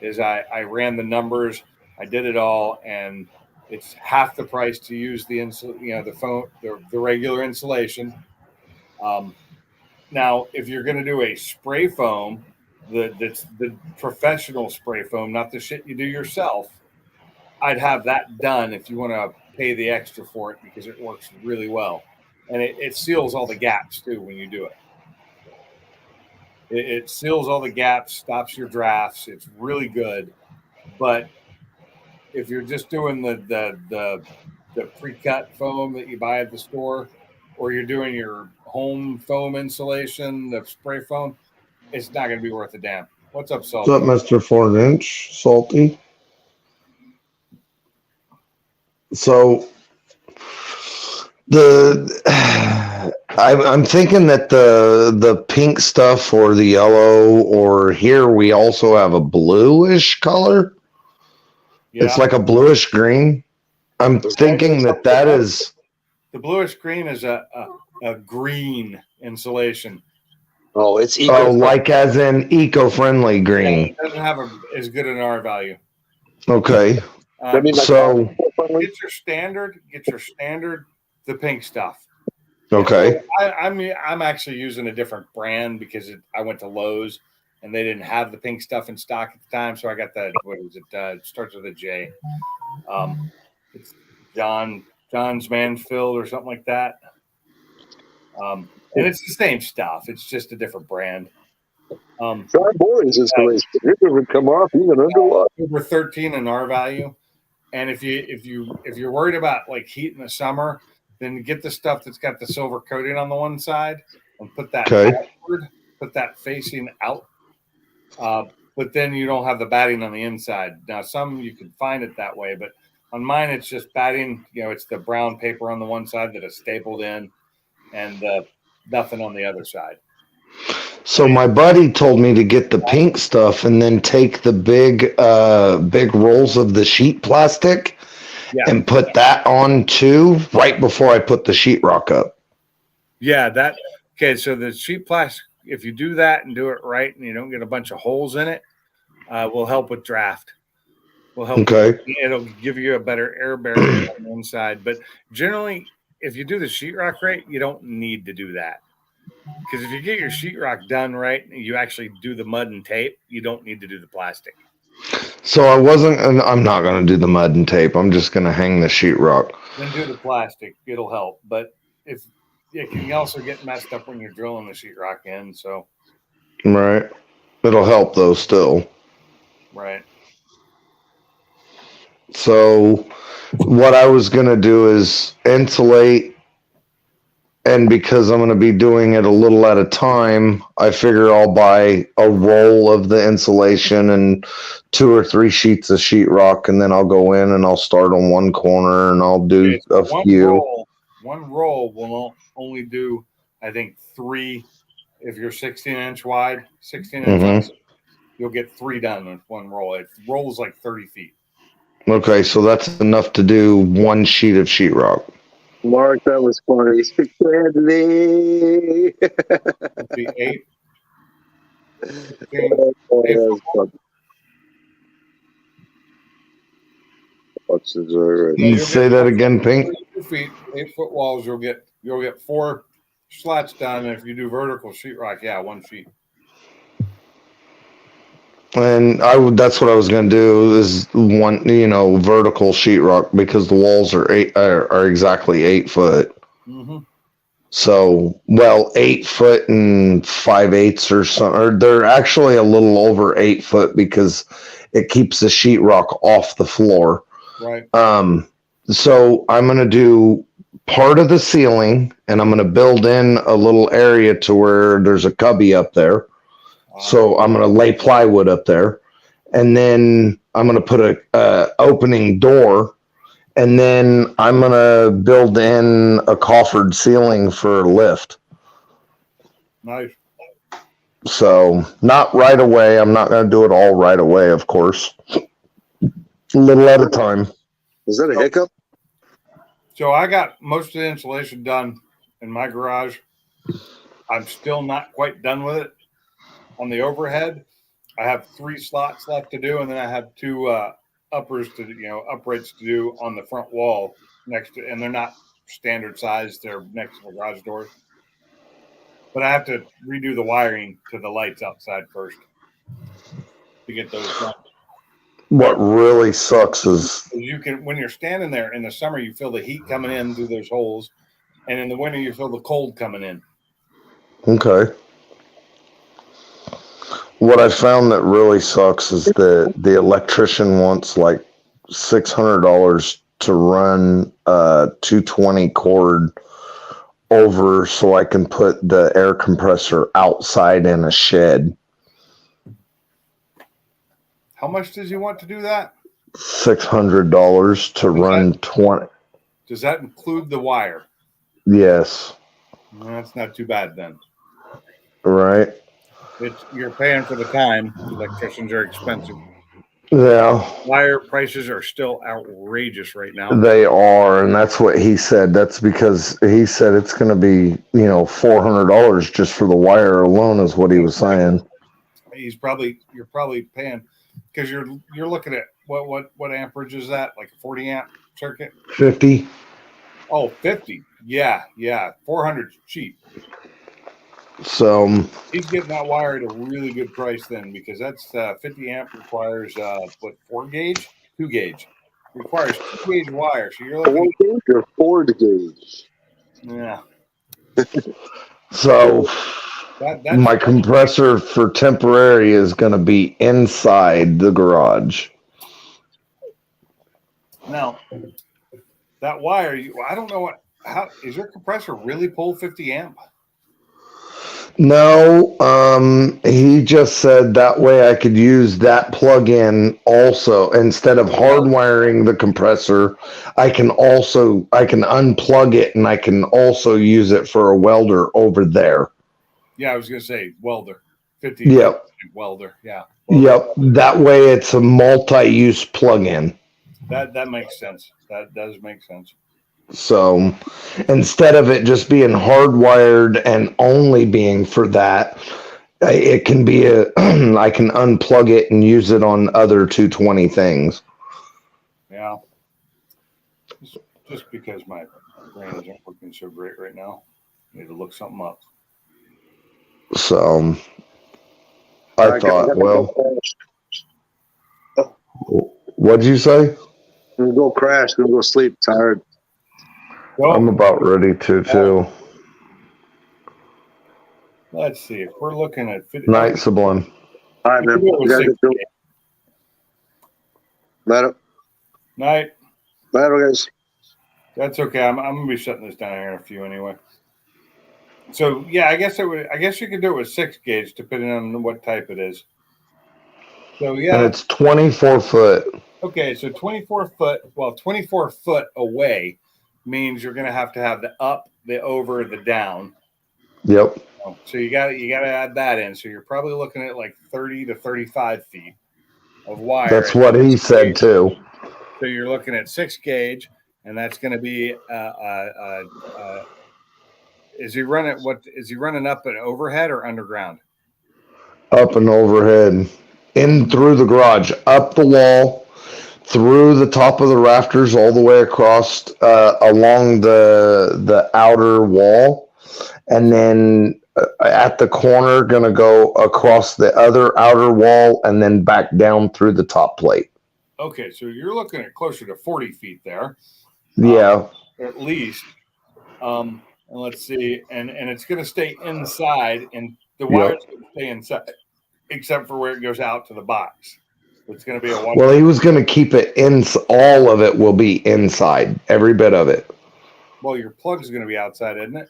I ran the numbers, I did it all, and it's half the price to use the regular insulation. Now, if you're going to do a spray foam, that's the professional spray foam, not the shit you do yourself, I'd have that done if you want to pay the extra for it because it works really well. And it seals all the gaps too when you do it. It seals all the gaps, stops your drafts. It's really good. But if you're just doing the pre-cut foam that you buy at the store, or you're doing your home foam insulation, the spray foam, it's not going to be worth a damn. What's up, Salty? What's up, Mr. 4-inch? Salty? So I'm thinking that the pink stuff or the yellow, or here we also have a bluish color. Yeah. It's like a bluish green. I'm thinking that is The bluish green is a green insulation. Oh, it's like as in eco-friendly Yeah, green. it doesn't have as good an R value. Okay. So Get your standard, the pink stuff. okay. I'm actually using a different brand because I went to Lowe's and they didn't have the pink stuff in stock at the time, so I got the it starts with a J. It's John's Mansfield or something like that. And it's the same stuff. It's just a different brand. John Boring's installation. It doesn't come off even under water. Over 13 in R value. And if you're worried about like heat in the summer, then get the stuff that's got the silver coating on the one side and put that outward, put that facing out. But then you don't have the batting on the inside. Now some you can find it that way, but on mine it's just batting. It's the brown paper on the one side that is stapled in, and nothing on the other side. So my buddy told me to get the pink stuff and then take the big rolls of the sheet plastic and put that on too right before I put the sheetrock up. Yeah, okay. So the sheet plastic, if you do that and do it right, and you don't get a bunch of holes in it, will help with draft. Will help. Okay. It'll give you a better air barrier on the inside. But generally, if you do the sheetrock right, you don't need to do that. Because if you get your sheetrock done right, and you actually do the mud and tape, you don't need to do the plastic. So I'm not going to do the mud and tape. I'm just going to hang the sheetrock. Then do the plastic. It'll help. But it can also get messed up when you're drilling the sheetrock in. So. Right. It'll help though still. Right. So what I was going to do is insulate, and because I'm going to be doing it a little at a time, I figure I'll buy a roll of the insulation and 2 or 3 sheets of sheetrock, and then I'll go in and I'll start on one corner and I'll do a few. One roll will only do, I think, 3. If you're 16-inch wide, 16 inches, you'll get 3 done with one roll. It rolls like 30 feet. Okay, so that's enough to do 1 sheet of sheetrock. Mark, that was funny. Deadly. It'd be 8. 8 You say that again, Pink? 2 feet, 8-foot walls. You'll get 4 slats done. And if you do vertical sheetrock, 1 sheet. And that's what I was going to do is one, vertical sheetrock, because the walls are exactly 8 foot. Mm-hmm. So, 8 foot and 5/8 or something. Or they're actually a little over 8 foot because it keeps the sheetrock off the floor. Right. So I'm going to do part of the ceiling, and I'm going to build in a little area to where there's a cubby up there. So I'm going to lay plywood up there, and then I'm going to put a opening door, and then I'm going to build in a coffered ceiling for a lift. Nice. So not right away. I'm not going to do it all right away, of course. A little at a time. Is that a hiccup? So I got most of the insulation done in my garage. I'm still not quite done with it. On the overhead, I have 3 slots left to do, and then I have 2 uprights to do on the front wall next to, and they're not standard size. They're next to the garage doors. But I have to redo the wiring to the lights outside first to get those done. What really sucks is when you're standing there in the summer, you feel the heat coming in through those holes, and in the winter, you feel the cold coming in. Okay. What I found that really sucks is that the electrician wants like $600 to run a 220 cord over so I can put the air compressor outside in a shed. How much does he want to do that? $600 to run 20. Does that include the wire? Yes. That's not too bad then. Right. You're paying for the time. Electricians are expensive. Yeah, Wire prices are still outrageous right now. they are, and that's what he said. That's because he said it's going to be, $400 just for the wire alone, is what he was saying. You're probably paying because you're looking at what amperage is that? Like a 40 amp circuit? 50. Oh, 50. Yeah. 400 cheap. So He's getting that wire at a really good price then, because that's 50 amp requires 4 gauge, 2 gauge, requires 2 gauge wire. So you're looking 4 gauge or 4 gauge? yeah. So That's my compressor for temporary is going to be inside the garage. now that wire. I don't know how is your compressor really pull 50 amp? No, he just said that way I could use that plug-in also. Instead of hardwiring the compressor, I can unplug it and I can also use it for a welder over there. Yeah, I was gonna say welder. 50 Yep. welder. Yeah. Yep. That way it's a multi-use plug-in. That makes sense. That does make sense. So instead of it just being hardwired and only being for that, it can be I can unplug it and use it on other 220 things. Yeah. Just because my brain isn't working so great right now. Need to look something up. So I thought, well, what'd you say? I'm gonna go crash. I'm gonna go sleep. Tired. Well, I'm about ready to too. let's see if we're looking at Night Sublime. All right, man. You guys do. Later. Night. Later, guys. That's okay. I'm gonna be shutting this down here in a few anyway. So yeah, I guess you could do it with 6 gauge depending on what type it is. So yeah, And it's 24 foot. okay. So 24 foot. Well, 24 foot away means you're gonna have the up, the over, the down. Yep. So you got to add that in. So you're probably looking at like 30 to 35 feet of wire. That's what he said too. So you're looking at 6 gauge, and that's going to be. Is he running up and overhead or underground? Up and overhead, in through the garage, up the wall, through the top of the rafters, all the way across along the outer wall, and then at the corner, gonna go across the other outer wall, and then back down through the top plate. Okay, so you're looking at closer to 40 feet there. Yeah. At least. And let's see, and it's going to stay inside, and the wire's going to stay inside, except for where it goes out to the box. It's going to be a one. Well, he was going to keep it in. All of it will be inside, every bit of it. Well, your plug is going to be outside, isn't it?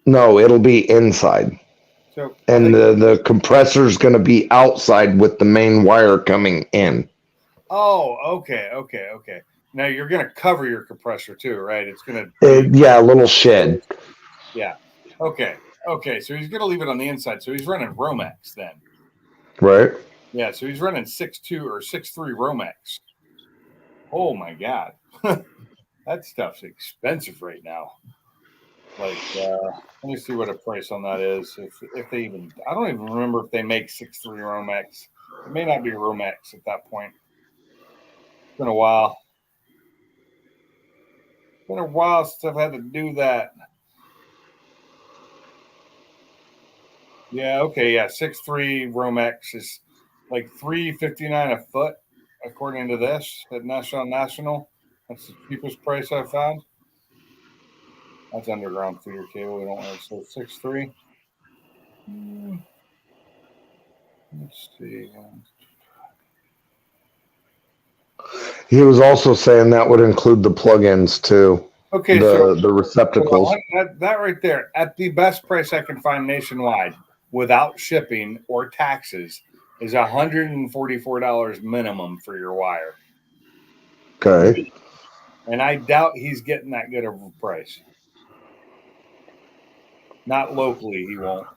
No, it'll be inside. So, and the compressor is going to be outside with the main wire coming in. Oh, okay. Now you're going to cover your compressor too, right? It's going to. Yeah, a little shed. Yeah. Okay. So he's going to leave it on the inside. So he's running Romex then. Right. Yeah. So he's running 6.2 or 6.3 Romex. Oh my God. That stuff's expensive right now. Like, let me see what a price on that is. If they even, I don't even remember if they make 6.3 Romex. It may not be Romex at that point. It's been a while. It's been a while since I've had to do that. Yeah, okay, yeah. 6.3 Romex is like $3.59 a foot, according to this at National. That's the cheapest price I found. That's underground feeder cable. We don't want to say 6.3. Let's see. He was also saying that would include the plugins too. Okay, the receptacles. That right there, at the best price I can find nationwide, without shipping or taxes, is $144 minimum for your wire. Okay. And I doubt he's getting that good of a price. Not locally, he won't.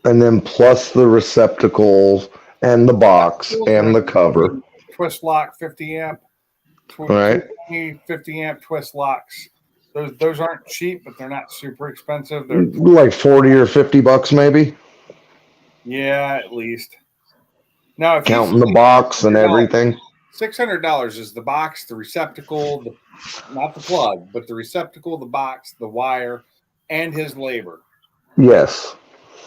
And then plus the receptacles and the box and the cover. Twist lock 50 amp. Right. 50 amp twist locks. Those aren't cheap, but they're not super expensive. They're Like 40 or 50 bucks maybe. yeah, at least. Now, if Counting the box and everything. $600 is the box, the receptacle, not the plug, but the receptacle, the box, the wire, and his labor. Yes.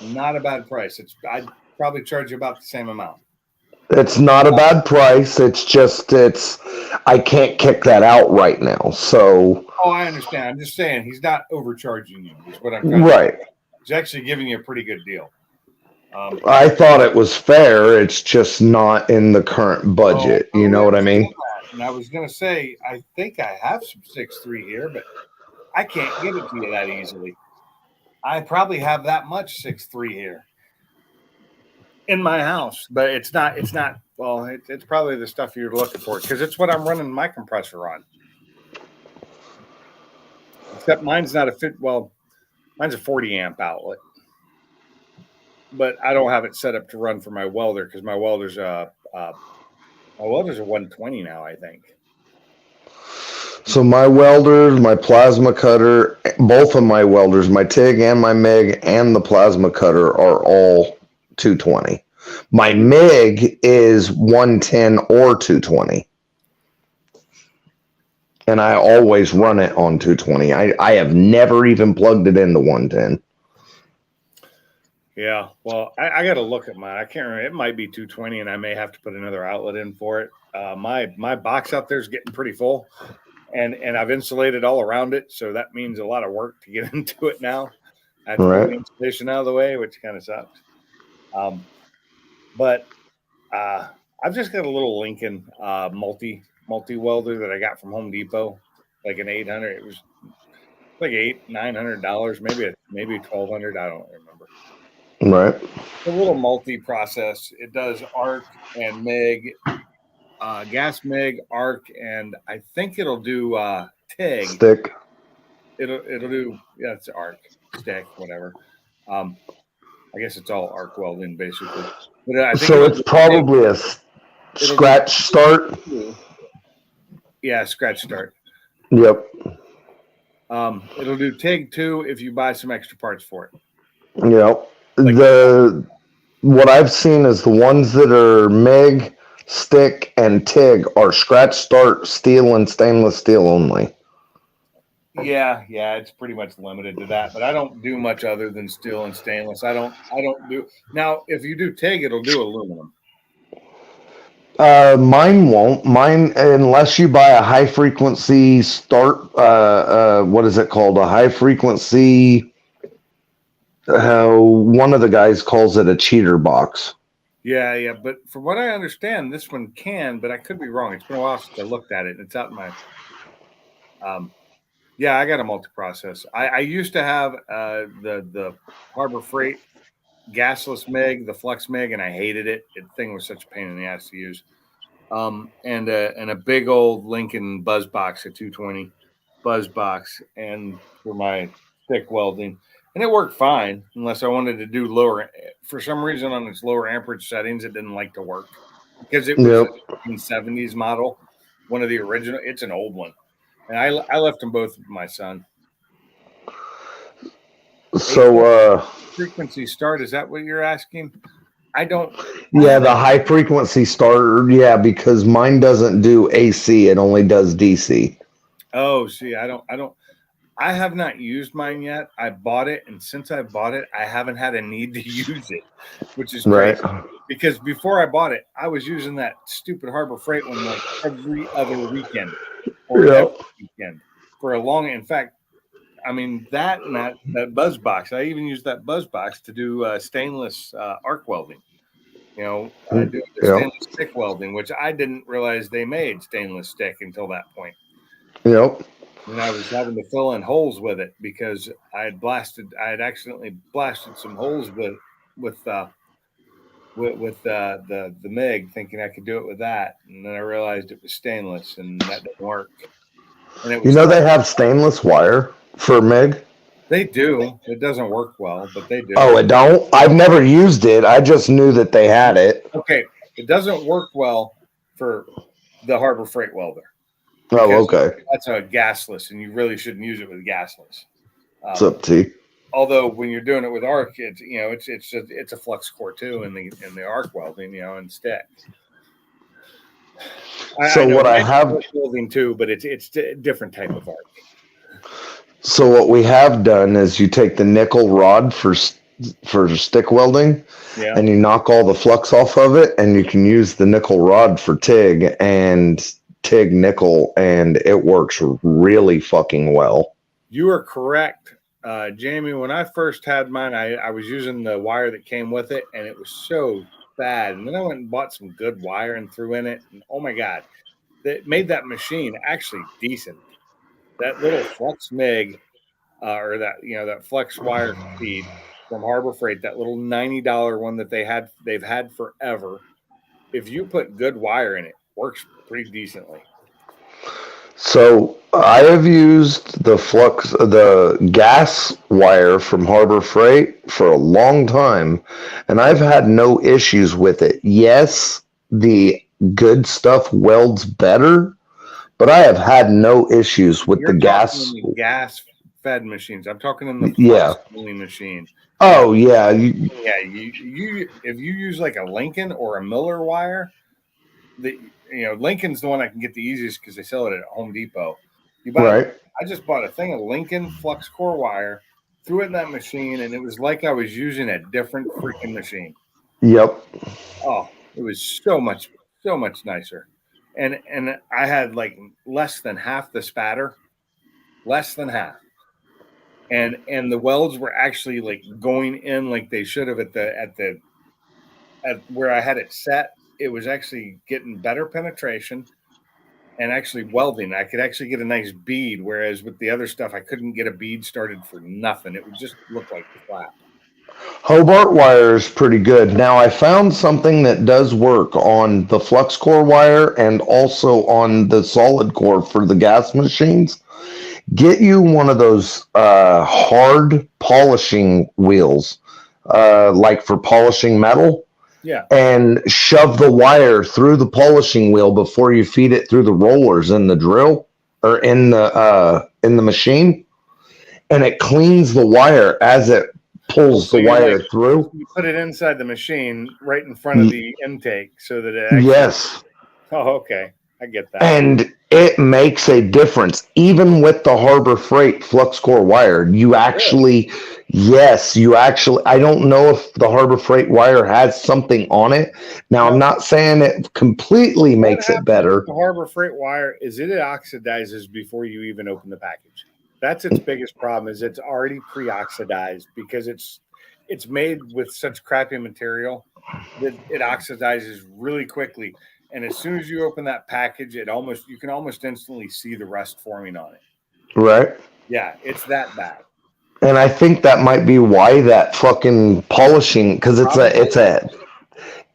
Not a bad price. I'd probably charge you about the same amount. It's not a bad price. It's just I can't kick that out right now. So Oh, I understand. I'm just saying he's not overcharging you. Is what I'm trying to right. say. He's actually giving you a pretty good deal. I thought it was fair. It's just not in the current budget. You know what I mean? And I was going to say, I think I have some 6.3 here, but I can't give it to you that easily. I probably have that much 6.3 here in my house, but it's not. Well, it's probably the stuff you're looking for because it's what I'm running my compressor on. Except mine's not a fit. Well, mine's a 40 amp outlet, but I don't have it set up to run for my welder because my welder's a 120 now, I think. So my welders, my plasma cutter, both of my welders, my TIG and my MIG and the plasma cutter are all 220. My MIG is 110 or 220. And I always run it on 220. I have never even plugged it into 110. Yeah, well, I got to look at mine. I can't remember. It might be 220, and I may have to put another outlet in for it. My box out there is getting pretty full, and I've insulated all around it, so that means a lot of work to get into it now. I have to get the insulation out of the way, which kind of sucks. But I've just got a little Lincoln multi welder that I got from Home Depot, like an 800. It was like $900, maybe $1,200. I don't remember. Right. A little multi process. It does arc and MIG, gas MIG, arc, and I think it'll do TIG. Stick. It'll do it's arc, stick, whatever. I guess it's all arc welding basically. But I think so it's probably a scratch start. Yeah, scratch start. Yep. It'll do TIG too if you buy some extra parts for it. Yep. What I've seen is the ones that are MIG, stick, and TIG are scratch start steel and stainless steel only. Yeah, it's pretty much limited to that. But I don't do much other than steel and stainless. I don't do now. If you do TIG, it'll do aluminum. Mine won't. Mine, unless you buy a high frequency start. What is it called? A high frequency. One of the guys calls it a cheater box. Yeah. But from what I understand, this one can, but I could be wrong. It's been a while since I looked at it. It's out in my. Yeah, I got a multi-process. I used to have the Harbor Freight gasless MIG, the Flex MIG, and I hated it. The thing was such a pain in the ass to use. And a big old Lincoln buzz box, a 220 buzz box, and for my stick welding. And it worked fine, unless I wanted to do lower. For some reason, on its lower amperage settings, it didn't like to work because it was a 1970s model, one of the original. It's an old one, and I left them both with my son. So frequency start, is that what you're asking? I don't. Yeah, the high frequency starter. Yeah, because mine doesn't do AC; it only does DC. Oh, see, I have not used mine yet. I bought it, and since I bought it, I haven't had a need to use it, which is crazy. Right. Because before I bought it, I was using that stupid Harbor Freight one like every other weekend or every weekend for a long. In fact, I mean that and that buzz box. I even used that buzz box to do stainless arc welding. You know, I do stainless stick welding, which I didn't realize they made stainless stick until that point. Yep. And I was having to fill in holes with it because I had accidentally blasted some holes with with the MIG, thinking I could do it with that, and then I realized it was stainless, and that didn't work. And it was they have stainless wire for MIG. They do. It doesn't work well, but they do. Oh, it don't? I've never used it. I just knew that they had it. Okay, it doesn't work well for the Harbor Freight welder. Oh, okay. That's a gasless, and you really shouldn't use it with gasless. It's up to you. Although when you're doing it with arc, it's a flux core too in the arc welding, and stick. So what I have welding too, but it's a different type of arc. So what we have done is you take the nickel rod for stick welding, and you knock all the flux off of it, and you can use the nickel rod for TIG and TIG nickel, and it works really fucking well. You are correct, Jamie. When I first had mine, I was using the wire that came with it, and it was so bad. And then I went and bought some good wire and threw in it, and oh my god, that made that machine actually decent. That little Flex MIG, or that Flex wire feed from Harbor Freight, that little $90 one that they've had forever. If you put good wire in it, works pretty decently. So I have used the gas wire from Harbor Freight for a long time, and I've had no issues with it. Yes, the good stuff welds better, but I have had no issues with the gas fed machines. I'm talking in the milling machine. Oh yeah. You if you use like a Lincoln or a Miller wire, Lincoln's the one I can get the easiest because they sell it at Home Depot. I just bought a thing of Lincoln flux core wire, threw it in that machine, and it was like I was using a different freaking machine. Yep. Oh, it was so much nicer. And I had like less than half the spatter, less than half. And the welds were actually like going in like they should have at where I had it set. It was actually getting better penetration and actually welding. I could actually get a nice bead, whereas with the other stuff, I couldn't get a bead started for nothing. It would just look like the flap. Hobart wire is pretty good. Now I found something that does work on the flux core wire and also on the solid core for the gas machines. Get you one of those hard polishing wheels, like for polishing metal. Yeah. And shove the wire through the polishing wheel before you feed it through the rollers in the drill or in the machine, and it cleans the wire as it pulls the wire through. You put it inside the machine right in front of the intake so that it actually... Yes. Oh, okay. I get that. And it makes a difference. Even with the Harbor Freight flux core wire, I don't know if the Harbor Freight wire has something on it. Now, I'm not saying it completely makes it better. The Harbor Freight wire is it oxidizes before you even open the package. That's its biggest problem, is it's already pre-oxidized because it's made with such crappy material that it oxidizes really quickly. And as soon as you open that package, you can almost instantly see the rust forming on it. Right. Yeah, it's that bad. And I think that might be why that fucking polishing, because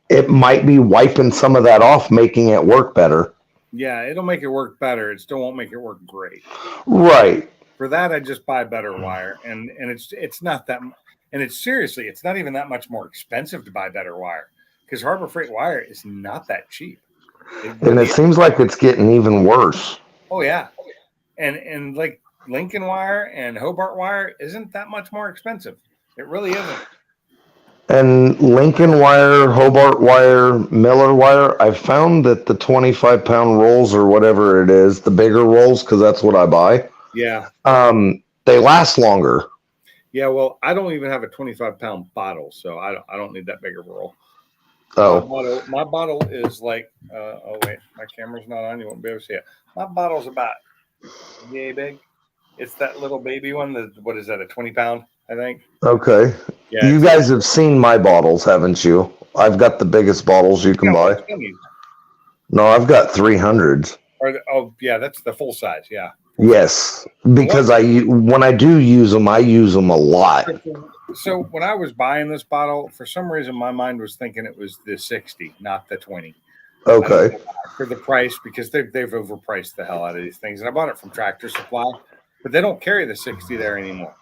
it might be wiping some of that off, making it work better. Yeah, it'll make it work better. It still won't make it work great. Right. For that, I just buy better wire, and it's not that, and it's not even that much more expensive to buy better wire. Because Harbor Freight wire is not that cheap. It seems like it's getting even worse. Oh, yeah. And like Lincoln wire and Hobart wire isn't that much more expensive. It really isn't. And Lincoln wire, Hobart wire, Miller wire, I found that the 25-pound rolls or whatever it is, the bigger rolls, because that's what I buy. Yeah. They last longer. Yeah, well, I don't even have a 25-pound bottle, so I don't need that big of a roll. Oh, my bottle is like, oh wait, my camera's not on. You won't be able to see it. My bottle's about yay big. It's that little baby one. What is that? A 20-pound, I think. Okay. Yeah, you guys have seen my bottles, haven't you? I've got the biggest bottles you can buy. No, I've got 300s. Oh yeah, that's the full size. Yeah. Yes, because when I do use them, I use them a lot. So when I was buying this bottle, for some reason my mind was thinking it was the 60, not the 20. Okay. For the price, because they've overpriced the hell out of these things. And I bought it from Tractor Supply, but they don't carry the 60 there anymore.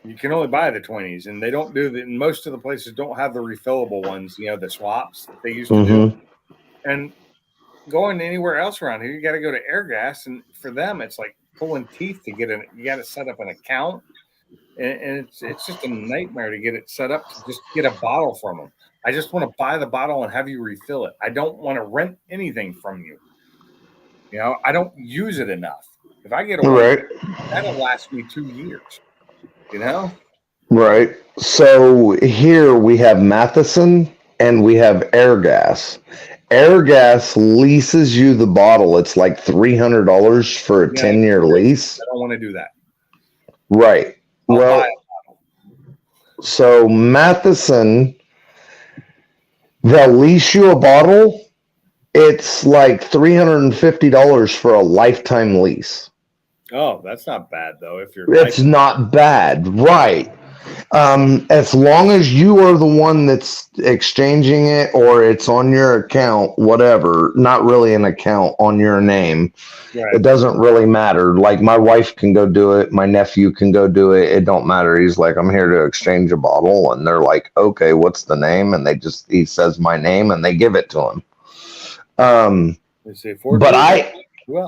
You can only buy the 20s, and they don't do that. Most of the places don't have the refillable ones, the swaps that they used to do. And going anywhere else around here, you got to go to Airgas, and for them, it's like pulling teeth to get you got to set up an account, and it's just a nightmare to get it set up to just get a bottle from them. I just want to buy the bottle and have you refill it. I don't want to rent anything from you. I don't use it enough. If I get a Right. that'll last me 2 years. Right. So here we have Matheson and we have Airgas. Airgas leases you the bottle. It's like $300 for a 10-year lease. I don't want to do that. Right. Well, so Matheson, they'll lease you a bottle. It's like $350 for a lifetime lease. Oh, that's not bad though. If you're, it's not bad, right? As long as you are the one that's exchanging it, or it's on your account, whatever. Not really an account on your name. Right. It doesn't really matter. Like my wife can go do it, my nephew can go do it. It don't matter. He's like, I'm here to exchange a bottle, and they're like, okay, what's the name? And he says my name, and they give it to him. But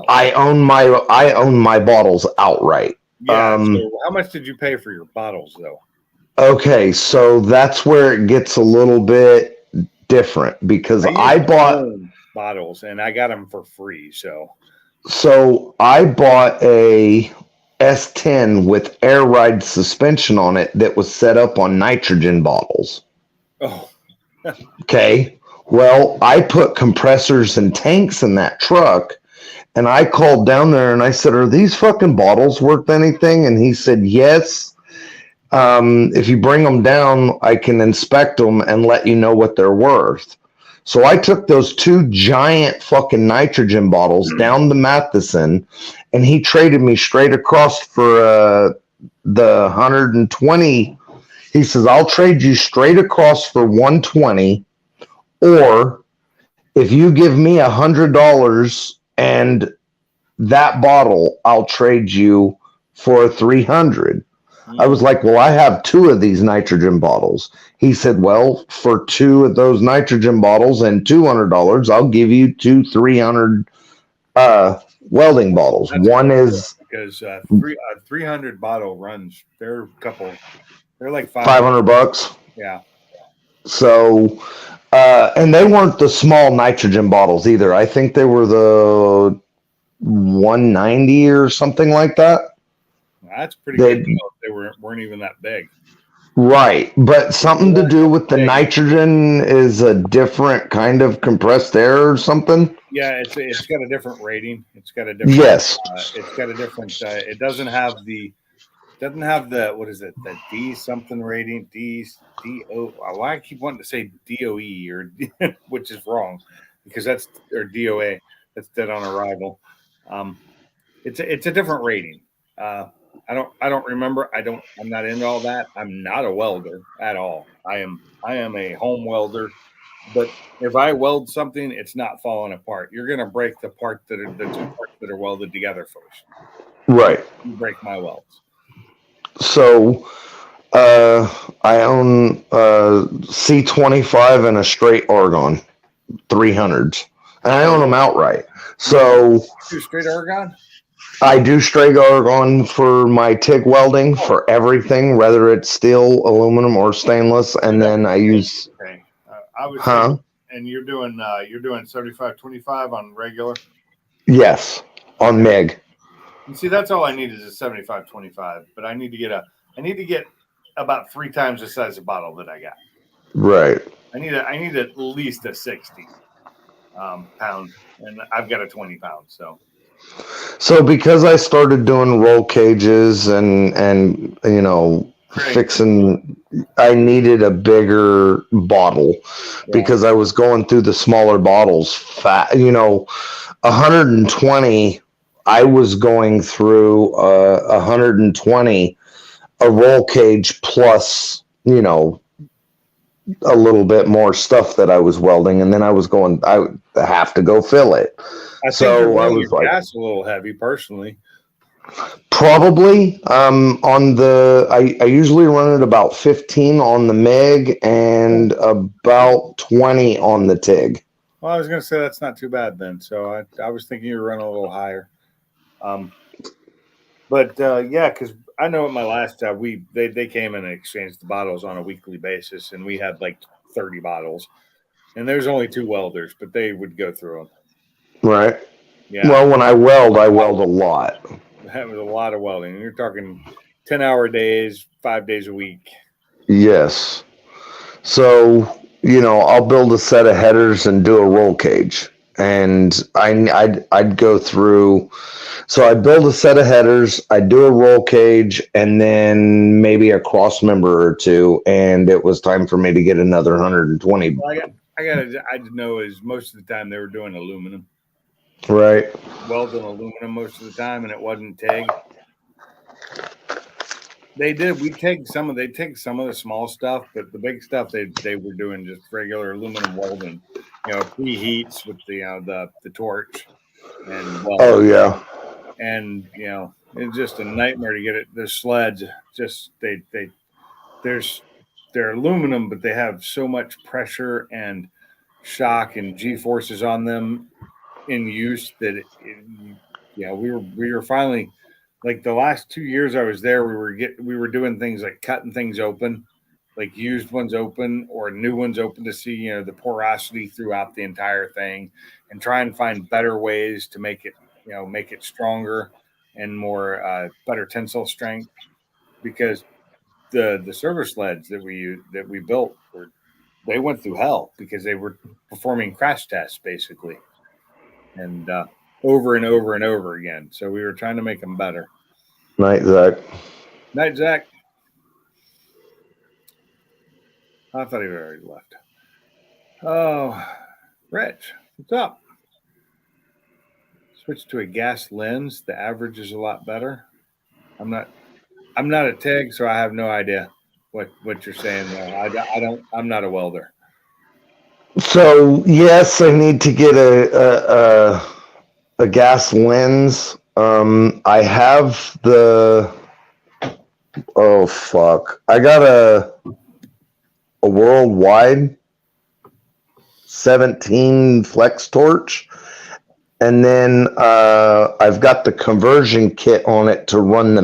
I own my bottles outright. Yeah. So how much did you pay for your bottles, though? Okay, so that's where it gets a little bit different because I bought bottles and I got them for free. So I bought a S10 with air ride suspension on it that was set up on nitrogen bottles. Oh. Okay. Well, I put compressors and tanks in that truck. And I called down there and I said, are these fucking bottles worth anything? And he said, yes. If you bring them down, I can inspect them and let you know what they're worth. So I took those 2 giant fucking nitrogen bottles down to Matheson, and he traded me straight across for the 120. He says, I'll trade you straight across for 120, or if you give me $100 and that bottle, I'll trade you for 300. I was like, well, I have 2 of these nitrogen bottles. He said, well, for 2 of those nitrogen bottles and $200, I'll give you 2 300 welding bottles. That's one is because 300 bottle runs. They're like $500. Yeah. So, and they weren't the small nitrogen bottles either. I think they were the 190 or something like that. That's pretty good. They weren't even that big. Right. But something to do with the nitrogen is a different kind of compressed air or something. Yeah, it's got a different rating. It's got a different. Yes. It's got a different. It doesn't have the what is it? The D something rating. D-O. Why I keep wanting to say DOE or which is wrong because that's or DOA. That's dead on arrival. It's a different rating. I don't remember. I'm not into all that. I'm not a welder at all. I am a home welder. But if I weld something, it's not falling apart. You're gonna break the 2 parts that are welded together first. Right. You break my welds. So I own a C25 and a straight Argon 300s. And I own them outright. So straight Argon? I do straight Argon for my TIG welding for everything, whether it's steel, aluminum, or stainless. And then I use. Okay. I was. And you're doing 75-25 on regular. Yes, on MIG. And see, that's all I need is a 75-25. But I need to get about 3 times the size of bottle that I got. Right. I need at least a 60 pound, and I've got a 20 pound. So because I started doing roll cages and fixing, I needed a bigger bottle because I was going through the smaller bottles. 120. I was going through 120, a roll cage plus you know, a little bit more stuff that I was welding, and then I was going, I would have to go fill it. I think So you're I running was your like, gas a little heavy, personally. probably on the I usually run it about 15 on the MIG and about 20 on the TIG. Well, I was going to say that's not too bad then. So I was thinking you were running a little higher. But yeah, because I know at my last job, they came in and exchanged the bottles on a weekly basis, and we had like 30 bottles, and there's only 2 welders, but they would go through them. Right. Yeah. Well, when I weld a lot. That was a lot of welding. You're talking 10-hour days, 5 days a week. Yes. So, you know, I'll build a set of headers and do a roll cage. And I'd go through. So I build a set of headers, I do a roll cage, and then maybe a cross member or two, and it was time for me to get another 120. Well, I know is most of the time they were doing aluminum. Right. Welding aluminum most of the time, and it wasn't TIG. They did. They take some of the small stuff, but the big stuff they were doing just regular aluminum welding. You know, preheats with the torch, and Oh yeah. and you know it's just a nightmare to get it. The sleds just they're aluminum, but they have so much pressure and shock and G forces on them in use that we were finally, like, the last 2 years I was there, we were doing things like cutting things open, like used ones open or new ones open, to see the porosity throughout the entire thing, and try and find better ways to make it stronger and more better tensile strength, because the server sleds that we built they went through hell because they were performing crash tests basically, and over and over and over again. So we were trying to make them better. Night, Zach. Night, Zach. I thought he had already left. Oh, Rich, what's up? Switch to a gas lens. The average is a lot better. I'm not a TIG, so I have no idea what you're saying there. I'm not a welder. So yes, I need to get a gas lens. I have oh fuck. I got a worldwide 17 flex torch, and then I've got the conversion kit on it to run the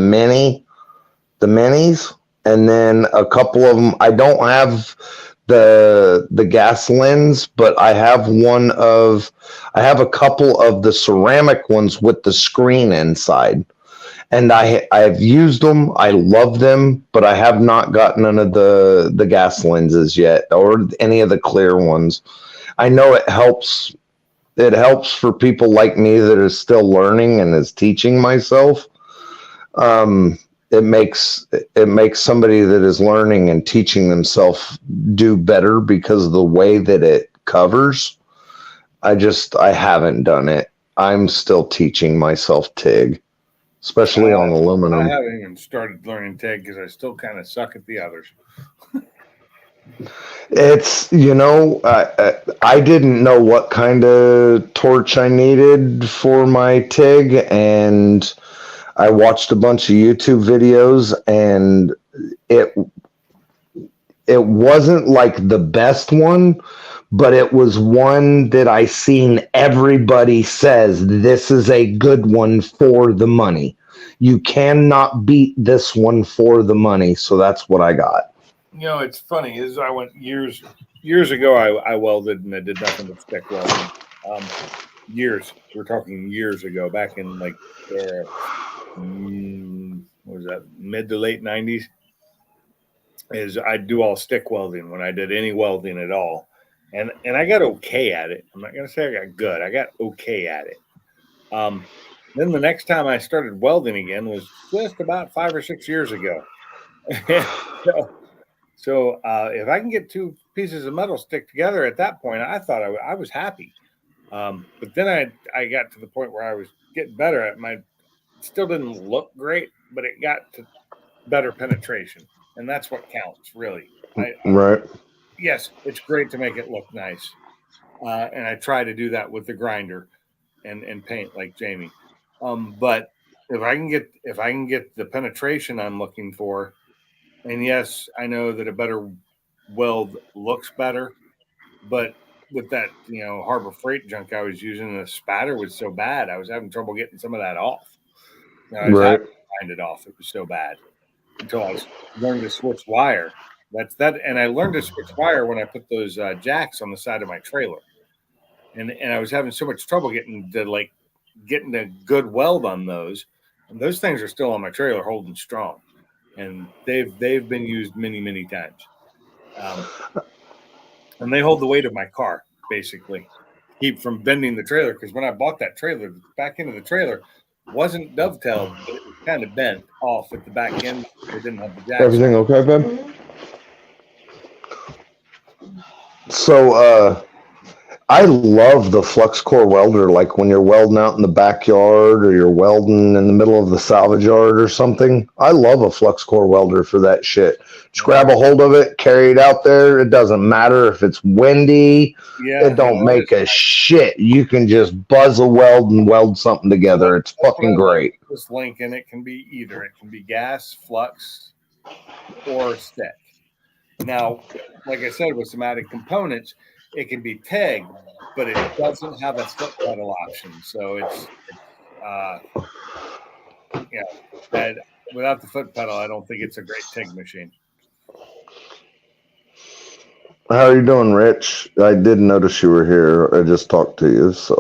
minis, and then a couple of them. I don't have the gas lens, but I have a couple of the ceramic ones with the screen inside, and I've used them. I love them, but I have not got none of the gas lenses yet, or any of the clear ones. I know it helps. It helps for people like me that are still learning and is teaching myself. It makes somebody that is learning and teaching themselves do better because of the way that it covers. I haven't done it. I'm still teaching myself TIG, especially on aluminum. I haven't even started learning TIG because I still kind of suck at the others. It's, I didn't know what kind of torch I needed for my TIG, and I watched a bunch of YouTube videos, and it wasn't like the best one, but it was one that I seen everybody says this is a good one for the money. You cannot beat this one for the money, so that's what I got. It's funny is I went years ago. I welded, and I did nothing but stick welding. Years. We're talking years ago, back in like what was that, mid to late 90s? Is I do all stick welding when I did any welding at all, and I got okay at it. I'm not gonna say I got good. I got okay at it. Then the next time I started welding again was just about 5 or 6 years ago. So if I can get 2 pieces of metal stick together at that point, I thought I was happy. But then I got to the point where I was getting better at my. Still didn't look great, but it got to better penetration, and that's what counts, really. Right. Yes, it's great to make it look nice, and I try to do that with the grinder and paint like Jamie. But if I can get the penetration I'm looking for, and yes, I know that a better weld looks better, but with that Harbor Freight junk I was using, the spatter was so bad, I was having trouble getting some of that off. I was Right. having to find it off. It was so bad until I learned to switch wire. That's that, and I learned to switch wire when I put those jacks on the side of my trailer, and I was having so much trouble getting the good weld on those, and those things are still on my trailer holding strong, and they've been used many times, and they hold the weight of my car basically, keep from bending the trailer, because when I bought that trailer, the back end of the trailer wasn't dovetailed, but it was kind of bent off at the back end. It didn't have the jacks. Everything okay, babe? So, I love the flux core welder, like when you're welding out in the backyard or you're welding in the middle of the salvage yard or something. I love a flux core welder for that shit. Just grab a hold of it, carry it out there. It doesn't matter if it's windy. Yeah, It don't make a shit. You can just buzz a weld and weld something together. It's fucking great. This Lincoln, it can be either. It can be gas, flux, or stick. Now, like I said, with some added components, it can be TEG, but it doesn't have a foot pedal option. So it's that without the foot pedal, I don't think it's a great TEG machine. How are you doing, Rich? I did notice you were here. I just talked to you, so.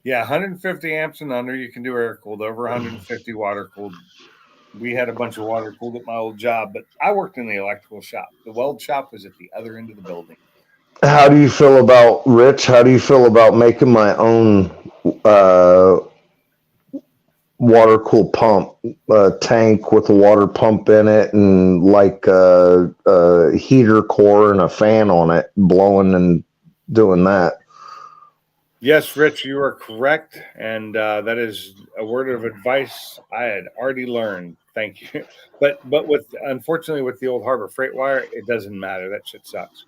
Yeah, 150 amps and under, you can do air cooled. Over 150 water cooled. We had a bunch of water cooled at my old job, but I worked in the electrical shop. The weld shop was at the other end of the building. How do you feel about, Rich, how do you feel about making my own water cooled pump, tank with a water pump in it and like a heater core and a fan on it, blowing and doing that? Yes, Rich, you are correct. And that is a word of advice I had already learned. Thank you. But unfortunately, with the old Harbor Freight wire, it doesn't matter. That shit sucks.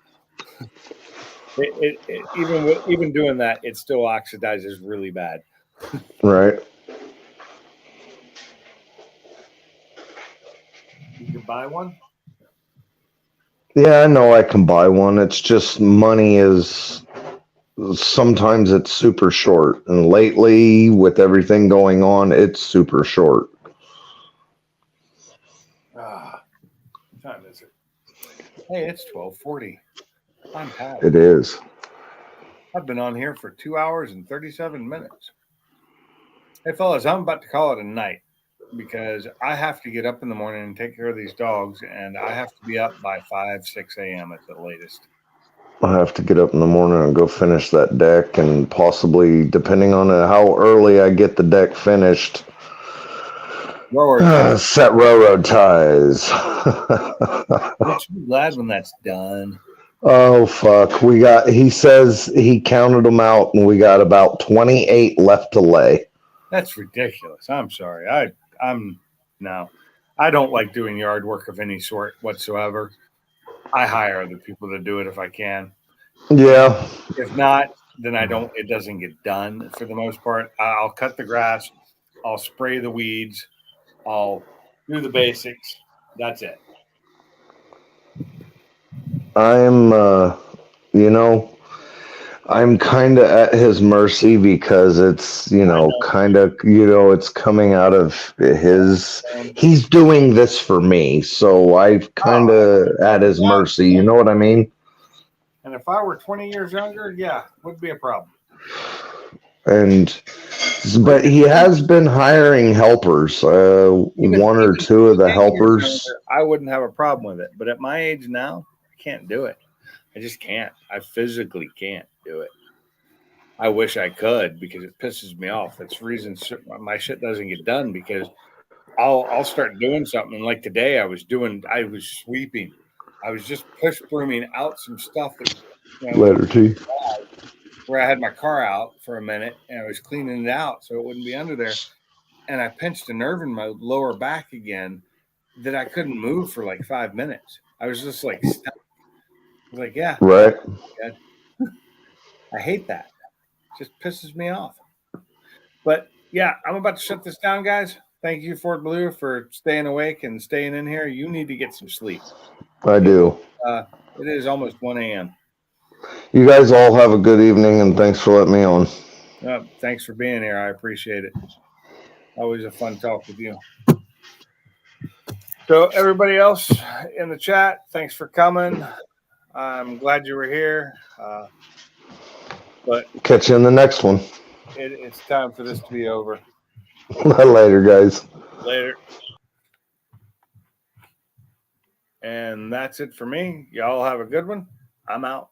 Even doing that, it still oxidizes really bad. Right. You can buy one? Yeah, I know I can buy one. It's just money is sometimes it's super short. And lately, with everything going on, it's super short. What time is it? Hey, it's 12:40. I'm tired. It is. I've been on here for 2 hours and 37 minutes. Hey, fellas, I'm about to call it a night because I have to get up in the morning and take care of these dogs, and I have to be up by 5, 6 a.m. at the latest. I have to get up in the morning and go finish that deck, and possibly, depending on how early I get the deck finished, set railroad ties. Aren't you glad when that's done? Oh, fuck. He says he counted them out, and we got about 28 left to lay. That's ridiculous. I'm sorry. I don't like doing yard work of any sort whatsoever. I hire other people to do it if I can. Yeah. If not, then it doesn't get done for the most part. I'll cut the grass. I'll spray the weeds. I'll do the basics. That's it. I'm kind of at his mercy because it's, it's coming out of he's doing this for me. So I'm kind of at his mercy. You know what I mean? And if I were 20 years younger, yeah, would be a problem. But he has been hiring helpers, one or two of the helpers. Younger, I wouldn't have a problem with it. But at my age now, I can't do it. I just can't. I physically can't do it. I wish I could because it pisses me off. That's the reason my shit doesn't get done, because I'll start doing something. Like today, I was sweeping. I was just push brooming out some stuff that Letter T. Where I had my car out for a minute and I was cleaning it out so it wouldn't be under there. And I pinched a nerve in my lower back again that I couldn't move for like 5 minutes. I was just like stuck. I was like, yeah, Right. I hate that. It just pisses me off. But yeah, I'm about to shut this down, guys. Thank you, Fort Blue, for staying awake and staying in here. You need to get some sleep. I do. It is almost 1 a.m. You guys all have a good evening, and thanks for letting me on. Thanks for being here. I appreciate it. Always a fun talk with you. So everybody else in the chat, thanks for coming. I'm glad you were here. But Catch you in the next one. it's time for this to be over. Later, guys. Later. And that's it for me. Y'all have a good one. I'm out.